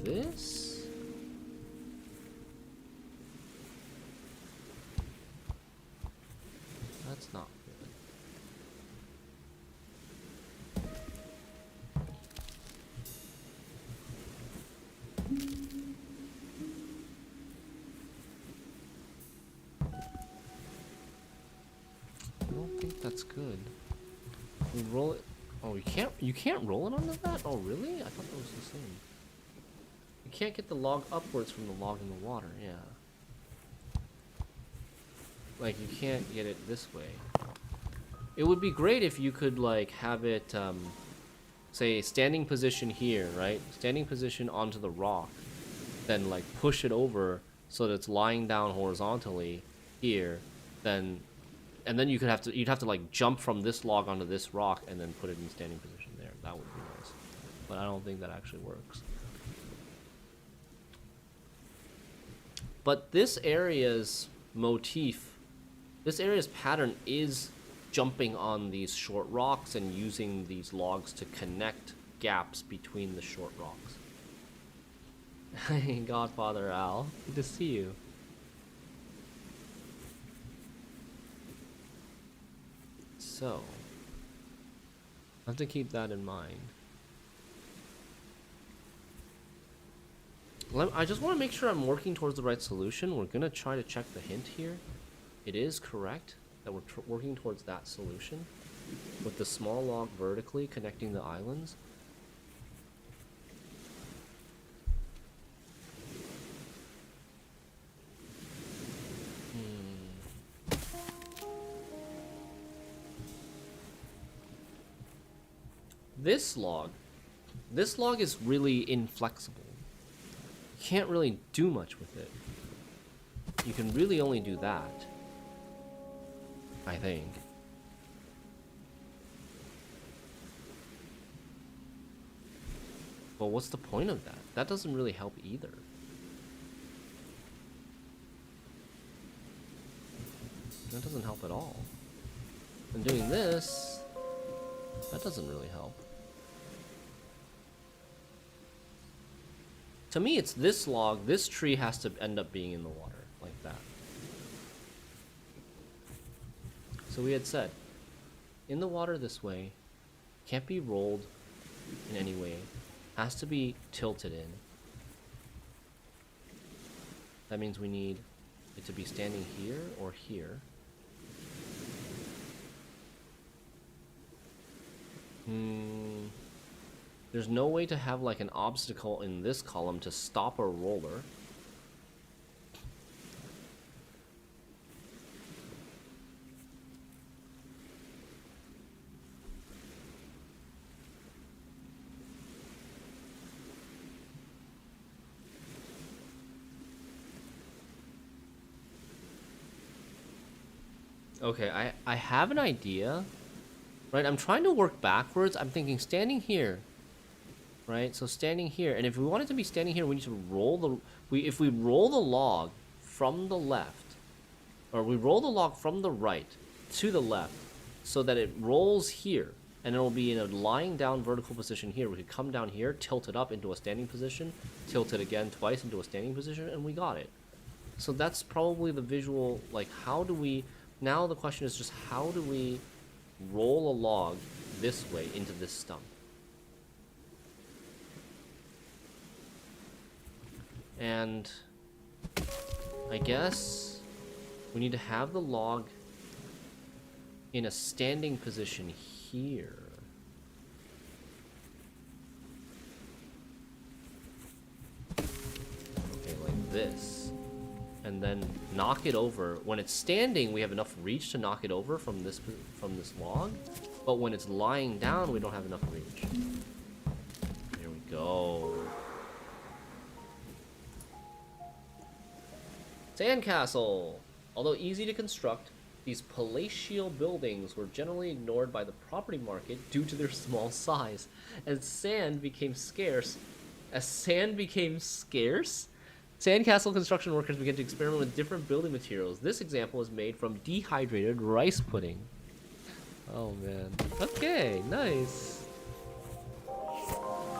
This? That's not good. I don't think that's good. We roll it. Oh, you can't roll it onto that? Oh, really? I thought that was the same. You can't get the log upwards from the log in the water, yeah. Like, you can't get it this way. It would be great if you could, like, have it, say, standing position here, right? Standing position onto the rock. Then, like, push it over so that it's lying down horizontally here. Then, and then you'd have to, like, jump from this log onto this rock and then put it in standing position there. That would be nice. But I don't think that actually works. But this area's motif... this area's pattern is jumping on these short rocks and using these logs to connect gaps between the short rocks. Hey, Godfather Al. Good to see you. So, I have to keep that in mind. I just want to make sure I'm working towards the right solution. We're going to try to check the hint here. It is correct that we're working towards that solution with the small log vertically connecting the islands. This log is really inflexible. can't really do much with it. You can really only do that, I think. But what's the point of that? That doesn't really help either. That doesn't help at all. And doing this, that doesn't really help. To me, it's this log, this tree has to end up being in the water, like that. So we had said, in the water this way, can't be rolled in any way, has to be tilted in. That means we need it to be standing here or here. There's no way to have like an obstacle in this column to stop a roller. Okay, I have an idea. Right, I'm trying to work backwards. I'm thinking standing here. Right, so standing here, and if we want it to be standing here, we need to roll the... if we roll the log from the left, or we roll the log from the right to the left, so that it rolls here, and it'll be in a lying down vertical position here. We could come down here, tilt it up into a standing position, tilt it again twice into a standing position, and we got it. So that's probably the visual, like, how do we... Now the question is just how do we roll a log this way into this stump? And I guess we need to have the log in a standing position here. Okay, like this. And then knock it over. When it's standing, we have enough reach to knock it over from this log. But when it's lying down, we don't have enough reach. There we go. Sandcastle! Although easy to construct, these palatial buildings were generally ignored by the property market due to their small size. As sand became scarce, sandcastle construction workers began to experiment with different building materials. This example is made from dehydrated rice pudding. Oh man. Okay, nice.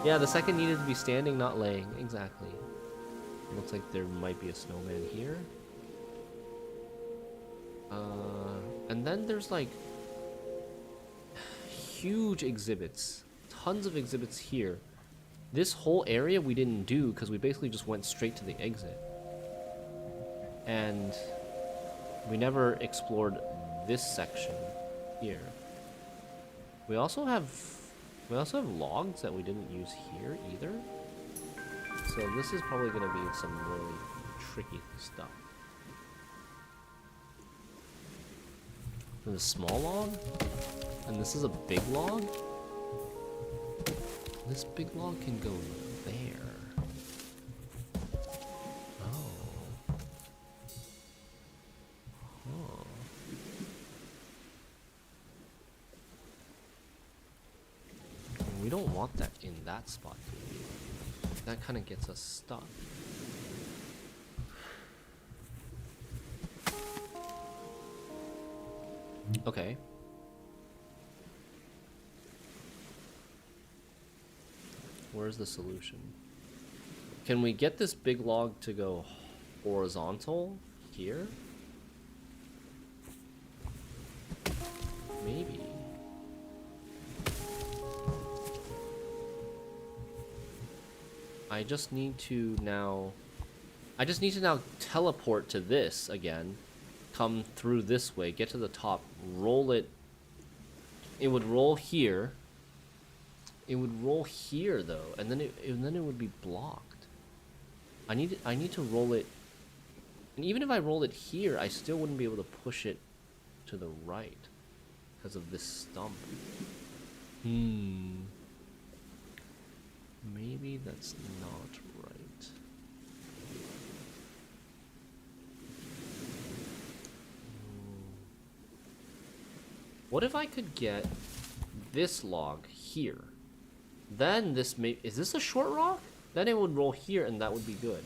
Yeah, the second needed to be standing, not laying. Exactly. Looks like there might be a snowman here. And then there's like huge exhibits. Tons of exhibits here. This whole area we didn't do because we basically just went straight to the exit. And we never explored this section here. We also have logs that we didn't use here either. So this is probably going to be some really tricky stuff. There's a small log, and this is a big log. This big log can go there. Oh. Huh. We don't want that in that spot. That kind of gets us stuck. Okay. Where's the solution? Can we get this big log to go horizontal here? Maybe. I just need to now teleport to this again, come through this way, get to the top, roll it. It would roll here. It would roll here though, and then it would be blocked. I need to roll it, and even if I roll it here, I still wouldn't be able to push it to the right because of this stump. Maybe that's not right. What if I could get this log here? Then this may... Is this a short rock? Then it would roll here and that would be good.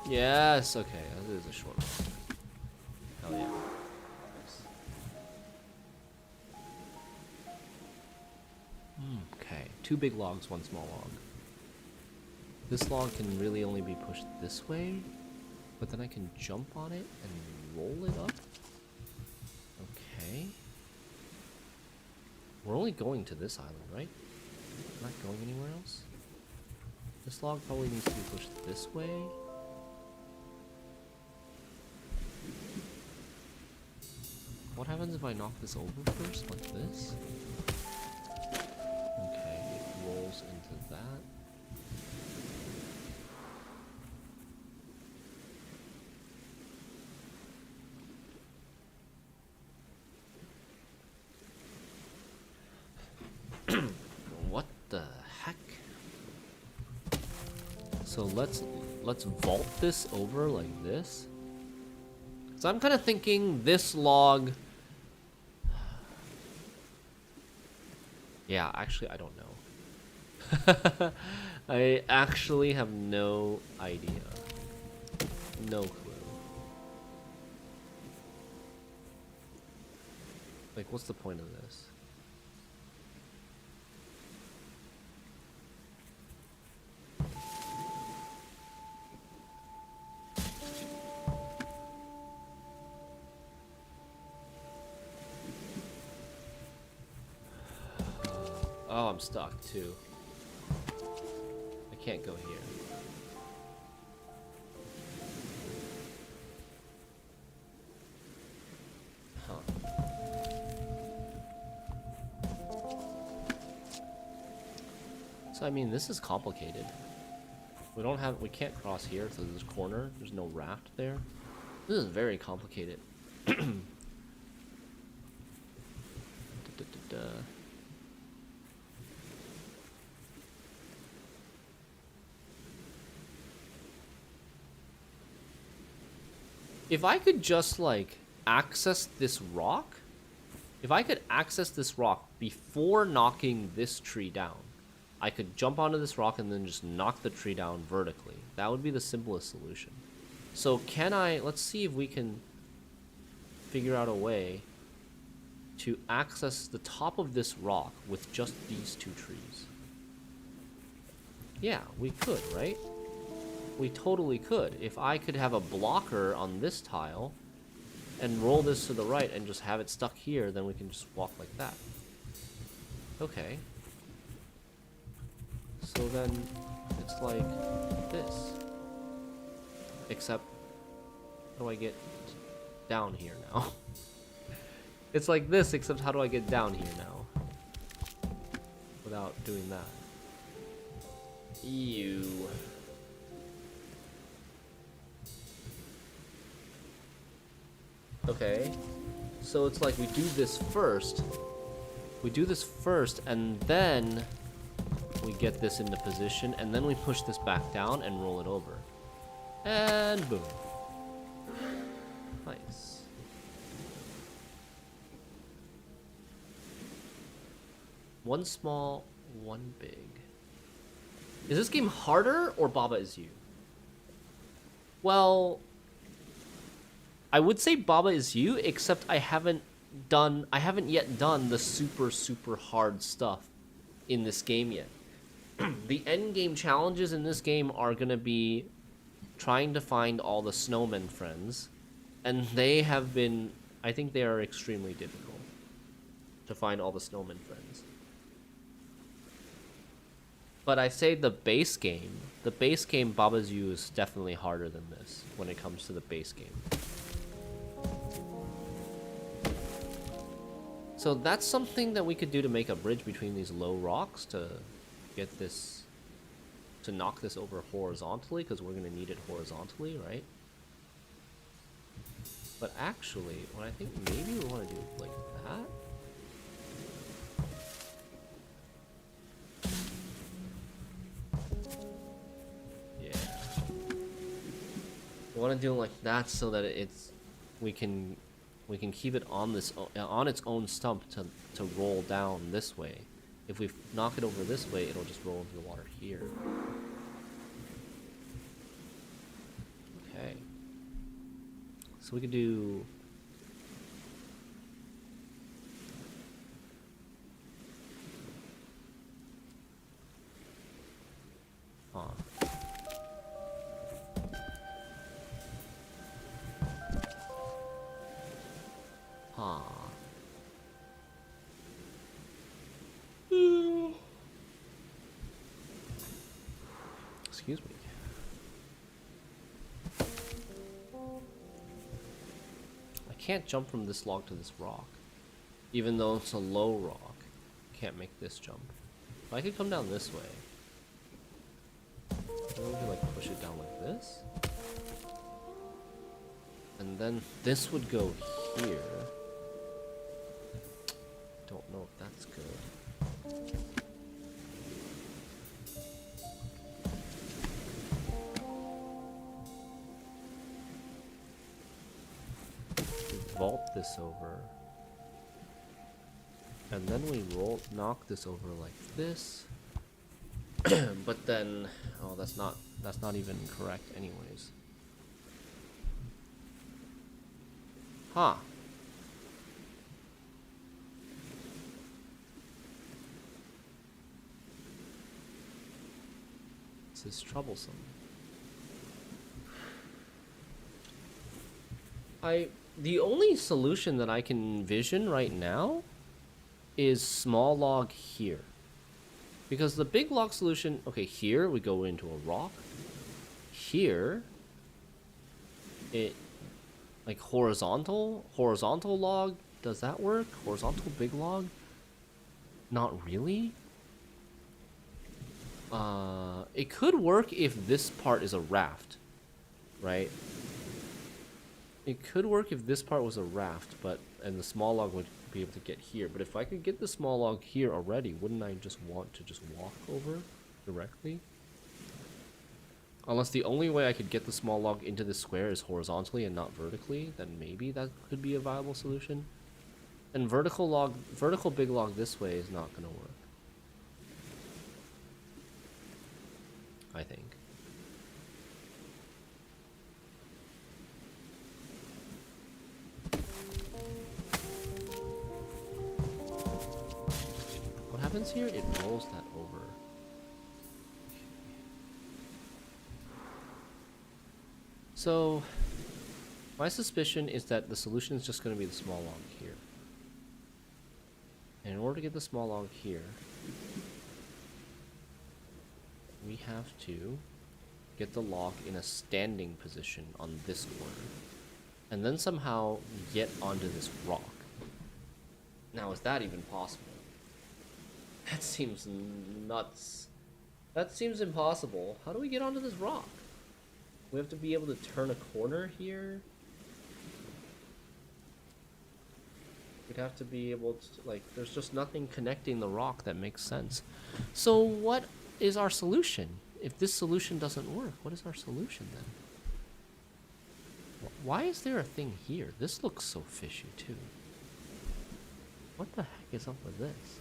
Yes, okay, that is a short rock. Hell yeah. Nice. Okay, 2 big logs, 1 small log. This log can really only be pushed this way, but then I can jump on it and roll it up. Okay. We're only going to this island, right? We're not going anywhere else? This log probably needs to be pushed this way. What happens if I knock this over first, like this? Okay, it rolls into that. What the heck? So let's vault this over like this. So I'm kind of thinking this log. Yeah, actually I don't know. I actually have no idea. No clue. Like, what's the point of this? Oh, I'm stuck too. I can't go here. Huh. So I mean, this is complicated. We can't cross here to this corner. There's no raft there. This is very complicated. If I could just, like, access this rock... If I could access this rock before knocking this tree down, I could jump onto this rock and then just knock the tree down vertically. That would be the simplest solution. So can I... Let's see if we can figure out a way to access the top of this rock with just these 2 trees. Yeah, we could, right? We totally could. If I could have a blocker on this tile and roll this to the right and just have it stuck here, then we can just walk like that. Okay. So then it's like this. Except, how do I get down here now? It's like this, except how do I get down here now? Without doing that. Ew. Okay, so it's like we do this first. We do this first, and then we get this into position, and then we push this back down and roll it over. And boom. Nice. One small, one big. Is this game harder or Baba Is You? Well, I would say Baba Is You, except I haven't yet done the super hard stuff in this game yet. The end game challenges in this game are gonna be trying to find all the snowman friends, and they have been, I think they are extremely difficult to find all the snowman friends. But I say the base game Baba Is You is definitely harder than this when it comes to the base game. So that's something that we could do to make a bridge between these low rocks to get this, to knock this over horizontally, because we're going to need it horizontally, right? But actually, what I think maybe we want to do like that. Yeah. want to do it like that so that we can keep it on on its own stump to roll down this way. If we knock it over this way, it'll just roll into the water here. Okay. So we could do... Huh. Huh. Excuse me. I can't jump from this log to this rock. Even though it's a low rock. Can't make this jump. But I could come down this way. And then we could like push it down like this. And then this would go here. Don't know if that's good. Vault this over. And then we knock this over like this. But then, oh, that's not even correct anyways. Huh. This is troublesome. The only solution that I can envision right now is small log here. Because the big log solution, okay, here we go into a rock. Here, it, like horizontal log, does that work? Horizontal big log? Not really. It could work if this part is a raft, right? It could work if this part was a raft, and the small log would be able to get here. But if I could get the small log here already, wouldn't I just want to just walk over directly? Unless the only way I could get the small log into this square is horizontally and not vertically, then maybe that could be a viable solution. And vertical big log this way is not gonna work, I think. What happens here? It rolls that over. So, my suspicion is that the solution is just going to be the small log here. And in order to get the small log here, we have to get the log in a standing position on this corner. And then somehow get onto this rock. Now, is that even possible? That seems nuts. That seems impossible. How do we get onto this rock? We have to be able to turn a corner here. We'd have to be able to, like, there's just nothing connecting the rock that makes sense. So what is our solution? If this solution doesn't work, what is our solution then? Why is there a thing here? This looks so fishy too. What the heck is up with this?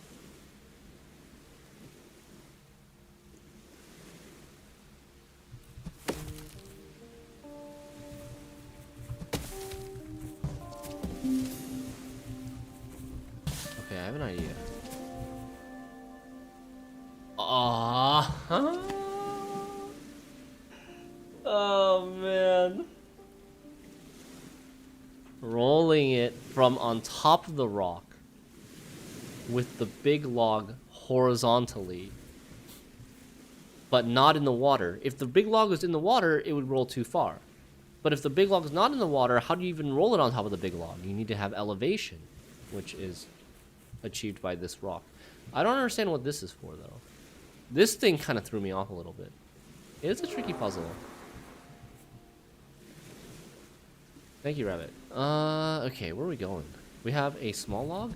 Okay, I have an idea. Oh man. Rolling it from on top of the rock with the big log horizontally, but not in the water. If the big log was in the water, it would roll too far. But if the big log is not in the water, how do you even roll it on top of the big log? You need to have elevation, which is achieved by this rock. I don't understand what this is for, though. This thing kind of threw me off a little bit. It is a tricky puzzle. Thank you, Rabbit. Okay, where are we going? We have a small log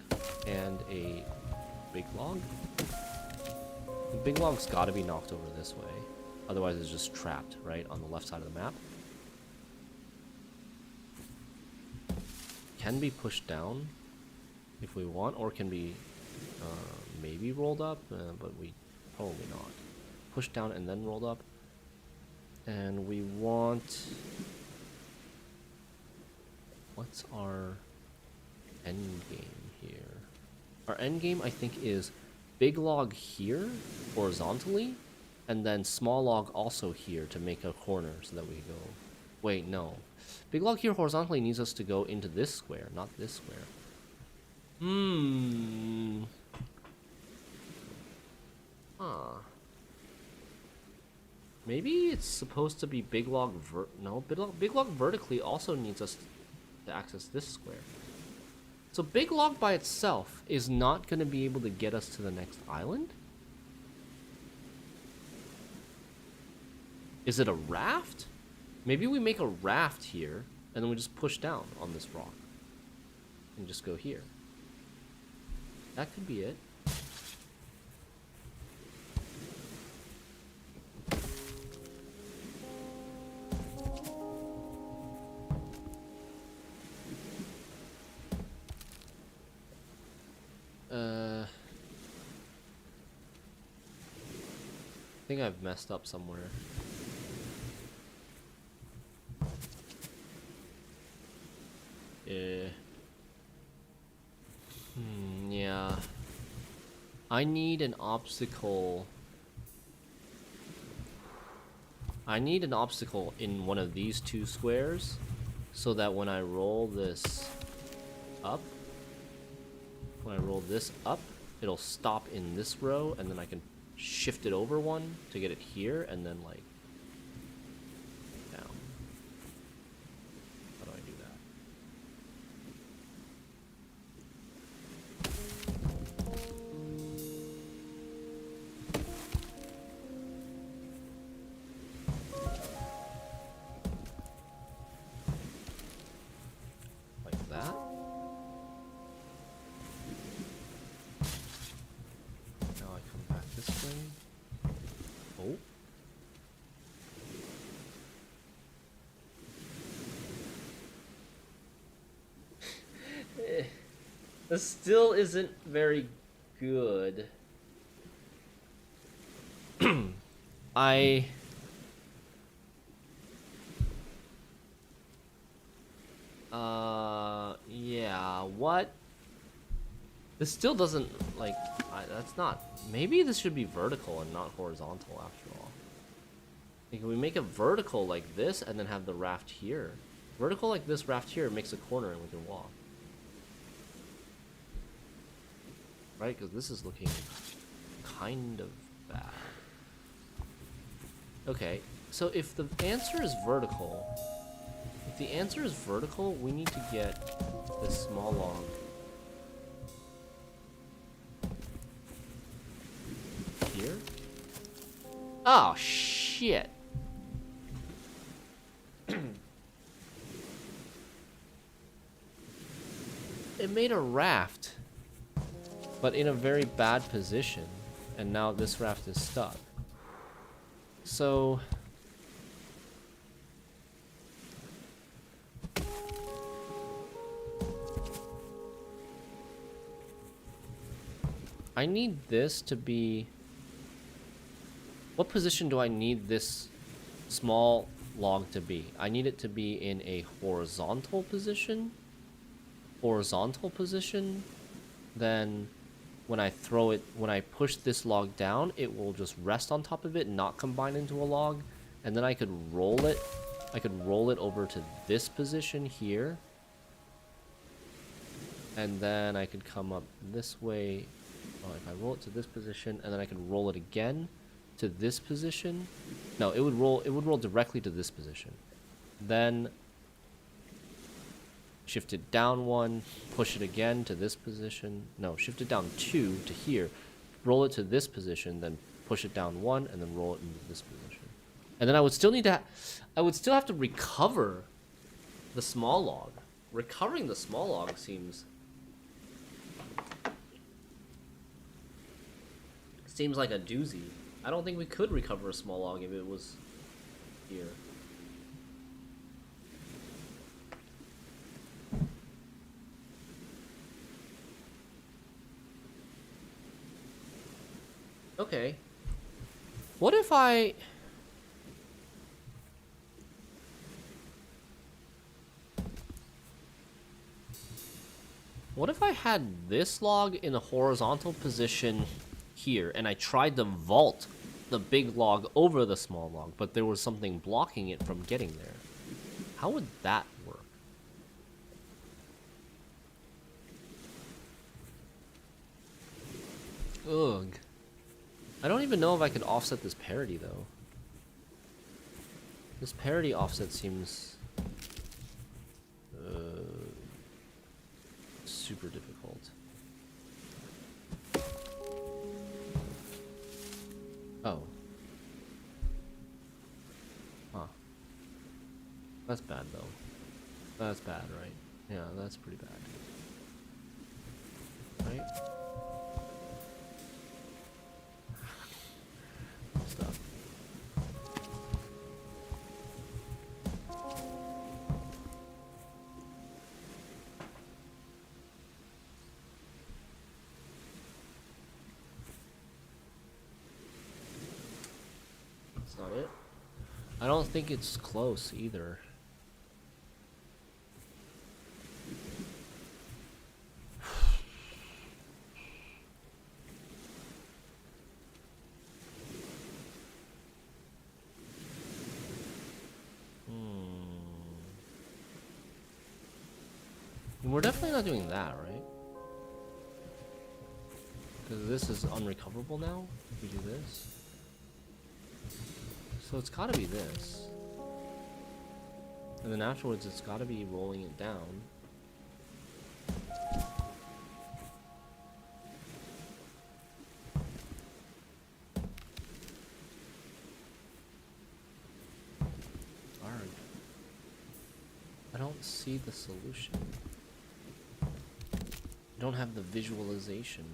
and a big log. The big log's got to be knocked over this way. Otherwise, it's just trapped, right, on the left side of the map. can be pushed down if we want, or can be maybe rolled up, but we probably not. Pushed down and then rolled up. And we want... What's our end game here? Our end game, I think, is big log here, horizontally, and then small log also here to make a corner so that we go... Wait, no. Big log here horizontally needs us to go into this square, not this square. Huh. Maybe it's supposed to be big log big log vertically also needs us to access this square. So big log by itself is not going to be able to get us to the next island? Is it a raft? Maybe we make a raft here, and then we just push down on this rock. And just go here. That could be it. I think I've messed up somewhere. Yeah. I need an obstacle. I need an obstacle in one of these two squares so that when I roll this up, it'll stop in this row, and then I can shift it over one to get it here, and then like down. How do I do that? Like that. Now I come back this way. Oh. This still isn't very good. Yeah, what? This still doesn't, like, that's not, maybe this should be vertical and not horizontal after all. Like, can we make a vertical like this and then have the raft here? Vertical like this, raft here, makes a corner and we can walk. Right, because this is looking kind of bad. Okay, so if the answer is vertical, we need to get this small log here. Oh, shit. It made a raft, but in a very bad position, and now this raft is stuck. So I need this to be... What position do I need this small log to be? I need it to be in a horizontal position. Then when I throw it, when I push this log down, it will just rest on top of it, not combine into a log. And then I could roll it. I could roll it over to this position here. And then I could come up this way. Oh, if I roll it to this position, and then I could roll it again to this position. No, it would roll directly to this position. Then shift it down one, push it again to this position. No, shift it down two to here. Roll it to this position, then push it down one, and then roll it into this position. And then I would still need to... I would still have to recover the small log. Recovering the small log seems like a doozy. I don't think we could recover a small log if it was here. Okay. What if I... What if I had this log in a horizontal position here, and I tried to vault the big log over the small log, but there was something blocking it from getting there? How would that work? Ugh. I don't even know if I could offset this parity, though. This parity offset seems... super difficult. Oh. Huh. That's bad, though. That's bad, right? Yeah, that's pretty bad. Right? Stuff. That's not it. I don't think it's close either. We're definitely not doing that, right? Because this is unrecoverable now, if we do this. So it's gotta be this. And then afterwards it's gotta be rolling it down. Arg. I don't see the solution. I don't have the visualization.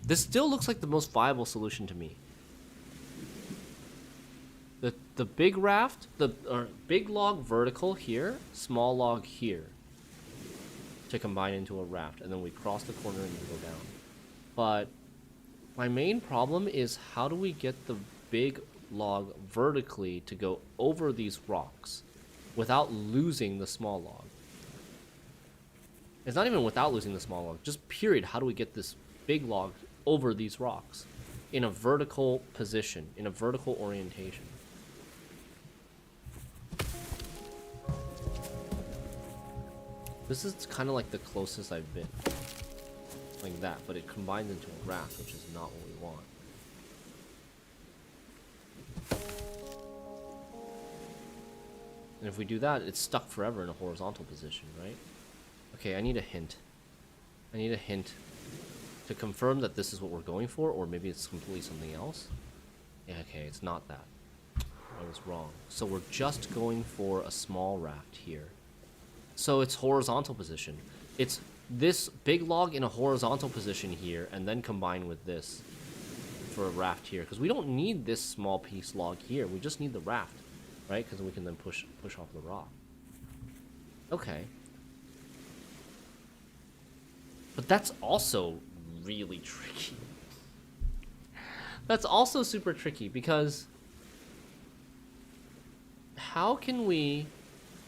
This still looks like the most viable solution to me. The big raft, big log vertical here, small log here, to combine into a raft, and then we cross the corner and go down. But my main problem is, how do we get the big log vertically to go over these rocks without losing the small log? It's not even without losing the small log, just period. How do we get this big log over these rocks in a vertical position, in a vertical orientation? This is kind of like the closest I've been. Like that, but it combines into a raft, which is not what we want. And if we do that, it's stuck forever in a horizontal position, right? Okay, I need a hint. I need a hint to confirm that this is what we're going for, or maybe it's completely something else. Yeah, okay, it's not that. I was wrong. So we're just going for a small raft here. So it's horizontal position. It's this big log in a horizontal position here, and then combine with this for a raft here. Because we don't need this small piece log here. We just need the raft, right? Because we can then push off the rock. Okay. But that's also really tricky. That's also super tricky, because how can we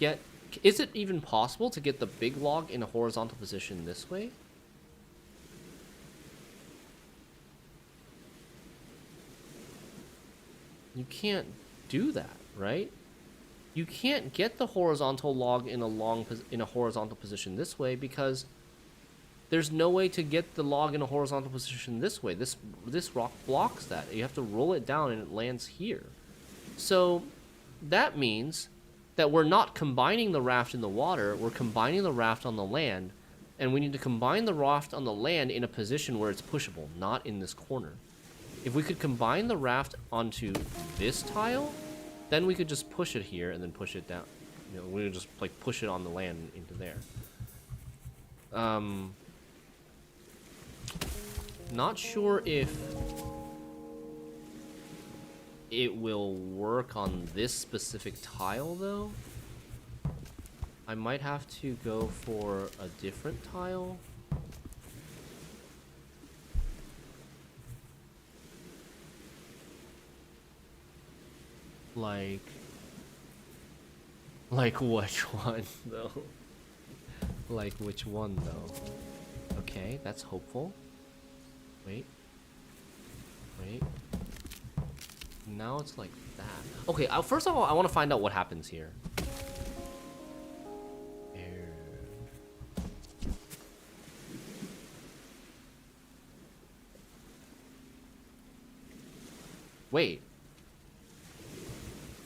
get... Is it even possible to get the big log in a horizontal position this way? You can't do that, right? You can't get the horizontal log in a horizontal position this way, because there's no way to get the log in a horizontal position this way. This rock blocks that. You have to roll it down and it lands here. So that means that we're not combining the raft in the water, we're combining the raft on the land, and we need to combine the raft on the land in a position where it's pushable, not in this corner. If we could combine the raft onto this tile, then we could just push it here and then push it down. You know, we would just like push it on the land into there. Not sure if it will work on this specific tile, though. I might have to go for a different tile. Like which one, though? Like which one, though? Okay, that's hopeful. Wait. Now it's like that. Okay, first of all, I want to find out what happens here. Wait.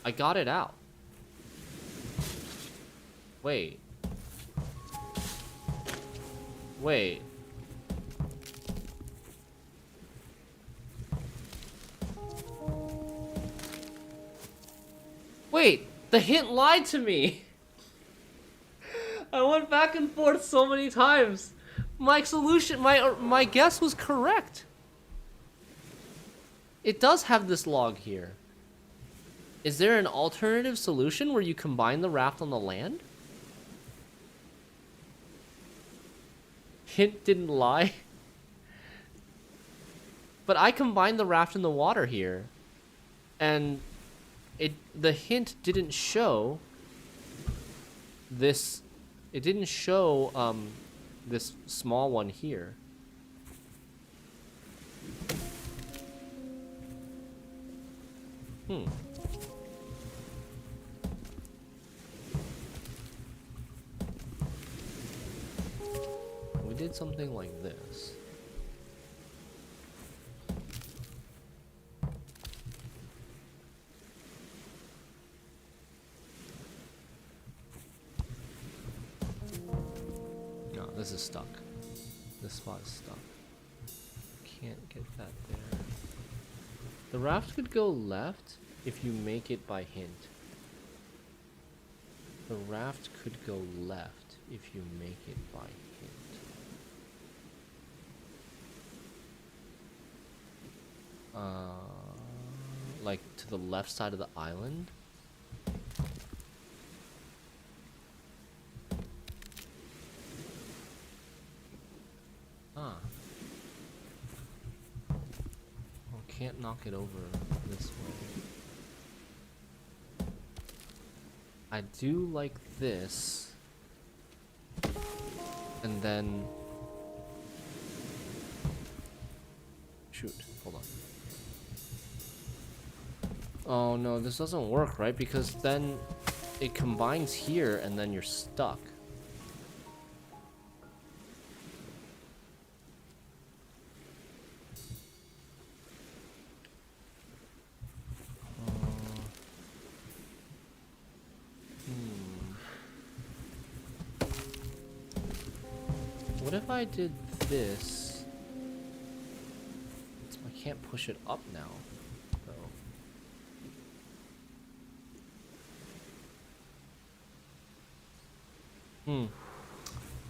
I got it out. Wait. Wait, the hint lied to me. I went back and forth so many times. My solution, my guess was correct. It does have this log here. Is there an alternative solution where you combine the raft on the land? Hint didn't lie. But I combined the raft in the water here. And the hint didn't show this. It didn't show this small one here. We did something like this. No, this is stuck. This spot is stuck. Can't get that there. The raft could go left if you make it by hint. The raft could go left if you make it by hint. Like to the left side of the island? Ah. Oh, can't knock it over this way. I do like this. And then... Shoot, hold on. Oh no, this doesn't work, right? Because then it combines here and then you're stuck. What if I did this? I can't push it up now, though.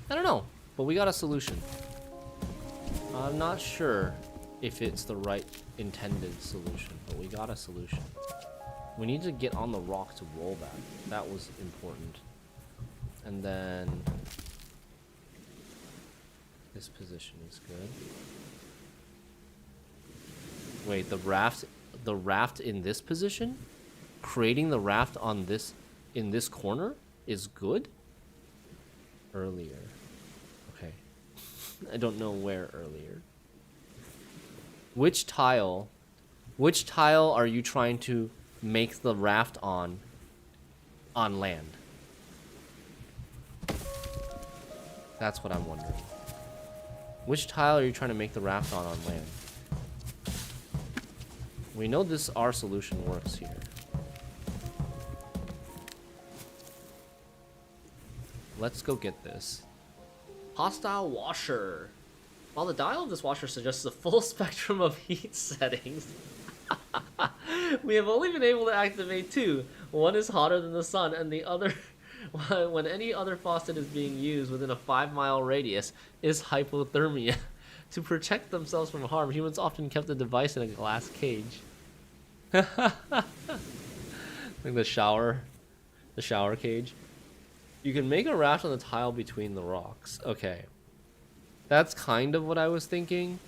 I don't know, but we got a solution. I'm not sure if it's the right intended solution, but we got a solution. We need to get on the rock to roll that. That was important. And then this position is good. Wait, the raft in this position? Creating the raft on this, in this corner is good? Earlier. Okay. I don't know where earlier. Which tile are you trying to make the raft on land? That's what I'm wondering. Which tile are you trying to make the raft on land? We know our solution works here. Let's go get this. Hostile washer. While the dial of this washer suggests a full spectrum of heat settings, we have only been able to activate two. One is hotter than the sun, and the other, when any other faucet is being used within a 5-mile radius, is hypothermia. To protect themselves from harm, humans often kept the device in a glass cage. Like the shower cage. You can make a raft on the tile between the rocks. Okay. That's kind of what I was thinking.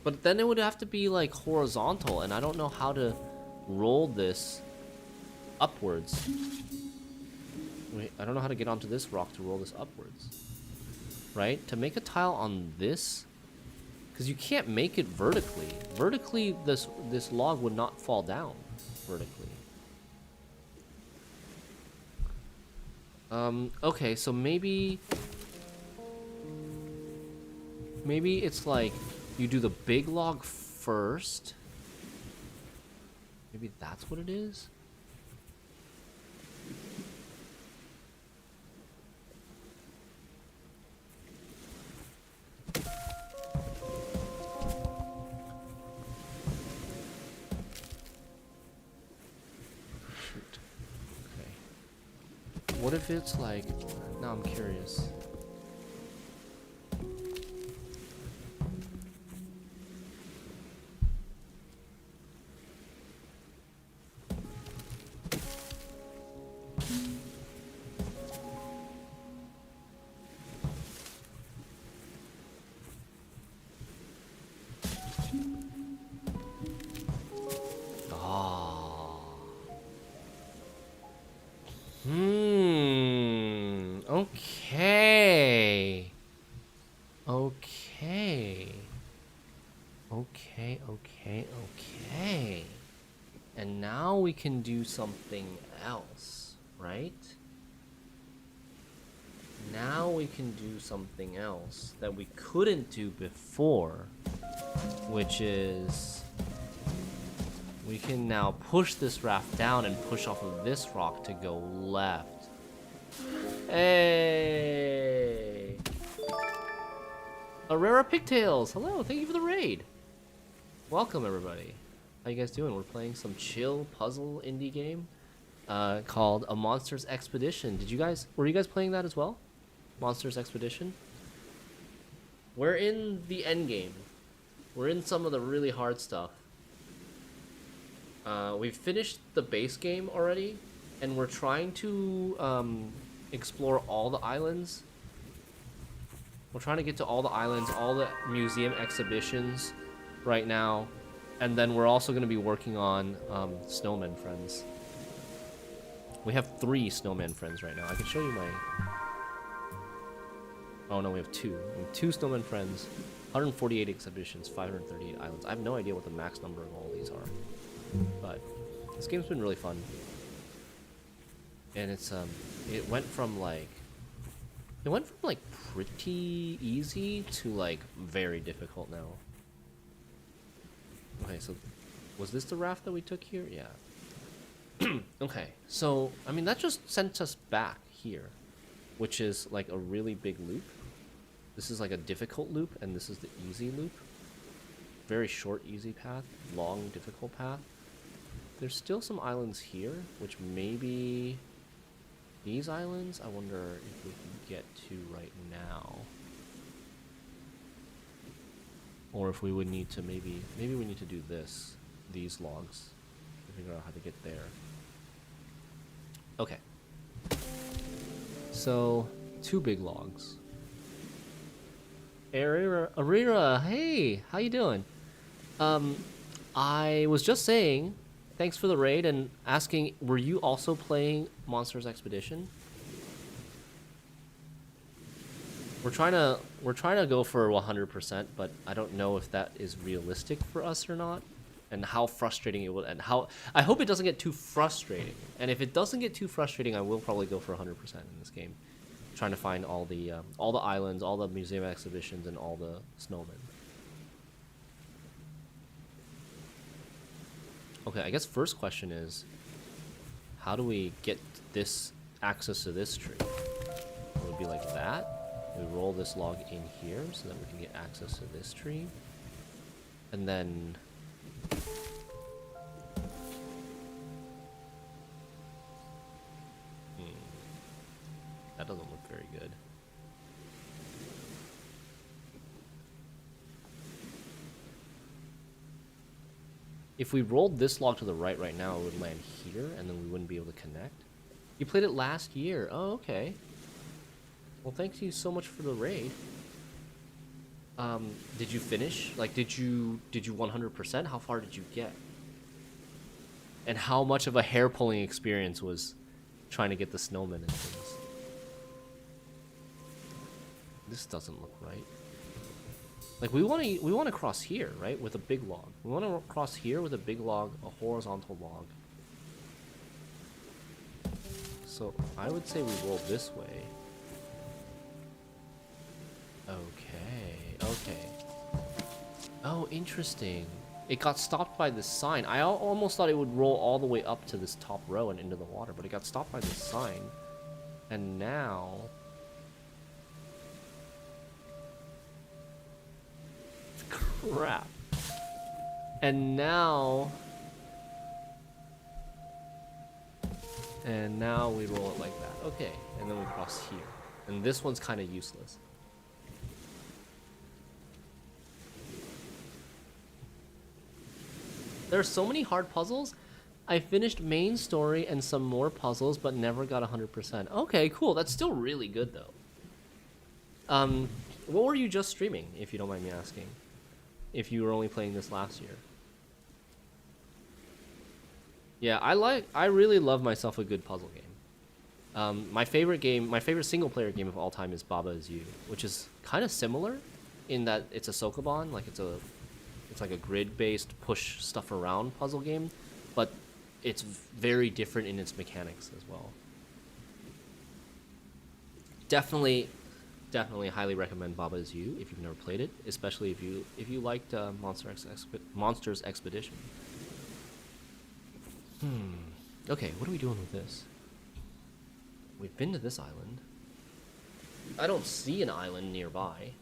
But then it would have to be like horizontal, and I don't know how to roll this upwards. Wait, I don't know how to get onto this rock to roll this upwards. Right? To make a tile on this, because you can't make it vertically. Vertically, this log would not fall down vertically. Okay, so maybe it's like you do the big log first. Maybe that's what it is? Shoot. Okay. What if it's like... Now I'm curious. Okay. Okay. And now we can do something else, right? Now we can do something else that we couldn't do before, which is we can now push this raft down and push off of this rock to go left. Hey! Aurora Pigtails! Hello, thank you for the raid! Welcome, everybody. How you guys doing? We're playing some chill puzzle indie game called A Monster's Expedition. Were you guys playing that as well? Monster's Expedition? We're in the end game. We're in some of the really hard stuff. We've finished the base game already, and we're trying to explore all the islands. We're trying to get to all the islands, all the museum exhibitions right now, and then we're also going to be working on snowman friends. We have 3 snowman friends right now. I can show you my... Oh no, we have 2. We have 2 snowman friends, 148 exhibitions, 538 islands. I have no idea what the max number of all these are, but this game's been really fun. And it's it went from like pretty easy to like very difficult now. Okay, so was this the raft that we took here? Yeah. Okay, so I mean that just sent us back here, which is like a really big loop. This is like a difficult loop, and this is the easy loop. Very short easy path, long difficult path. There's still some islands here, which maybe these islands, I wonder if we can get to right now. Or if we would need to maybe we need to do these logs to figure out how to get there. Okay. So, 2 big logs. Arira, hey, how you doing? I was just saying, thanks for the raid and asking, were you also playing Monsters Expedition? We're trying to go for 100%, but I don't know if that is realistic for us or not, and how frustrating it will, and how I hope it doesn't get too frustrating. And if it doesn't get too frustrating, I will probably go for 100% in this game, trying to find all the islands, all the museum exhibitions, and all the snowmen. Okay, I guess first question is, how do we get this access to this tree? It would be like that. We roll this log in here so that we can get access to this tree. And then... That doesn't look very good. if we rolled this log to the right now, it would land here, and then we wouldn't be able to connect. You played it last year. Oh, okay. Well, thank you so much for the raid. Did you finish? Like, did you 100%? How far did you get? And how much of a hair-pulling experience was trying to get the snowman and things? This doesn't look right. Like, we want to cross here, right? With a big log. We want to cross here with a big log, a horizontal log. So, I would say we roll this way. Okay. Oh, interesting. It got stopped by this sign. I almost thought it would roll all the way up to this top row and into the water, but it got stopped by this sign. And now... Crap. And now we roll it like that. Okay, and then we cross here. And this one's kind of useless. There are so many hard puzzles. I finished main story and some more puzzles, but never got 100%. Okay, cool. That's still really good, though. What were you just streaming, if you don't mind me asking? If you were only playing this last year. Yeah, I really love myself a good puzzle game. My favorite single-player game of all time is Baba Is You, which is kind of similar in that it's a Sokoban, like it's like a grid-based push stuff around puzzle game, but it's very different in its mechanics as well. Definitely highly recommend Baba Is You if you've never played it, especially if you liked Monsters Expedition. Okay, what are we doing with this? We've been to this island. I don't see an island nearby.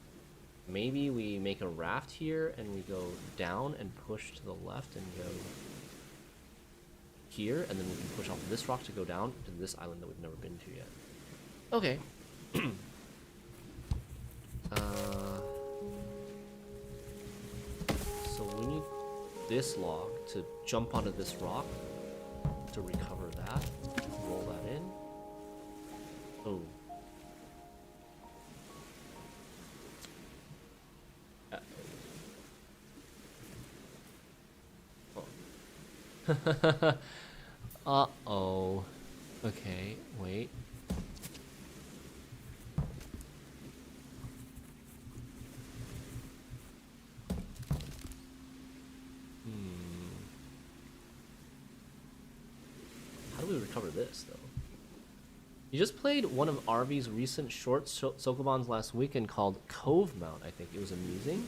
Maybe we make a raft here and we go down and push to the left and go here, and then we can push off this rock to go down to this island that we've never been to yet. Okay. So we need this log to jump onto this rock to recover that. Roll that in. Oh. Uh-oh. Okay, wait. How do we recover this, though? You just played one of RV's recent short Sokobans last weekend called Cove Mount, I think. It was amusing.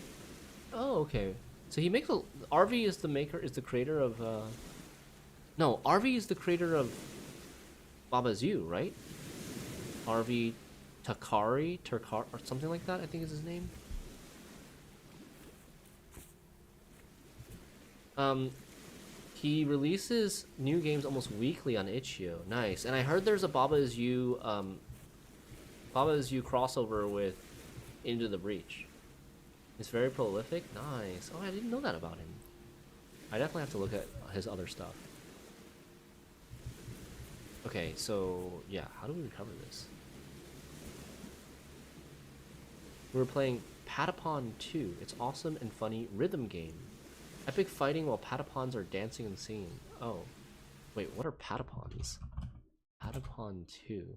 Oh, okay. So he makes a... RV is the creator of... No, RV is the creator of Baba Is You, right? RV Takari, or something like that, I think is his name. He releases new games almost weekly on Itch.io. Nice. And I heard there's a Baba Is You crossover with Into the Breach. It's very prolific. Nice. Oh, I didn't know that about him. I definitely have to look at his other stuff. Okay, so yeah, how do we recover this? We're playing Patapon 2. It's awesome and funny rhythm game. Epic fighting while Patapons are dancing and singing. Oh. Wait, what are Patapons? Patapon 2.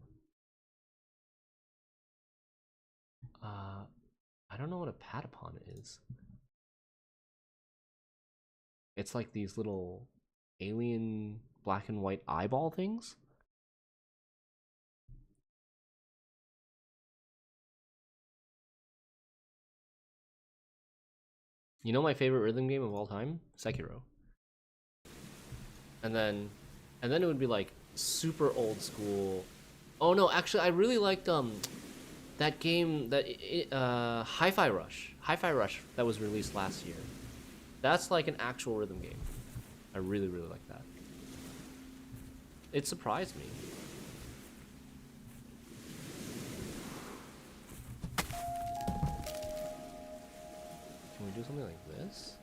I don't know what a Patapon is. It's like these little alien black and white eyeball things? You know my favorite rhythm game of all time? Sekiro. And then it would be like super old school. Oh no, actually I really liked that game that Hi-Fi Rush. Hi-Fi Rush that was released last year. That's like an actual rhythm game. I really like that. It surprised me. Can we do something like this?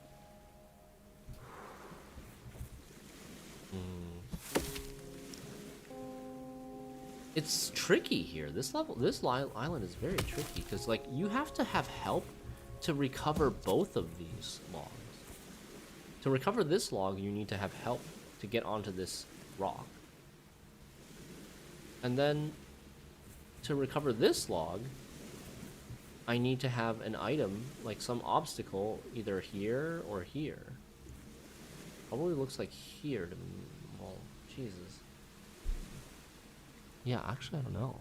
It's tricky here. This island is very tricky because, like, you have to have help to recover both of these logs. To recover this log, you need to have help to get onto this rock. And then to recover this log, I need to have an item, like some obstacle, either here or here. Probably looks like here to me. Well, Jesus. Yeah, actually, I don't know.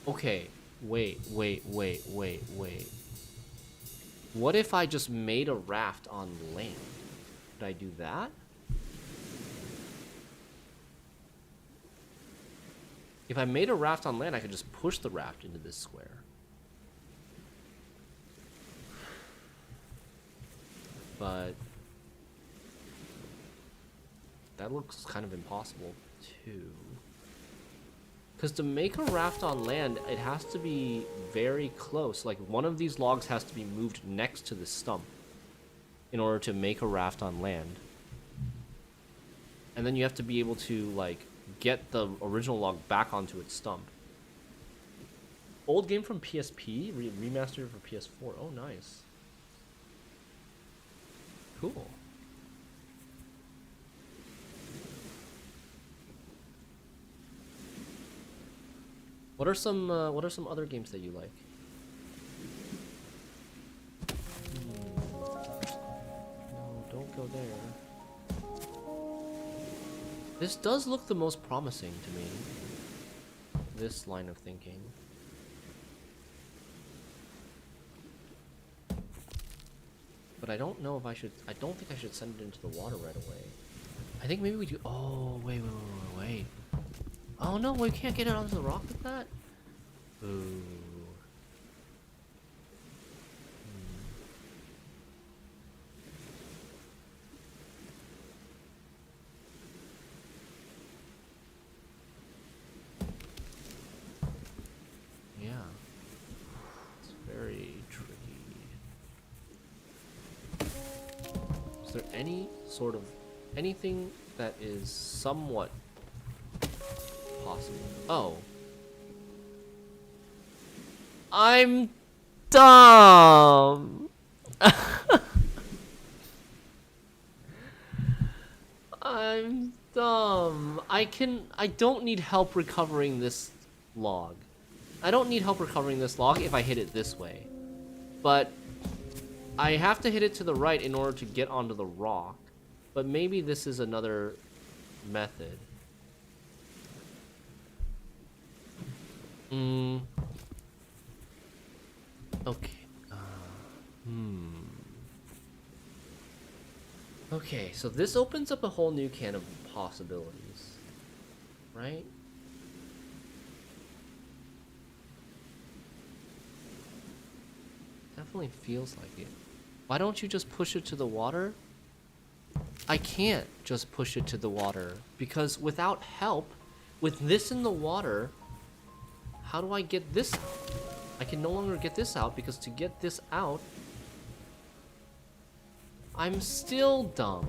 Okay, wait. What if I just made a raft on land? Could I do that? If I made a raft on land, I could just push the raft into this square. But that looks kind of impossible too. Because to make a raft on land, it has to be very close. Like, one of these logs has to be moved next to the stump in order to make a raft on land. And then you have to be able to, like, get the original log back onto its stump. Old game from PSP, remastered for PS4. Oh, nice. Cool. What are some other games that you like? No, don't go there. This does look the most promising to me. This line of thinking. But I don't know if I should. I don't think I should send it into the water right away. I think maybe we do. Oh, wait. Oh no, we can't get it onto the rock like that? Ooh. Yeah. It's very tricky. Is there any sort of anything that is somewhat possible? Oh. I'm dumb. I'm dumb. I don't need help recovering this log. I don't need help recovering this log if I hit it this way. But I have to hit it to the right in order to get onto the rock. But maybe this is another method. Okay. Okay, so this opens up a whole new can of possibilities. Right? Definitely feels like it. Why don't you just push it to the water? I can't just push it to the water because without help, with this in the water, how do I get this out? I can no longer get this out because to get this out, I'm still dumb.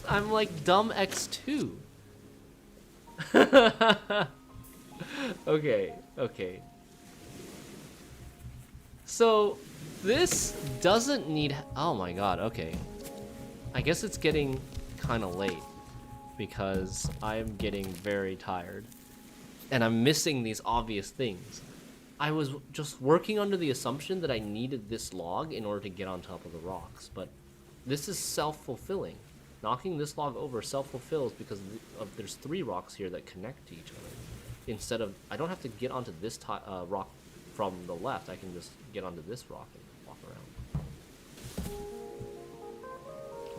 I'm like dumb X2. Okay. So this doesn't need. Oh my god. Okay. I guess it's getting kind of late because I'm getting very tired and I'm missing these obvious things. I was just working under the assumption that I needed this log in order to get on top of the rocks, but this is self-fulfilling. Knocking this log over self-fulfills because there's 3 rocks here that connect to each other. Instead of, I don't have to get onto this rock from the left, I can just get onto this rock and walk around.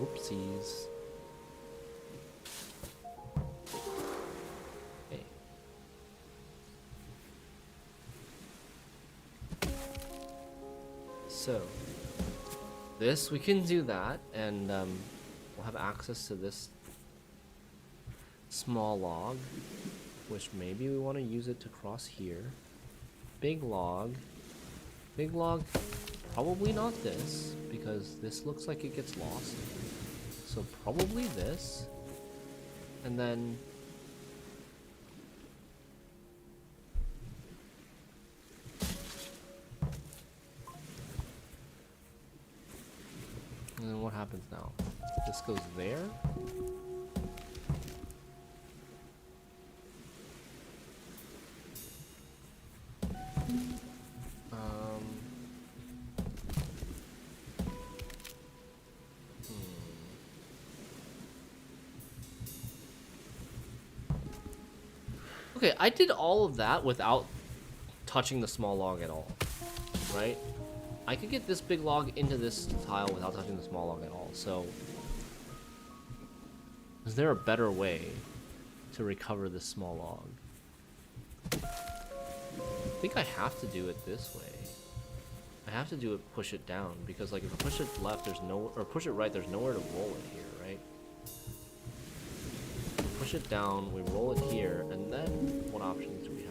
Oopsies. Hey. So, this, we can do that, and we'll have access to this small log, which maybe we want to use it to cross here. big log. Big log, probably not this, because this looks like it gets lost. So probably this. And then... And then what happens now? This goes there? Okay, I did all of that without touching the small log at all, right? I could get this big log into this tile without touching the small log at all, so... Is there a better way to recover this small log? I think I have to do it this way. I have to do it, push it down, because like if I push it left, there's no, or push it right, there's nowhere to roll it here, right? Push it down, we roll it here, and then what options do we have?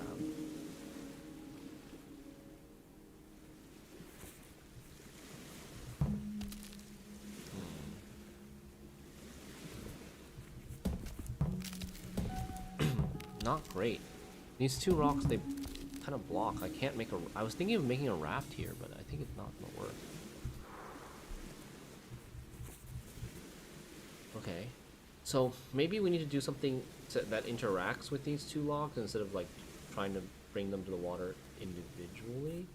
Not great. These two rocks, they kind of block. I can't make a... I was thinking of making a raft here, but I think it's not going to work. Okay. So maybe we need to do something that interacts with these two logs instead of like trying to bring them to the water individually.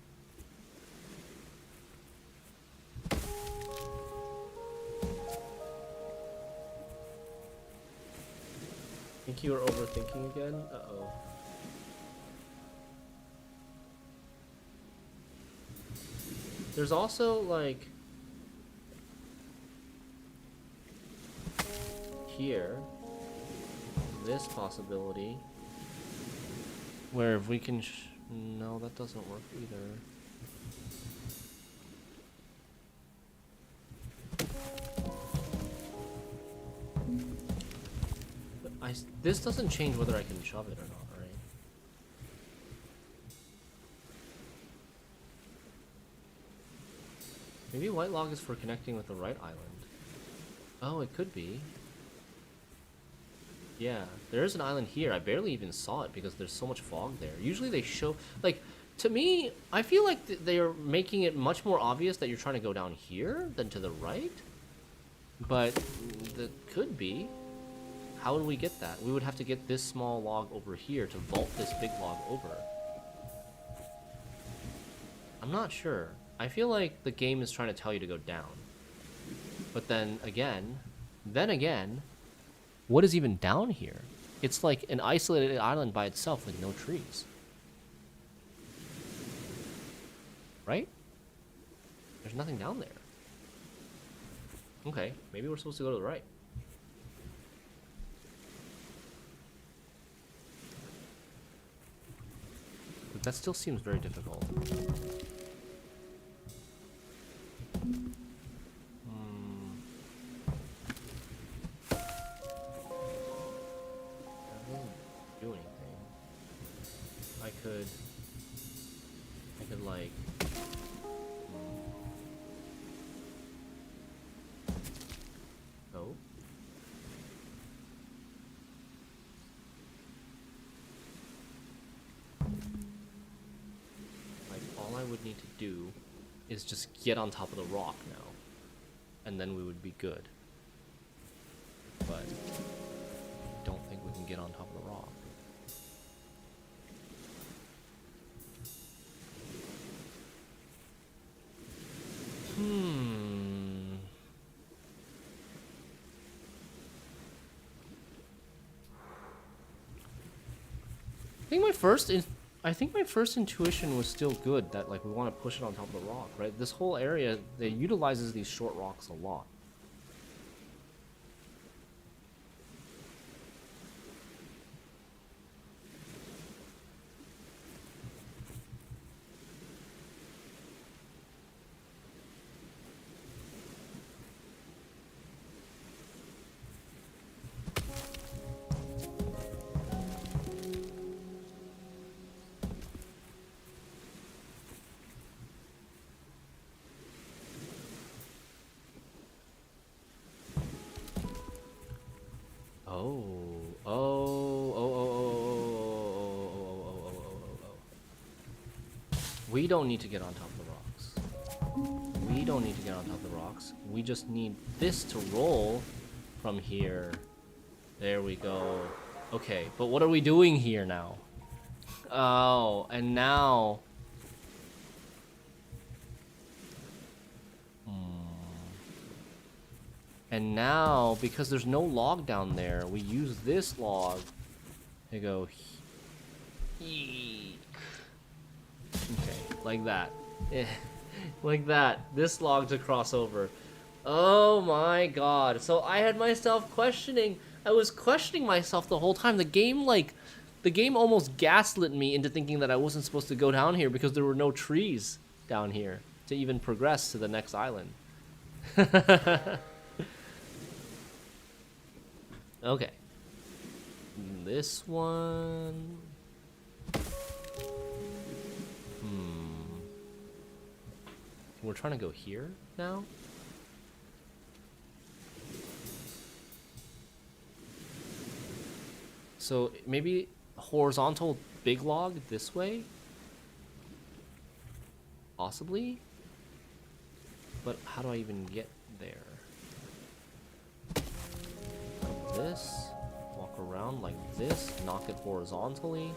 I think you are overthinking again? Uh-oh. There's also like here this possibility where if we can no, that doesn't work either. This doesn't change whether I can shove it or not, right? Maybe white log is for connecting with the right island. Oh, it could be. Yeah, there is an island here. I barely even saw it because there's so much fog there. Usually they show, like, to me, I feel like they are making it much more obvious that you're trying to go down here than to the right. But that could be. How would we get that? We would have to get this small log over here to vault this big log over. I'm not sure. I feel like the game is trying to tell you to go down. But then again, what is even down here? It's like an isolated island by itself with no trees. Right? There's nothing down there. Okay, maybe we're supposed to go to the right. But that still seems very difficult. I could like oh, like all I would need to do is just get on top of the rock now, and then we would be good. But I don't think we can get on top of the rock. I think my first intuition was still good, that like we want to push it on top of the rock, right? This whole area, it utilizes these short rocks a lot. Oh. Oh. Oh. Oh. Oh. Oh. Oh. We don't need to get on top of the rocks. We don't need to get on top of the rocks. We just need this to roll from here. There we go. Okay, but what are we doing here now? Oh, and now... And now, because there's no log down there, we use this log to go... Eek. Okay, like that. Like that. This log to cross over. Oh my god. So I had myself questioning. I was questioning myself the whole time. The game almost gaslit me into thinking that I wasn't supposed to go down here because there were no trees down here to even progress to the next island. Okay. This one... We're trying to go here now? So maybe horizontal big log this way? Possibly? But how do I even get there? Like this, walk around like this, knock it horizontally,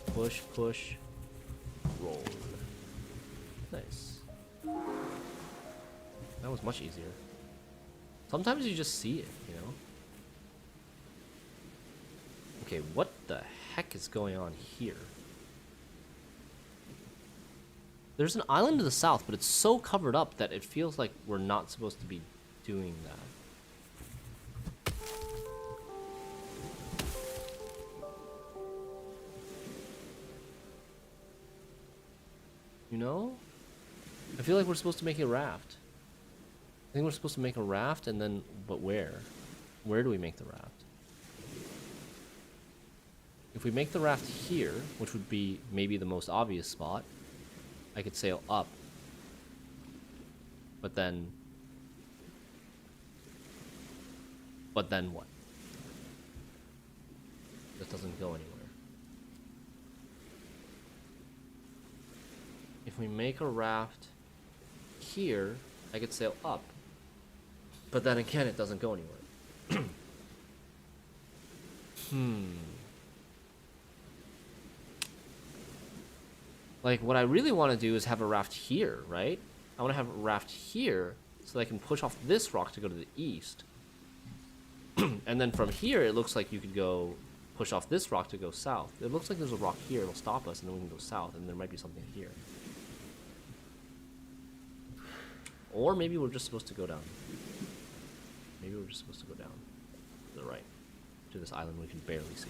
push, push, roll. Nice. That was much easier. Sometimes you just see it, you know? Okay, what the heck is going on here? There's an island to the south, but it's so covered up that it feels like we're not supposed to be doing that. You know? I feel like we're supposed to make a raft. I think we're supposed to make a raft and then, but where? Where do we make the raft? If we make the raft here, which would be maybe the most obvious spot, I could sail up. But then what? This doesn't go anywhere. If we make a raft here, I could sail up. But then again, it doesn't go anywhere. Like, what I really want to do is have a raft here, right? I want to have a raft here so that I can push off this rock to go to the east. And then from here, it looks like you could go push off this rock to go south. It looks like there's a rock here. It'll stop us, and then we can go south, and there might be something here. Or maybe we're just supposed to go down. Maybe we're just supposed to go down to the right, to this island we can barely see.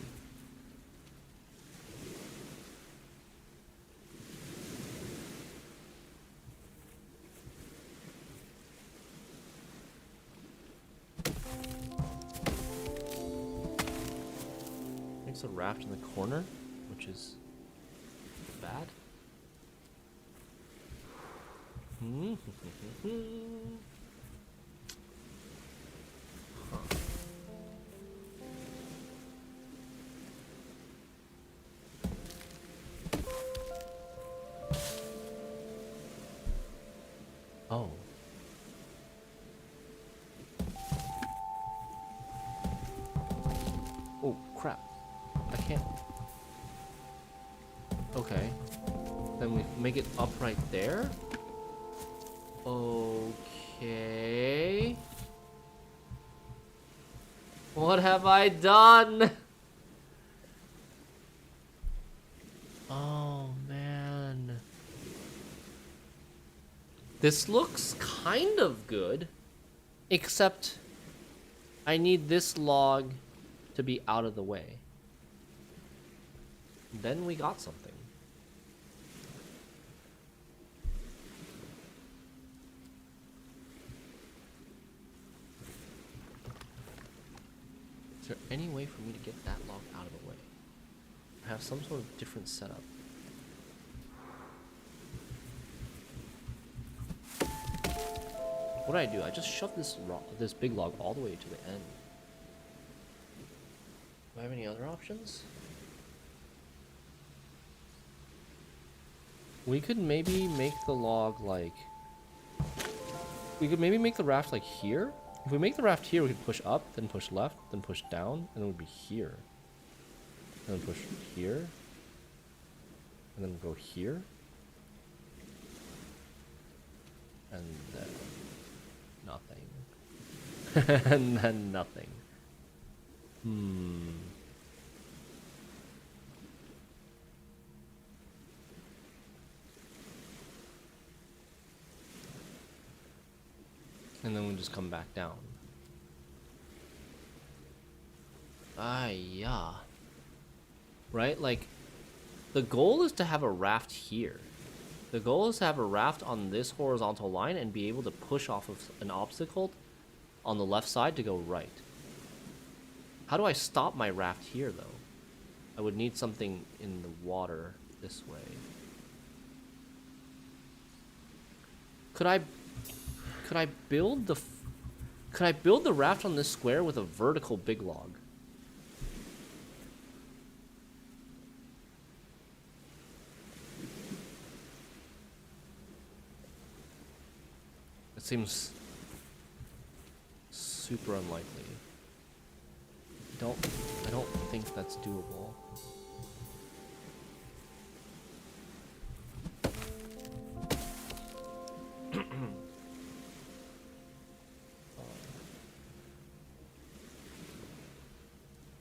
Makes a raft in the corner, which is bad. Oh. Oh, crap. I can't. Okay. Then we make it up right there. Okay. What have I done? Oh, man. This looks kind of good, except I need this log to be out of the way. Then we got something. Is there any way for me to get that log out of the way? Or have some sort of different setup? What do? I just shove this big log all the way to the end. Do I have any other options? We could maybe make the log like... We could maybe make the raft like here. If we make the raft here, we could push up, then push left, then push down, and it would be here. And then push here. And then go here. And then nothing. And then nothing. And then we just come back down. Yeah. Right? Like, the goal is to have a raft here. The goal is to have a raft on this horizontal line and be able to push off of an obstacle on the left side to go right. How do I stop my raft here, though? I would need something in the water this way. Could I build the raft on this square with a vertical big log? It seems super unlikely. I don't think that's doable.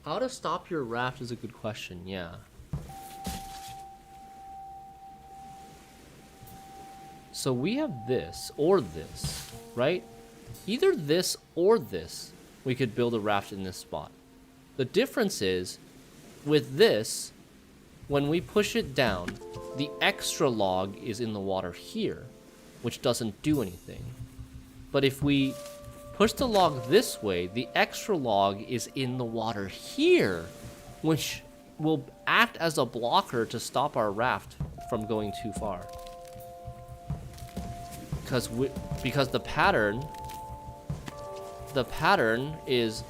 How to stop your raft is a good question, yeah. So we have this, or this, right? Either this or this, we could build a raft in this spot. The difference is, with this, when we push it down, the extra log is in the water here, which doesn't do anything. But if we push the log this way, the extra log is in the water here, which will act as a blocker to stop our raft from going too far. Because the pattern is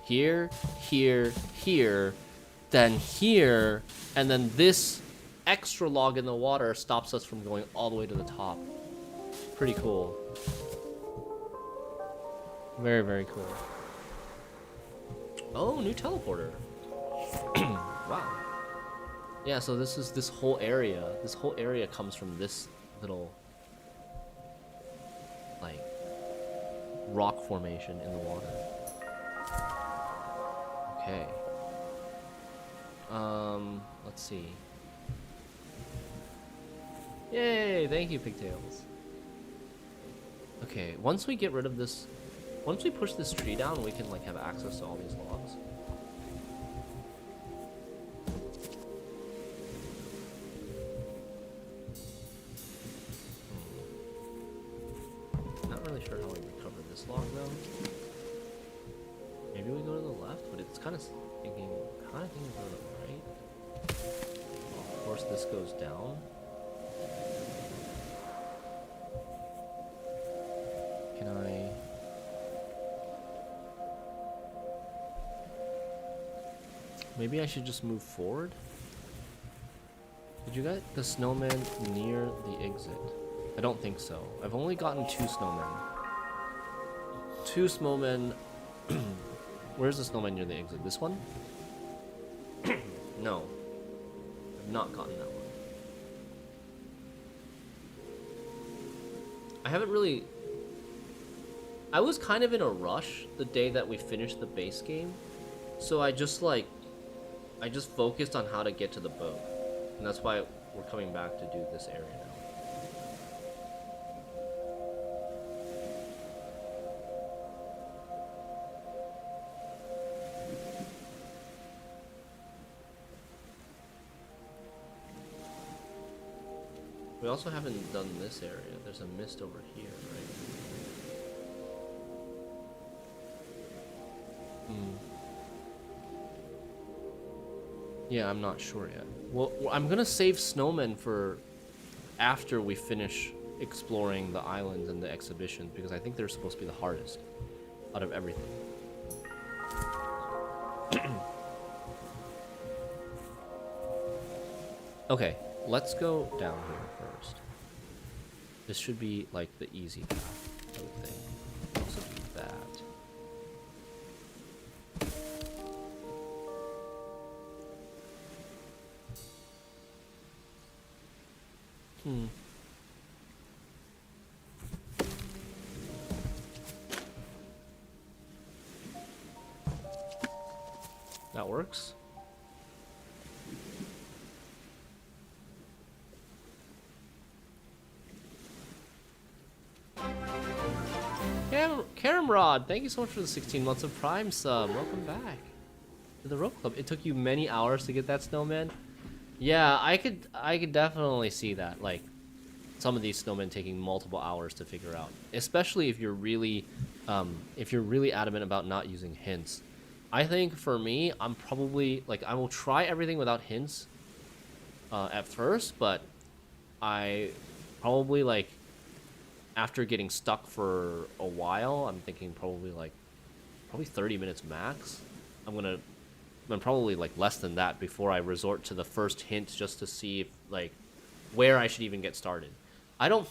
here, here, here, then here, and then this extra log in the water stops us from going all the way to the top. Pretty cool. Very, very cool. Oh, new teleporter. Wow. Yeah, so this whole area. This whole area comes from this little, like, rock formation in the water. Okay. Let's see. Yay! Thank you, Pigtails. Okay, once we get rid of this, once we push this tree down, we can like have access to all these logs. Not really sure how we recover this log though. Maybe we go to the left, but it's kind of thinking go to the right. Of course, this goes down. Can I? Maybe I should just move forward? Did you get the snowman near the exit? I don't think so. I've only gotten 2 snowmen. 2 snowmen. Where's the snowman near the exit? This one? No. I've not gotten that one. I haven't really... I was kind of in a rush the day that we finished the base game. So I just focused on how to get to the boat. And that's why we're coming back to do this area now. We also haven't done this area. There's a mist over here, right? Yeah, I'm not sure yet. Well, I'm gonna save snowmen for after we finish exploring the islands and the exhibitions, because I think they're supposed to be the hardest out of everything. Okay, let's go down here first. This should be like the easy path, I would think. Also do that. Hmm. That works. Karamrod, thank you so much for the 16 months of Prime sub. Welcome back to the Rope Club. It took you many hours to get that snowman. Yeah, I could definitely see that. Like some of these snowmen taking multiple hours to figure out, especially if you're really adamant about not using hints. I think for me, I'm probably like I will try everything without hints at first, but I probably like after getting stuck for a while, I'm thinking probably 30 minutes max. I'm probably like less than that before I resort to the first hint just to see if like where I should even get started. I don't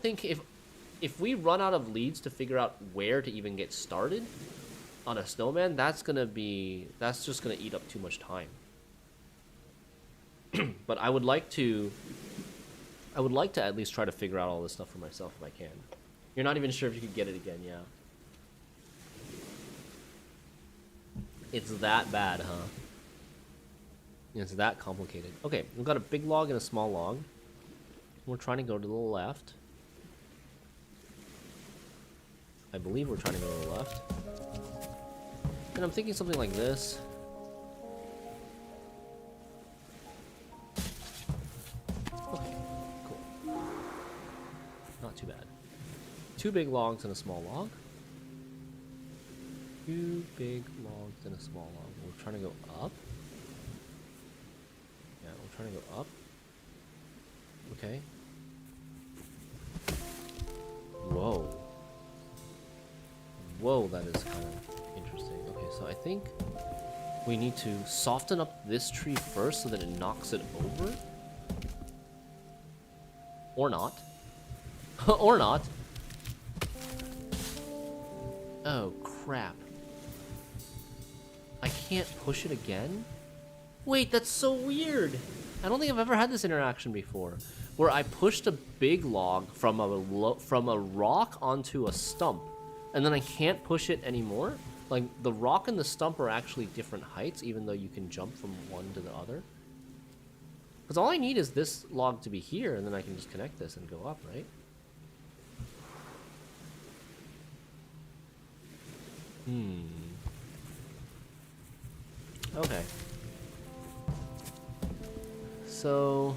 think if we run out of leads to figure out where to even get started on a snowman, that's just gonna eat up too much time. But I would like to at least try to figure out all this stuff for myself if I can. You're not even sure if you could get it again, yeah. It's that bad, huh? It's that complicated. Okay, we've got a big log and a small log. We're trying to go to the left. I believe we're trying to go to the left. And I'm thinking something like this. Okay, cool. Not too bad. 2 big logs and a small log. 2 big logs and a small log. We're trying to go up. Yeah, we're trying to go up. Okay. Whoa. Whoa, that is kind of interesting. Okay, so I think we need to soften up this tree first so that it knocks it over. Or not. Or not. Oh, crap. I can't push it again? Wait, that's so weird. I don't think I've ever had this interaction before, where I pushed a big log from a rock onto a stump, and then I can't push it anymore. Like the rock and the stump are actually different heights, even though you can jump from one to the other. Because all I need is this log to be here, and then I can just connect this and go up, right? Okay. So,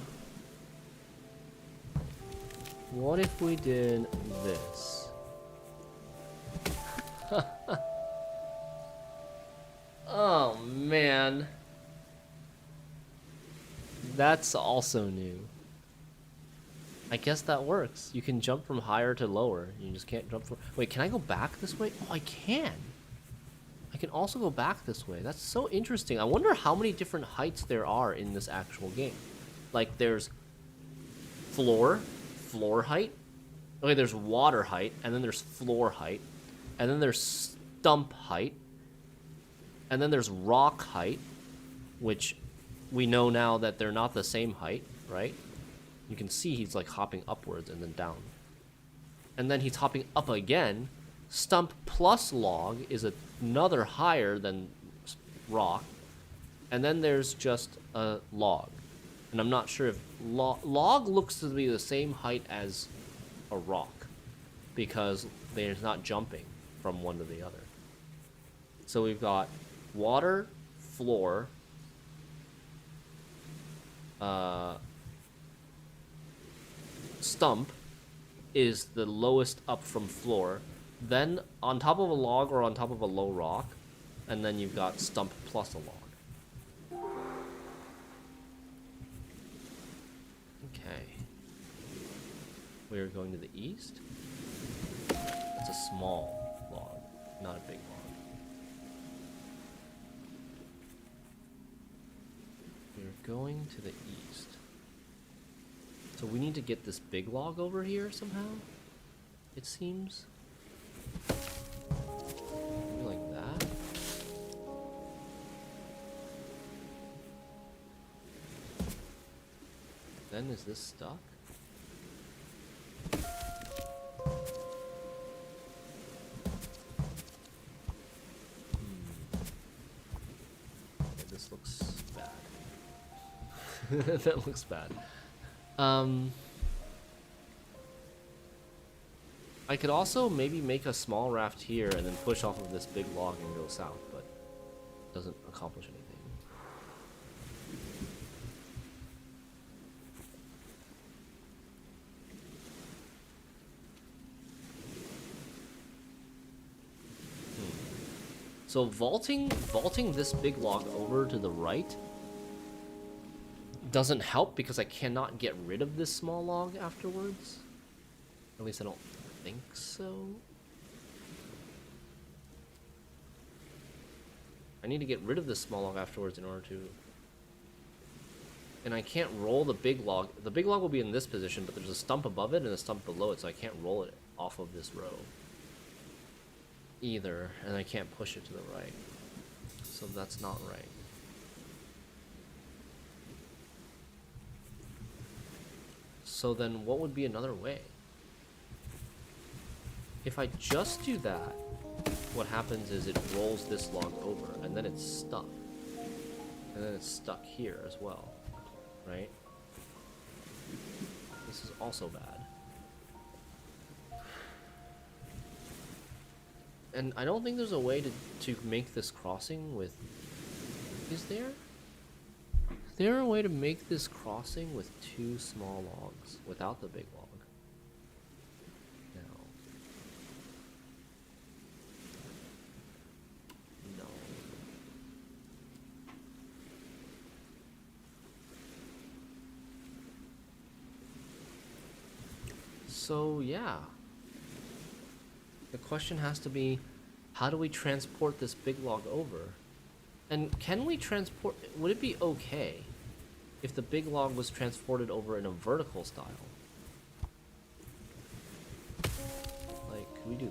what if we did this? Oh, man. That's also new. I guess that works. You can jump from higher to lower. You just can't jump from... Wait, can I go back this way? Oh, I can. I can also go back this way. That's so interesting. I wonder how many different heights there are in this actual game. Like, there's floor height. Okay, there's water height, and then there's floor height, and then there's stump height, and then there's rock height, which we know now that they're not the same height, right? You can see he's like hopping upwards and then down. And then he's hopping up again. Stump plus log is another higher than rock. And then there's just a log. And I'm not sure if log looks to be the same height as a rock, because they're not jumping from one to the other. So we've got water, floor, stump is the lowest up from floor, then on top of a log or on top of a low rock, and then you've got stump plus a log. Okay. We're going to the east. It's a small log, not a big log. We're going to the east. So we need to get this big log over here somehow, it seems. Maybe like that. Then is this stuck? Okay, this looks bad. That looks bad. I could also maybe make a small raft here and then push off of this big log and go south, but it doesn't accomplish anything. So vaulting this big log over to the right doesn't help because I cannot get rid of this small log afterwards. At least I don't think so. I need to get rid of this small log afterwards in order to... And I can't roll the big log. The big log will be in this position, but there's a stump above it and a stump below it, so I can't roll it off of this row either, and I can't push it to the right. So that's not right. So then what would be another way? If I just do that, what happens is it rolls this log over, and then it's stuck. And then it's stuck here as well, right? This is also bad. And I don't think there's a way to make this crossing with... Is there? Is there a way to make this crossing with two small logs without the big log? No. No. So, yeah. The question has to be, how do we transport this big log over? And can we transport... Would it be okay if the big log was transported over in a vertical style? Like, could we do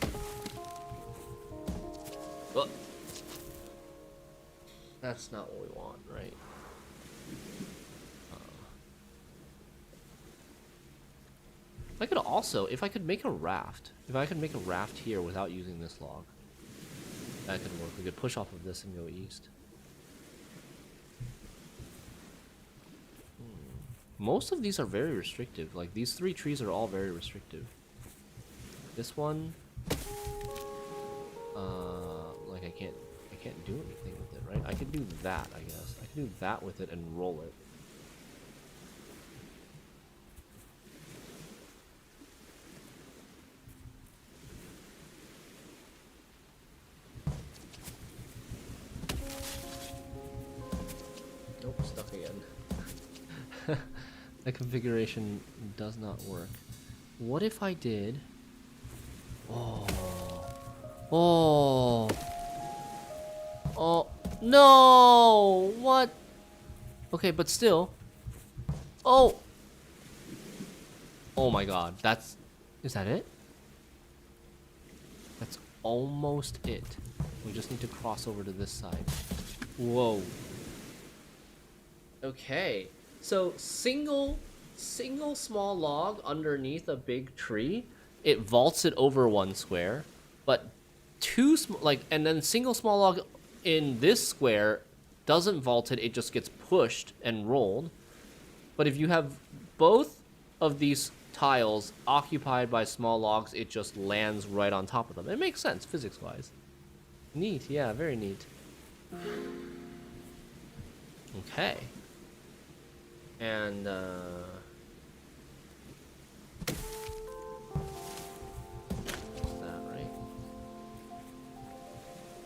that? Oh. That's not what we want, right? I could also, if I could make a raft, here without using this log, that could work. We could push off of this and go east. Most of these are very restrictive. Like, these three trees are all very restrictive. This one, like I can't do anything with it, right? I could do that, I guess. I could do that with it and roll it. Nope, stuck again. That configuration does not work. What if I did... Oh. Oh. Oh. No! What? Okay, but still. Oh! Oh my god, that's... Is that it? That's almost it. We just need to cross over to this side. Whoa. Okay, so single small log underneath a big tree, it vaults it over one square, but and then single small log in this square doesn't vault it, it just gets pushed and rolled. But if you have both of these tiles occupied by small logs, it just lands right on top of them. It makes sense physics-wise. Neat, yeah, very neat. Okay. And, that, right?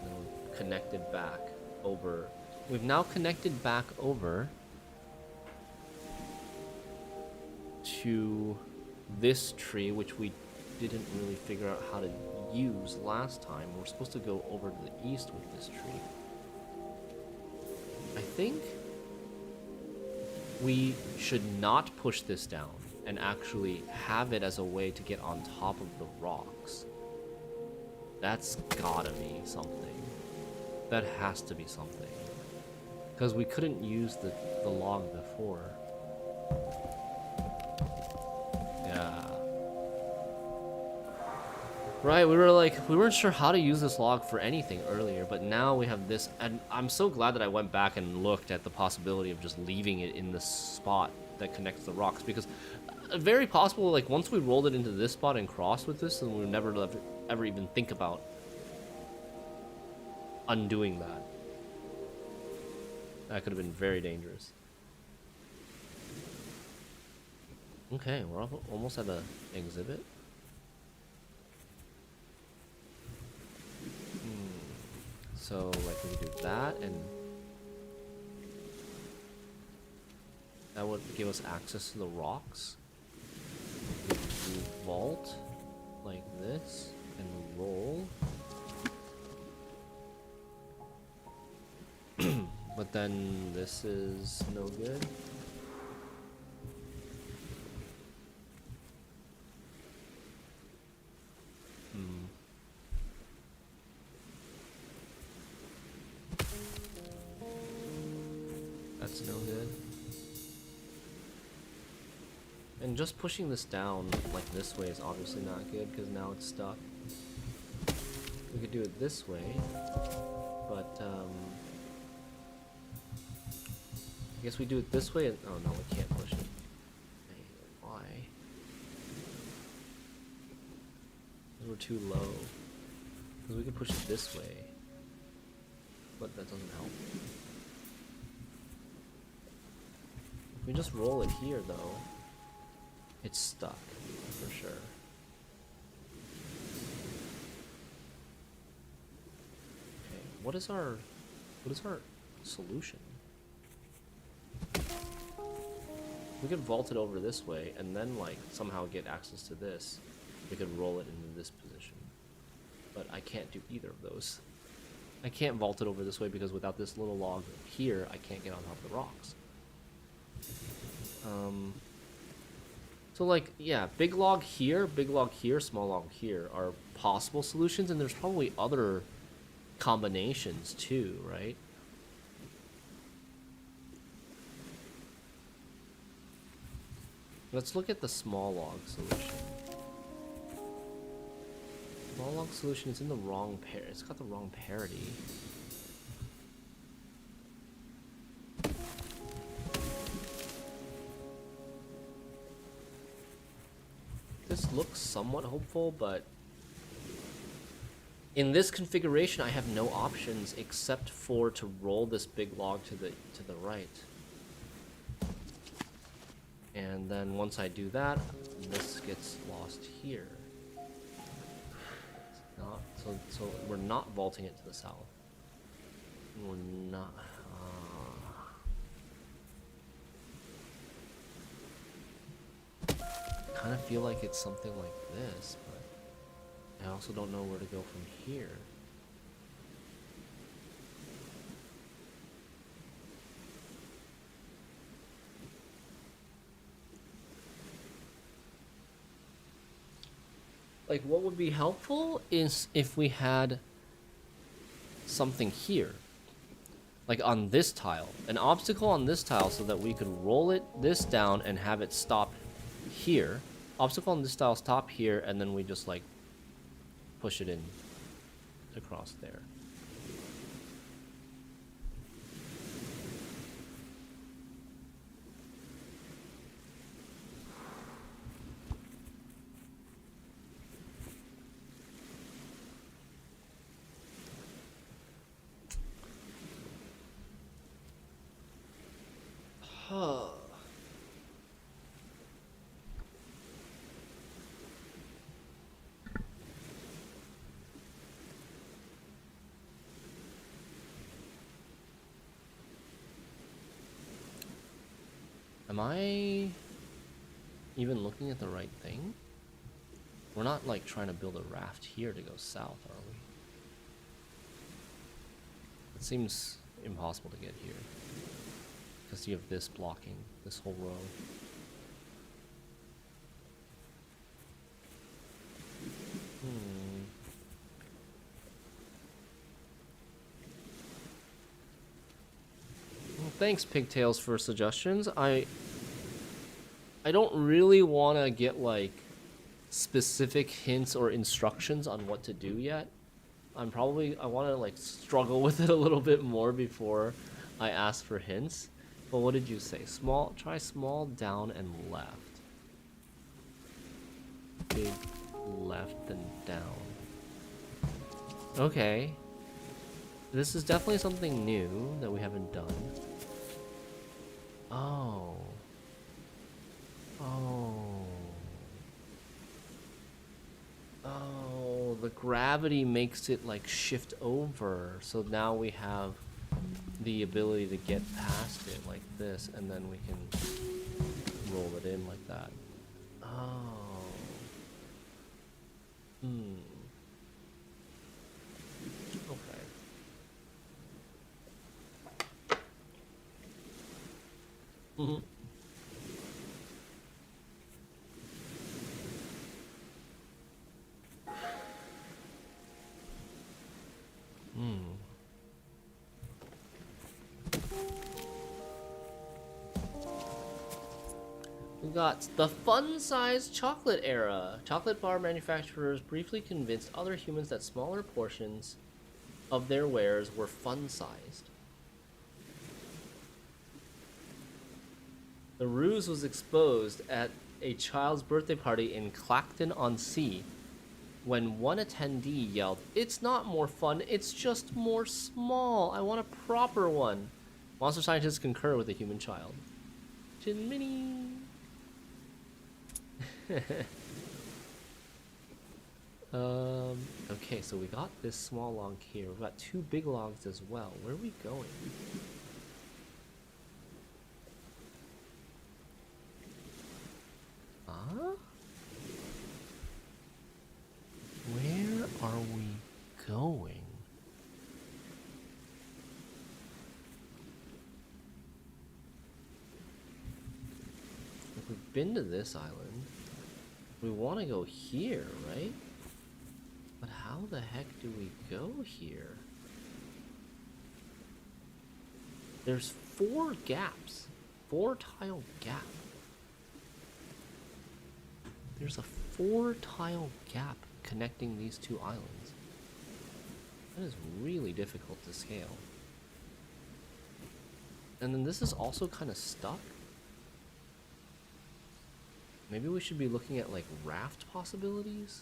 And we've connected back over. We've now connected back over to this tree, which we didn't really figure out how to use last time. We're supposed to go over to the east with this tree. I think we should not push this down and actually have it as a way to get on top of the rocks. That's gotta be something. That has to be something. Because we couldn't use the log before. Yeah. Right, we weren't sure how to use this log for anything earlier, but now we have this, and I'm so glad that I went back and looked at the possibility of just leaving it in the spot that connects the rocks, because very possible, like, once we rolled it into this spot and crossed with this, then we would never ever even think about undoing that. That could have been very dangerous. Okay, we're almost at an exhibit. So, like, we could do that, and that would give us access to the rocks. We vault like this and roll. But then this is no good. That's no good. And just pushing this down like this way is obviously not good because now it's stuck. We could do it this way, but I guess we do it this way and oh no, we can't push it. Why? Because we're too low. Because we can push it this way, but that doesn't help. If we just roll it here though, it's stuck for sure. Okay, what is our solution? We could vault it over this way and then like somehow get access to this. We could roll it into this position. But I can't do either of those. I can't vault it over this way because without this little log here, I can't get on top of the rocks. So like, yeah, big log here, small log here are possible solutions, and there's probably other combinations too, right? Let's look at the small log solution. Small log solution is in the wrong pair. It's got the wrong parity. This looks somewhat hopeful, but in this configuration, I have no options except for to roll this big log to the right. And then once I do that, this gets lost here. It's not, so we're not vaulting it to the south. We're not. I kind of feel like it's something like this, but I also don't know where to go from here. Like, what would be helpful is if we had something here. Like on this tile. An obstacle on this tile so that we could roll this down and have it stop here. Obstacle on this tile stop here, and then we just like push it in across there. Am I even looking at the right thing? We're not like trying to build a raft here to go south, are we? It seems impossible to get here. Because you have this blocking this whole row. Well, thanks, Pigtails, for suggestions. I don't really want to get like specific hints or instructions on what to do yet. I want to like struggle with it a little bit more before I ask for hints. But what did you say? Try small, down, and left. Big left, then down. Okay. This is definitely something new that we haven't done. Oh. Oh. Oh, the gravity makes it like shift over. So now we have the ability to get past it like this, and then we can roll it in like that. Oh. Okay. We got the fun-sized chocolate era. Chocolate bar manufacturers briefly convinced other humans that smaller portions of their wares were fun-sized. The ruse was exposed at a child's birthday party in Clacton-on-Sea when one attendee yelled, "It's not more fun, it's just more small. I want a proper one." Monster scientists concur with the human child. Chin Mini. Okay, so we got this small log here. We've got two big logs as well. Where are we going? Huh? Where are we going? If we've been to this island, we want to go here, right? But how the heck do we go here? There's 4 gaps. 4 tile gap. There's a 4 tile gap connecting these 2 islands. That is really difficult to scale. And then this is also kind of stuck. Maybe we should be looking at like raft possibilities?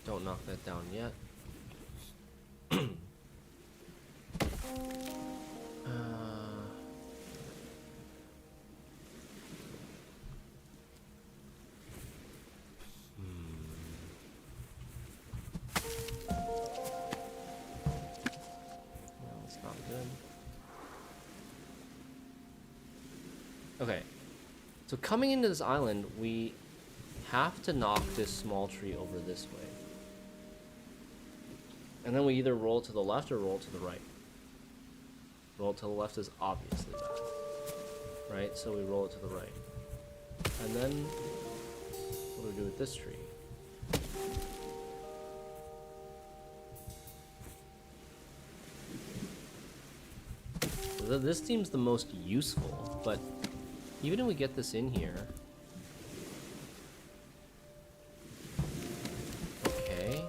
Don't knock that down yet. Okay, so coming into this island, we have to knock this small tree over this way. And then we either roll to the left or roll to the right. Roll to the left is obviously bad, right? So we roll it to the right. And then, what do we do with this tree? So this seems the most useful, but even if we get this in here... Okay.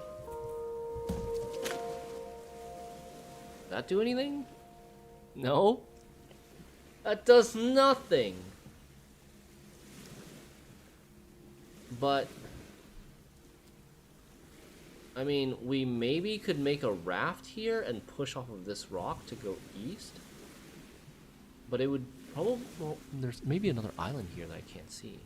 Does that do anything? No? That does nothing! But... I mean, we maybe could make a raft here and push off of this rock to go east? But it would probably... Well, there's maybe another island here that I can't see.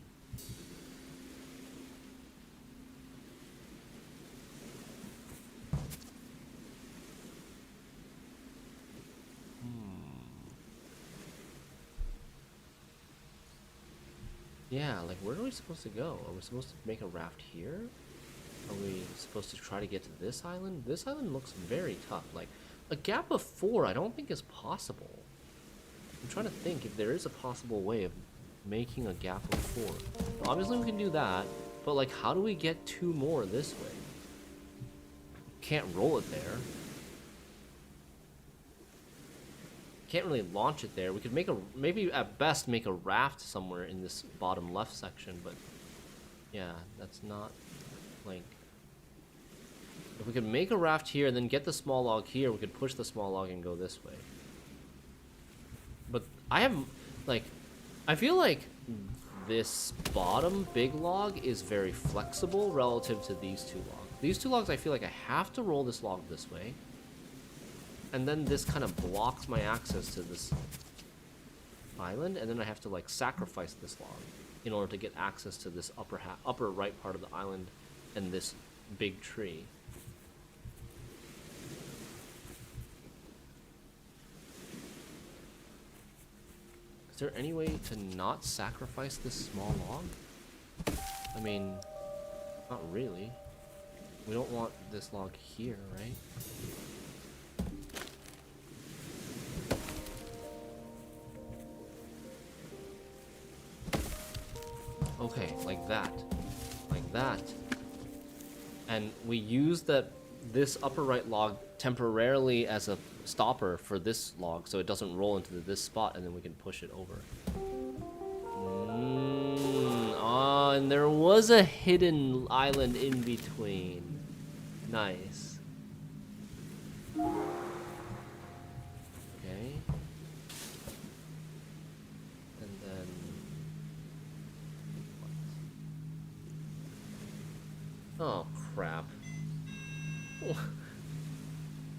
Yeah, like where are we supposed to go? Are we supposed to make a raft here? Are we supposed to try to get to this island? This island looks very tough. Like, a gap of 4 I don't think is possible. I'm trying to think if there is a possible way of making a gap of 4. Well, obviously we can do that, but like how do we get 2 more this way? Can't roll it there. Can't really launch it there. We could make a, maybe at best make a raft somewhere in this bottom left section, but yeah, that's not like, if we could make a raft here and then get the small log here, we could push the small log and go this way. But I have, like, I feel like this bottom big log is very flexible relative to these 2 logs. These 2 logs, I feel like I have to roll this log this way. And then this kind of blocks my access to this island, and then I have to like sacrifice this log in order to get access to this upper right part of the island and this big tree. Is there any way to not sacrifice this small log? I mean, not really. We don't want this log here, right? Okay, like that. Like that. And we use this upper right log temporarily as a stopper for this log so it doesn't roll into this spot, and then we can push it over. And there was a hidden island in between. Nice. Okay. And then... Oh, crap.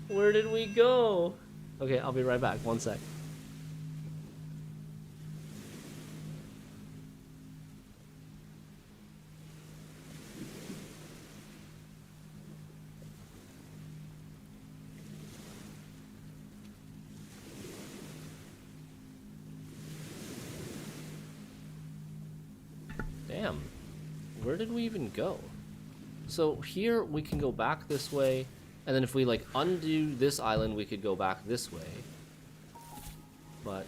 Where did we go? Okay, I'll be right back. 1 sec. Damn. Where did we even go? So here we can go back this way, and then if we like undo this island, we could go back this way. But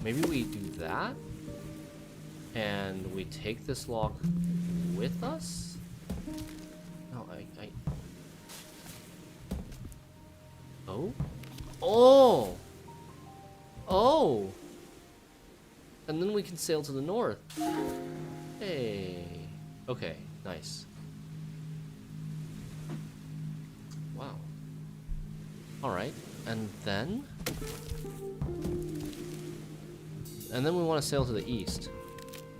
maybe we do that, and we take this log with us? No, Oh? Oh! Oh! And then we can sail to the north. Hey. Okay, nice. Wow. Alright, and then? And then we want to sail to the east.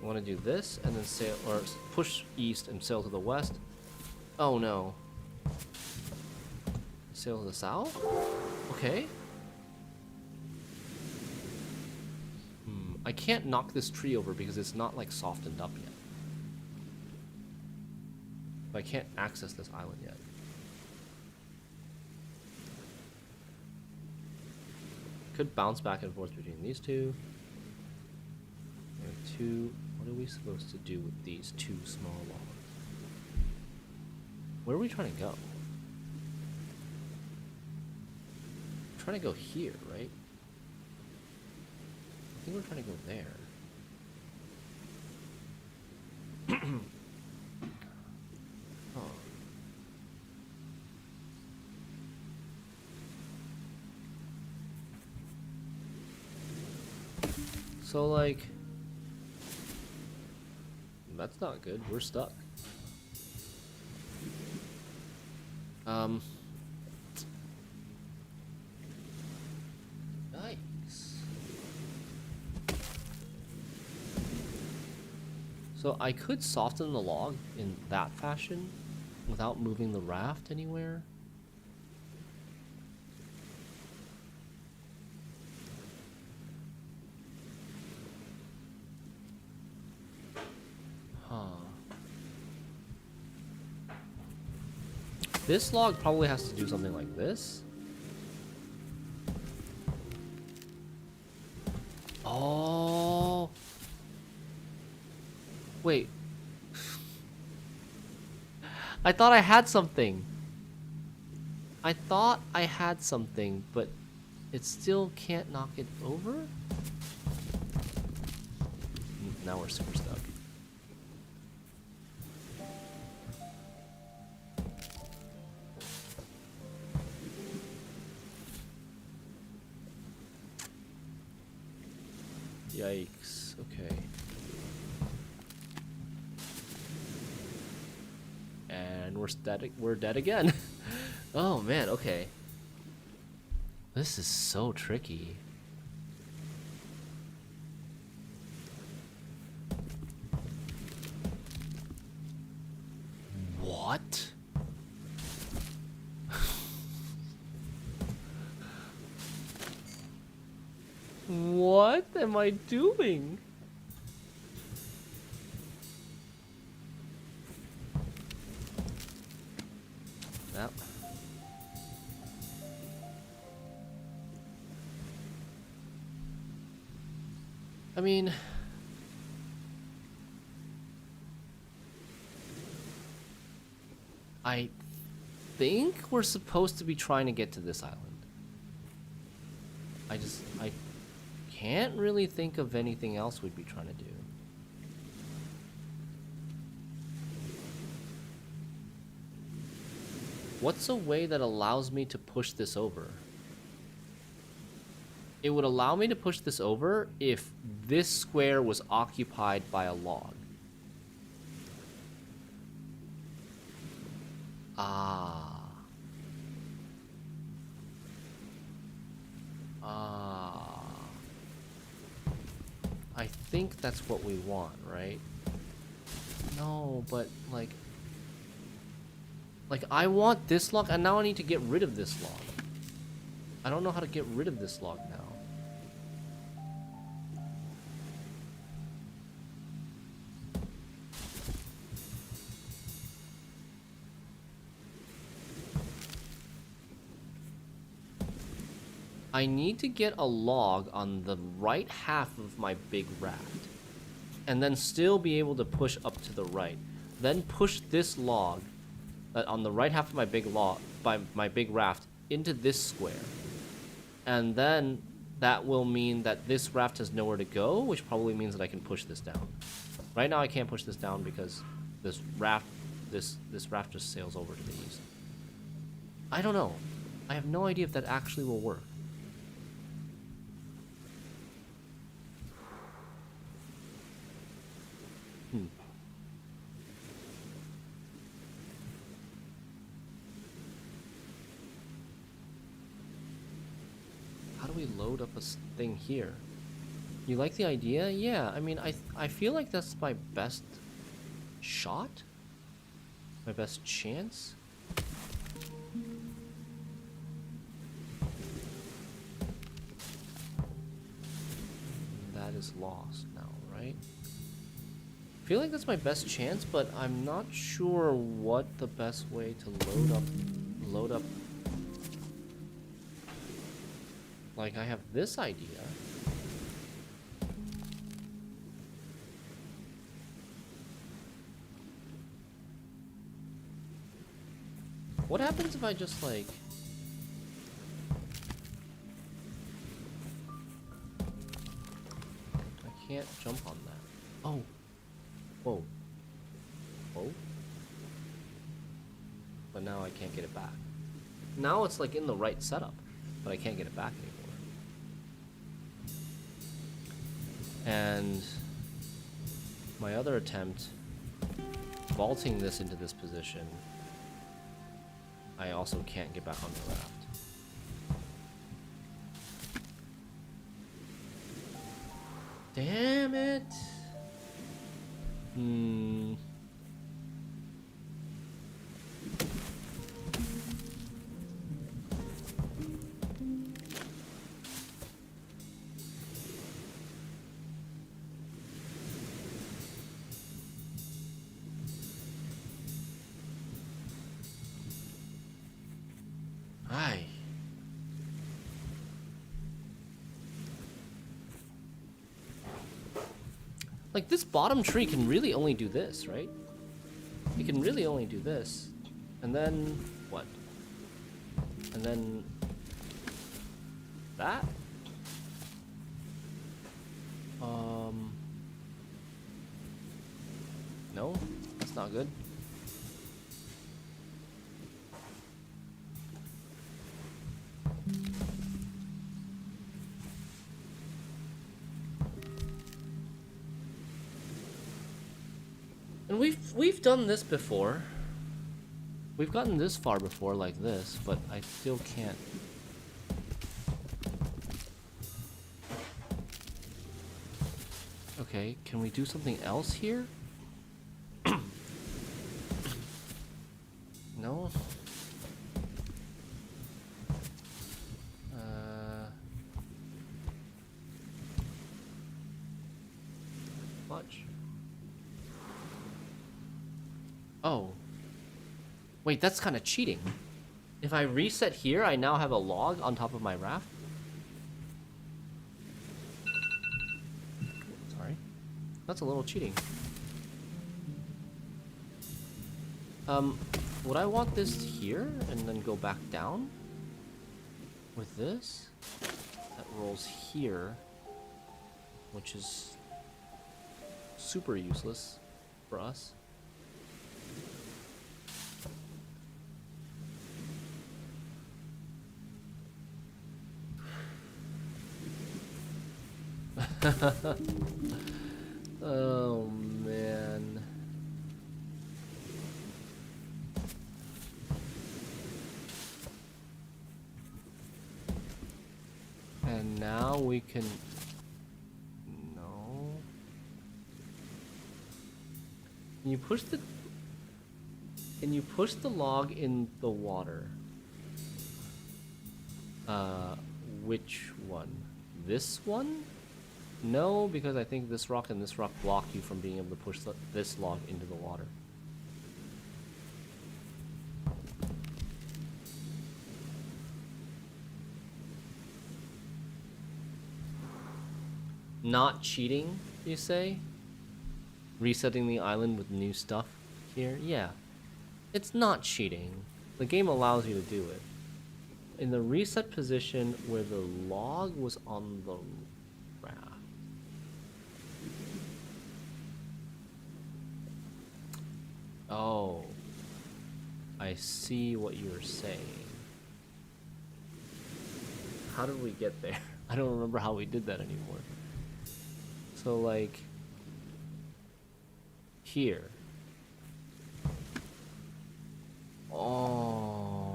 We want to do this, and then sail, or push east and sail to the west. Oh no. Sail to the south? Okay. I can't knock this tree over because it's not like softened up yet. I can't access this island yet. Could bounce back and forth between these two. There are 2. What are we supposed to do with these 2 small logs? Where are we trying to go? We're trying to go here, right? I think we're trying to go there. Oh. So, like, that's not good. We're stuck. Yikes. So I could soften the log in that fashion without moving the raft anywhere. This log probably has to do something like this. Oh. Wait. I thought I had something. I thought I had something, but it still can't knock it over? Now we're super stuck. Yikes. Okay. And we're dead again. Oh man, okay. This is so tricky. What? What am I doing? Yep. I mean, I think we're supposed to be trying to get to this island. I can't really think of anything else we'd be trying to do. What's a way that allows me to push this over? It would allow me to push this over if this square was occupied by a log. Ah. Ah. I think that's what we want, right? No, but like I want this log, and now I need to get rid of this log. I don't know how to get rid of this log now. I need to get a log on the right half of my big raft, and then still be able to push up to the right. Then push this log on the right half of my big raft into this square, and then that will mean that this raft has nowhere to go, which probably means that I can push this down. Right now I can't push this down because this raft just sails over to the east. I don't know. I have no idea if that actually will work. How do we load up a thing here? You like the idea? Yeah, I mean, I feel like that's my best shot? My best chance? That is lost now, right? I feel like that's my best chance, but I'm not sure what the best way to load up. Like, I have this idea. What happens if I just, like... I can't jump on that. Oh. Whoa. Whoa. But now I can't get it back. Now it's, like, in the right setup, but I can't get it back anymore. And my other attempt, vaulting this into this position, I also can't get back on the raft. Damn it! Like, this bottom tree can really only do this, right? It can really only do this. And then... what? And then... that? No? That's not good. And we've done this before. We've gotten this far before like this, but I still can't. Okay, can we do something else here? No? Much. Oh. Wait, that's kind of cheating. If I reset here, I now have a log on top of my raft. Sorry. That's a little cheating. Would I want this here and then go back down? With this? That rolls here. Which is super useless for us. Oh man. And now we can... no. Can you push the log in the water? Which one? This one? No, because I think this rock and this rock block you from being able to push this log into the water. Not cheating, you say? Resetting the island with new stuff here? Yeah. It's not cheating. The game allows you to do it. In the reset position where the log was on the raft. Oh. I see what you're saying. How did we get there? I don't remember how we did that anymore. So, like, here. Oh.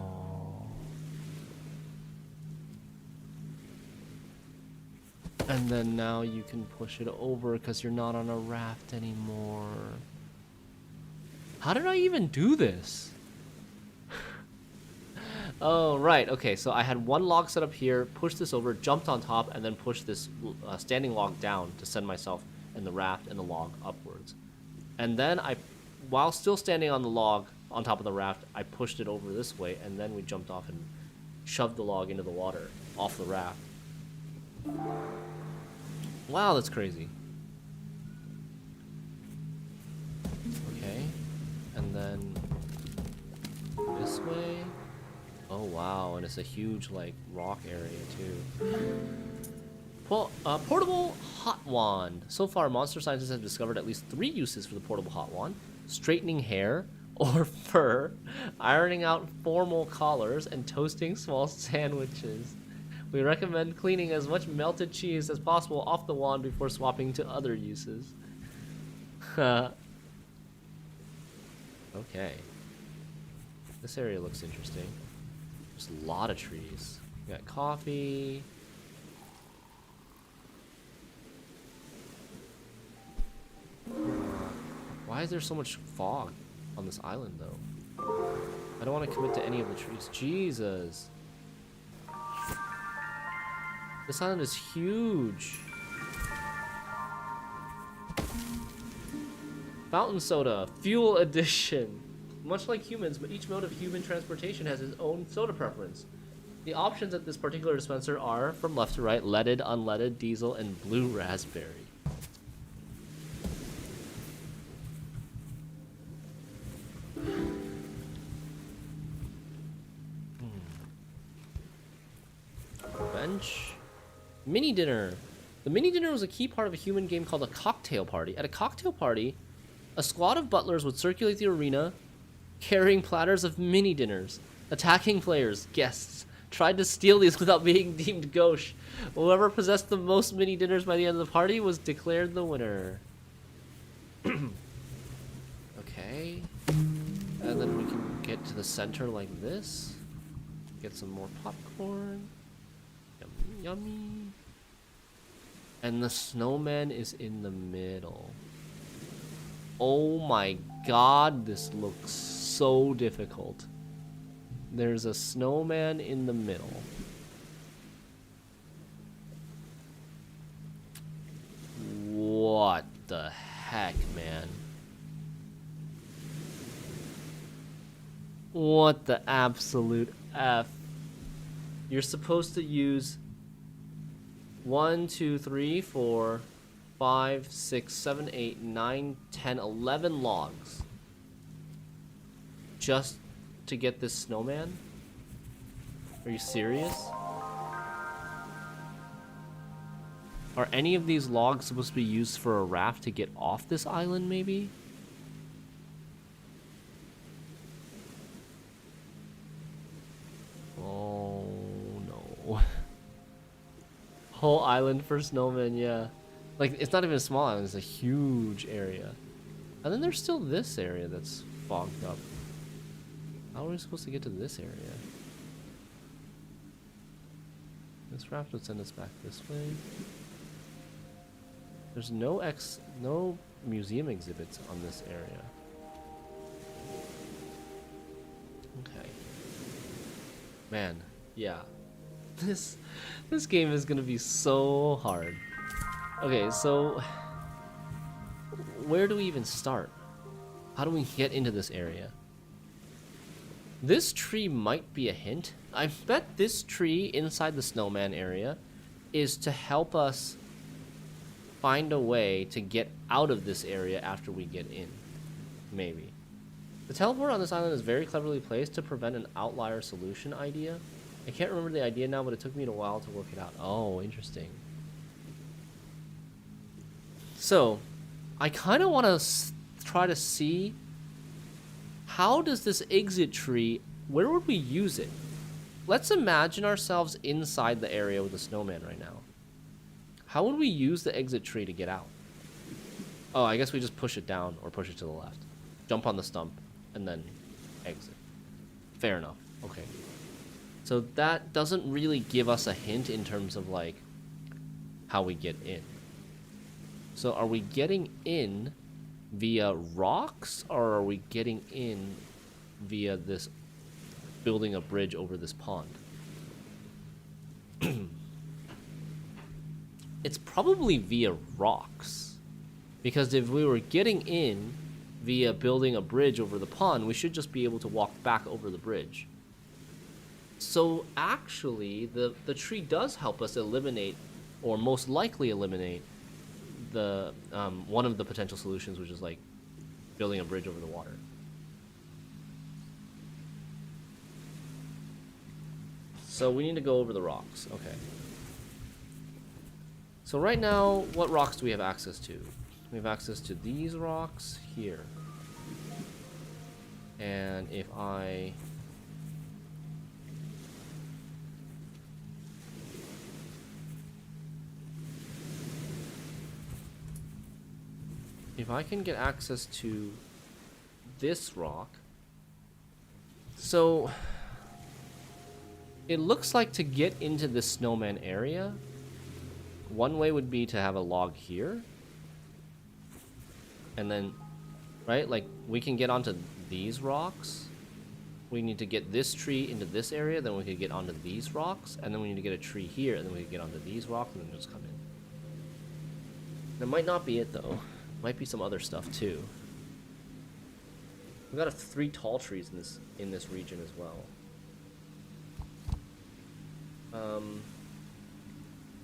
And then now you can push it over because you're not on a raft anymore. How did I even do this? Oh, right. Okay, so I had one log set up here, pushed this over, jumped on top, and then pushed this standing log down to send myself and the raft and the log upwards. And then while still standing on the log on top of the raft, I pushed it over this way, and then we jumped off and shoved the log into the water off the raft. Wow, that's crazy. Okay, and then this way. Oh wow, and it's a huge like rock area too. Portable hot wand. So far, monster scientists have discovered at least 3 uses for the portable hot wand: straightening hair or fur, ironing out formal collars, and toasting small sandwiches. We recommend cleaning as much melted cheese as possible off the wand before swapping to other uses. Okay. This area looks interesting. There's a lot of trees. We got coffee. Why is there so much fog on this island, though? I don't want to commit to any of the trees. Jesus. This island is huge. Fountain soda, fuel edition. Much like humans, but each mode of human transportation has its own soda preference. The options at this particular dispenser are, from left to right, leaded, unleaded, diesel, and blue raspberry. lunch. Mini dinner. The mini dinner was a key part of a human game called a cocktail party. At a cocktail party, a squad of butlers would circulate the arena carrying platters of mini dinners. Attacking players, guests, tried to steal these without being deemed gauche. Whoever possessed the most mini dinners by the end of the party was declared the winner. Okay. And then we can get to the center like this. Get some more popcorn. Yummy, yummy. And the snowman is in the middle. Oh my god, this looks so difficult. There's a snowman in the middle. What the heck, man? What the absolute F? You're supposed to use 1, 2, 3, 4, 5, 6, 7, 8, 9, 10, 11 logs just to get this snowman? Are you serious? Are any of these logs supposed to be used for a raft to get off this island, maybe? Oh no. Whole island for snowmen, yeah. Like, it's not even a small island, it's a huge area. And then there's still this area that's fogged up. How are we supposed to get to this area? This raft would send us back this way. There's no museum exhibits on this area. Okay. Man, yeah. This game is gonna be so hard. Okay, so where do we even start? How do we get into this area? This tree might be a hint. I bet this tree inside the snowman area is to help us find a way to get out of this area after we get in. Maybe. The teleport on this island is very cleverly placed to prevent an outlier solution idea. I can't remember the idea now, but it took me a while to work it out. Oh, interesting. So, I kind of want to try to see how does this exit tree, where would we use it? Let's imagine ourselves inside the area with the snowman right now. How would we use the exit tree to get out? Oh, I guess we just push it down or push it to the left. Jump on the stump and then exit. Fair enough. Okay. So that doesn't really give us a hint in terms of like how we get in. So are we getting in via rocks or are we getting in via this building a bridge over this pond? It's probably via rocks, because if we were getting in via building a bridge over the pond, we should just be able to walk back over the bridge. So actually the tree does help us eliminate, or most likely eliminate, the one of the potential solutions, which is like building a bridge over the water. So we need to go over the rocks. Okay. So right now, what rocks do we have access to? We have access to these rocks here. And if I can get access to this rock, so it looks like to get into the snowman area, one way would be to have a log here, and then, right, like we can get onto these rocks. We need to get this tree into this area, then we could get onto these rocks, and then we need to get a tree here, and then we can get onto these rocks, and then just come in. That might not be it though. Might be some other stuff too. We've got 3 tall trees in this region as well.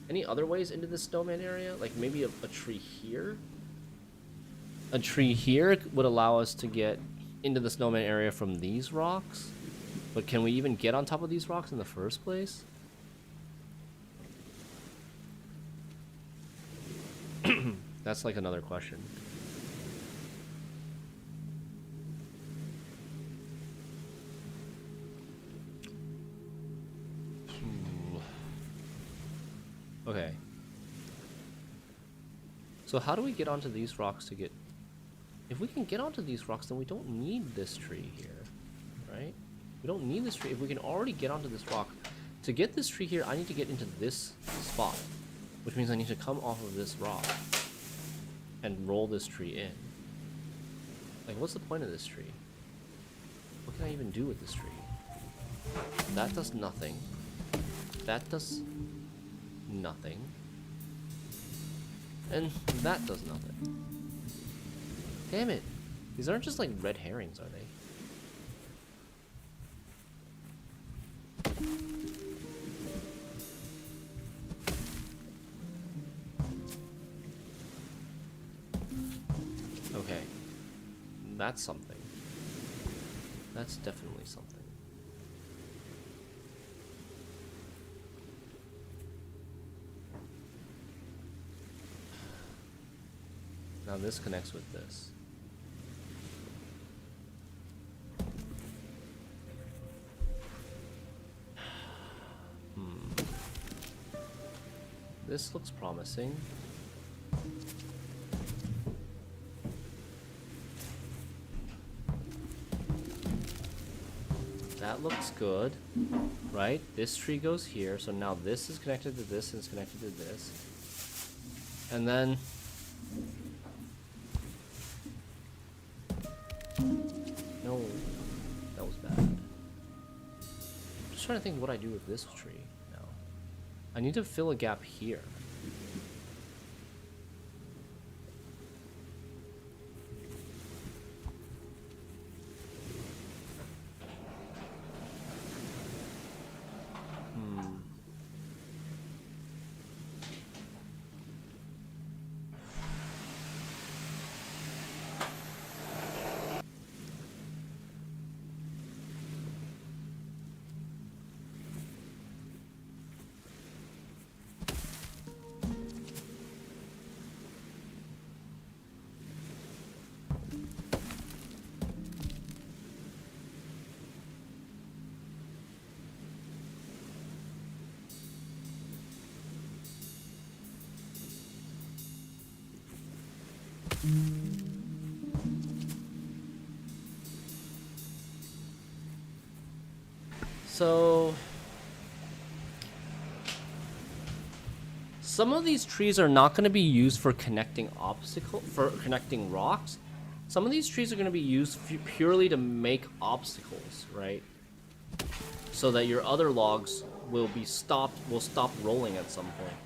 Any other ways into the snowman area? Like maybe a tree here? A tree here would allow us to get into the snowman area from these rocks. But can we even get on top of these rocks in the first place? That's like another question. Okay. So how do we get onto these rocks to get... If we can get onto these rocks, then we don't need this tree here, right? We don't need this tree. If we can already get onto this rock, to get this tree here, I need to get into this spot, which means I need to come off of this rock and roll this tree in. Like, what's the point of this tree? What can I even do with this tree? That does nothing. That does nothing. And that does nothing. Damn it. These aren't just like red herrings, are they? Okay. That's something. That's definitely something. Now this connects with this. This looks promising. That looks good, right? This tree goes here, so now this is connected to this and it's connected to this. And then... No, that was bad. I'm just trying to think what I do with this tree now. I need to fill a gap here. So some of these trees are not going to be used for connecting rocks. Some of these trees are going to be used purely to make obstacles, right? So that your other logs will stop rolling at some point.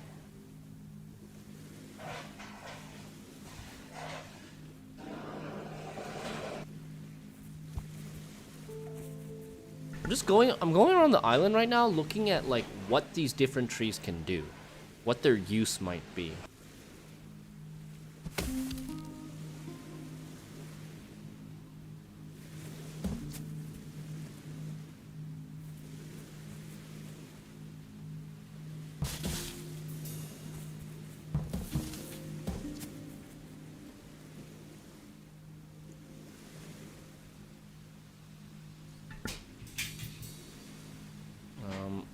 I'm going around the island right now looking at like what these different trees can do, what their use might be.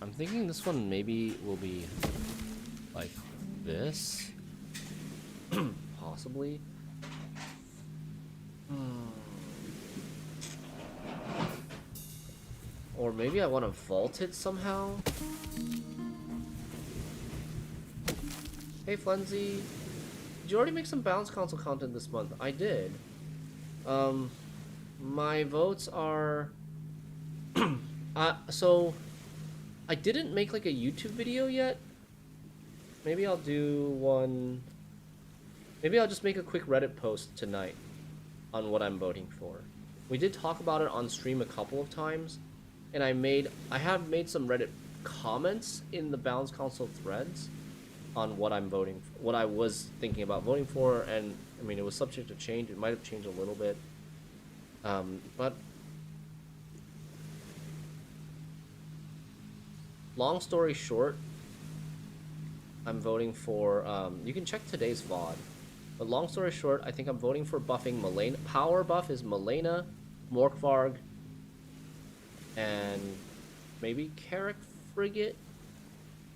I'm thinking this one maybe will be like this, possibly. Or maybe I want to vault it somehow. Hey Flenzy, did you already make some Balance Console content this month? I did. My votes are so I didn't make like a YouTube video yet. Maybe I'll do one. Maybe I'll just make a quick Reddit post tonight on what I'm voting for. We did talk about it on stream a couple of times, and I have made some Reddit comments in the Balance Console threads on what I'm voting for, what I was thinking about voting for, and I mean it was subject to change. It might have changed a little bit, but long story short, I'm voting for. You can check today's VOD, But long story short, I think I'm voting for buffing Malena. Power buff is Malena, Morkvarg, and maybe Carrick Frigate.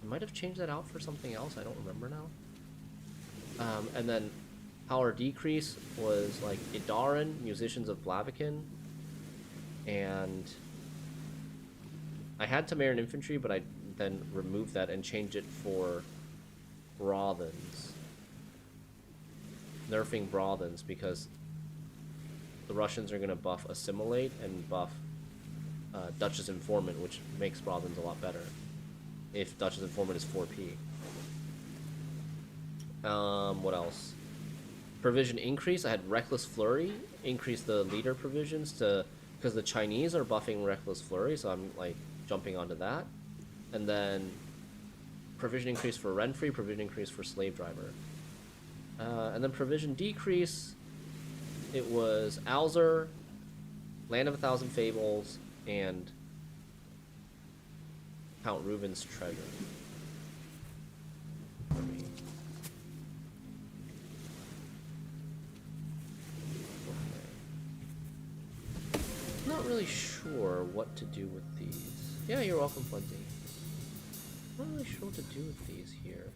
I might have changed that out for something else. I don't remember now. And then power decrease was like Idaran, Musicians of Blaviken, and I had Tamaran Infantry, but I then removed that and changed it for Brothens. Nerfing Brothens because the Russians are going to buff Assimilate and buff Duchess Informant, which makes Brothens a lot better if Duchess Informant is 4P. What else? Provision increase. I had Reckless Flurry. Increase the leader provisions to... because the Chinese are buffing Reckless Flurry, so I'm like jumping onto that. And then provision increase for Renfrey, provision increase for Slave Driver. And then provision decrease, it was Alzer, Land of a Thousand Fables, and Count Reuben's Treasure. For me. Okay. Not really sure what to do with these. Yeah, you're welcome, Plenty. Not really sure what to do with these here.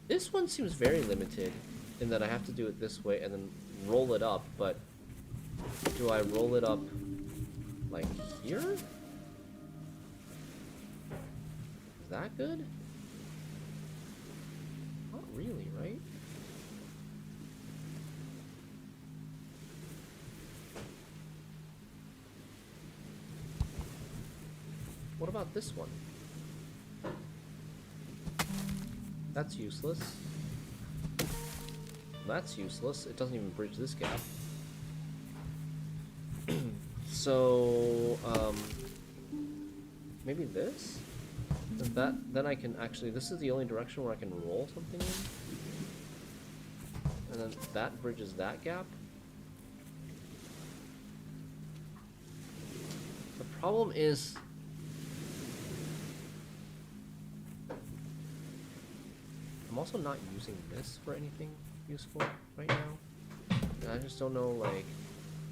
This one seems very limited in that I have to do it this way and then roll it up, but do I roll it up like here? Is that good? Not really, right? What about this one? That's useless. That's useless. It doesn't even bridge this gap. So, maybe this? Then I can actually... This is the only direction where I can roll something in. And then that bridges that gap. The problem is... I'm also not using this for anything useful right now. And I just don't know, like,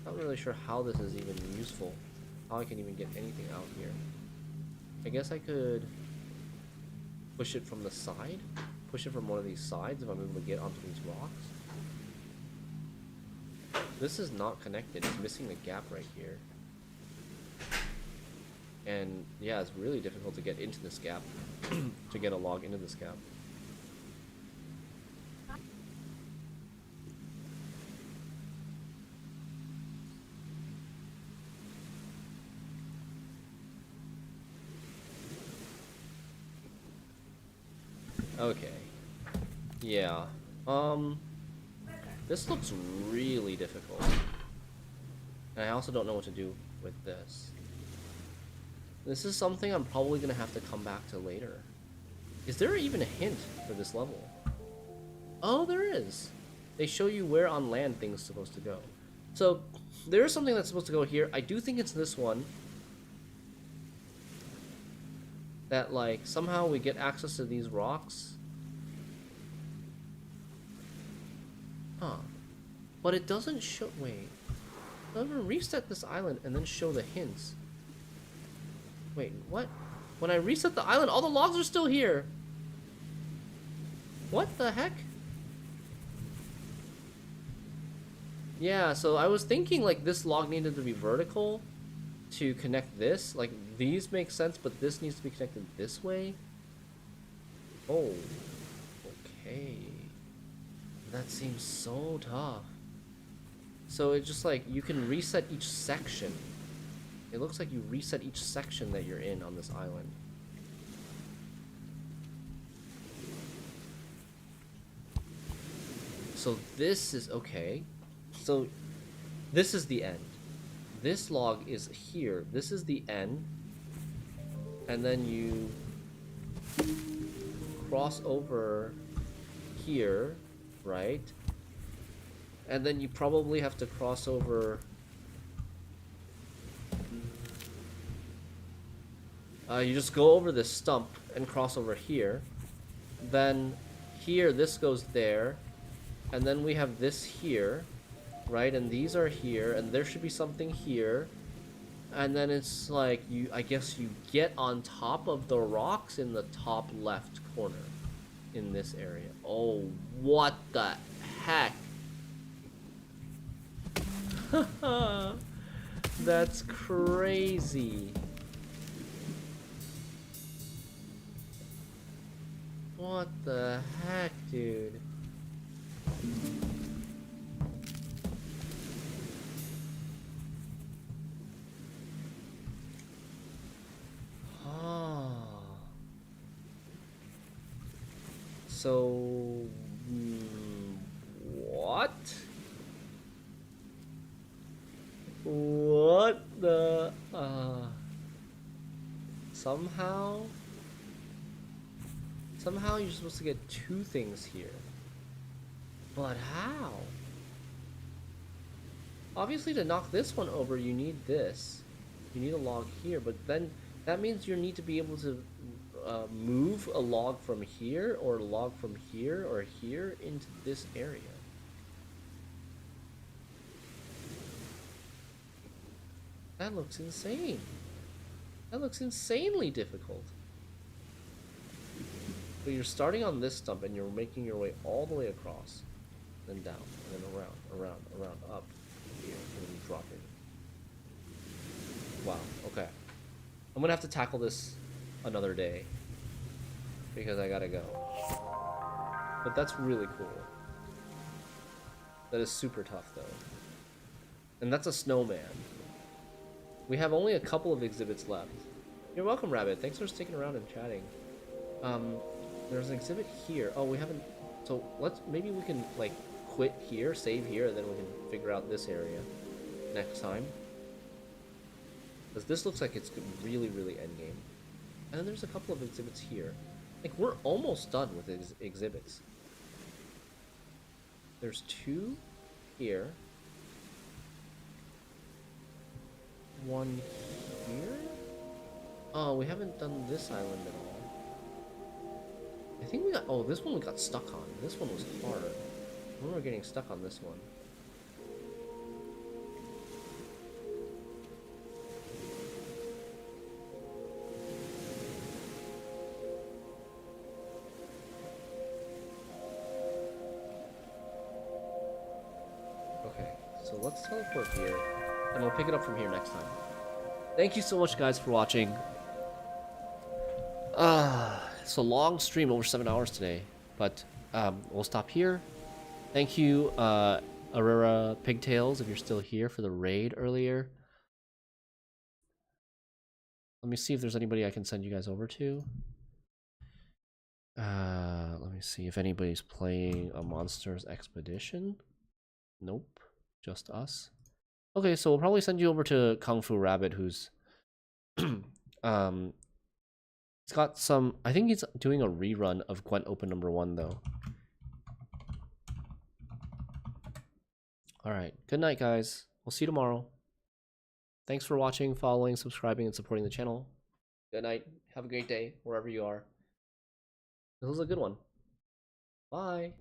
not really sure how this is even useful. How I can even get anything out here. I guess I could push it from the side? Push it from one of these sides if I'm able to get onto these rocks. This is not connected. It's missing the gap right here. And yeah, it's really difficult to get into this gap. To get a log into this gap. Okay. Yeah. This looks really difficult. And I also don't know what to do with this. This is something I'm probably gonna have to come back to later. Is there even a hint for this level? Oh, there is. They show you where on land things are supposed to go. So, there is something that's supposed to go here. I do think it's this one. That, like, somehow we get access to these rocks. Huh. But it doesn't show... Wait. I'm gonna reset this island and then show the hints. Wait, what? When I reset the island, all the logs are still here. What the heck? Yeah, so I was thinking, like, this log needed to be vertical to connect this. Like, these make sense, but this needs to be connected this way. Oh. Okay. That seems so tough. So it's just like, you can reset each section. It looks like you reset each section that you're in on this island. So this is, okay. So this is the end. This log is here. This is the end. And then you cross over here, right? And then you probably have to cross over... you just go over this stump and cross over here. Then here, this goes there. And then we have this here, right? And these are here, and there should be something here. And then it's like, I guess you get on top of the rocks in the top left corner in this area. Oh, what the heck? That's crazy. What the heck, dude? So, what? What the, somehow you're supposed to get two things here. But how? Obviously, to knock this one over, you need this. You need a log here, but then that means you need to be able to move a log from here, or a log from here, or here into this area. That looks insane. That looks insanely difficult. But you're starting on this stump and you're making your way all the way across, then down, and then around, up, here, and then dropping. Wow, okay. I'm gonna have to tackle this another day, because I gotta go. But that's really cool. That is super tough, though. And that's a snowman. We have only a couple of exhibits left. You're welcome, Rabbit. Thanks for sticking around and chatting. There's an exhibit here. Oh, we haven't... So, maybe we can, like, quit here, save here, and then we can figure out this area next time. Because this looks like it's really, really endgame. And then there's a couple of exhibits here. Like, we're almost done with exhibits. There's two here. One here? Oh, we haven't done this island at all. I think we got... Oh, this one we got stuck on. This one was hard. I remember getting stuck on this one. Okay, so let's teleport here, and we'll pick it up from here next time. Thank you so much, guys, for watching. It's a long stream, over 7 hours today, but we'll stop here. Thank you, Aurora Pigtails, if you're still here for the raid earlier. Let me see if there's anybody I can send you guys over to. Let me see if anybody's playing a Monsters Expedition. Nope, just us. Okay, so we'll probably send you over to Kung Fu Rabbit, who's he's got some... I think he's doing a rerun of Gwent Open #1, though. Alright, good night, guys. We'll see you tomorrow. Thanks for watching, following, subscribing, and supporting the channel. Good night. Have a great day, wherever you are. This was a good one. Bye.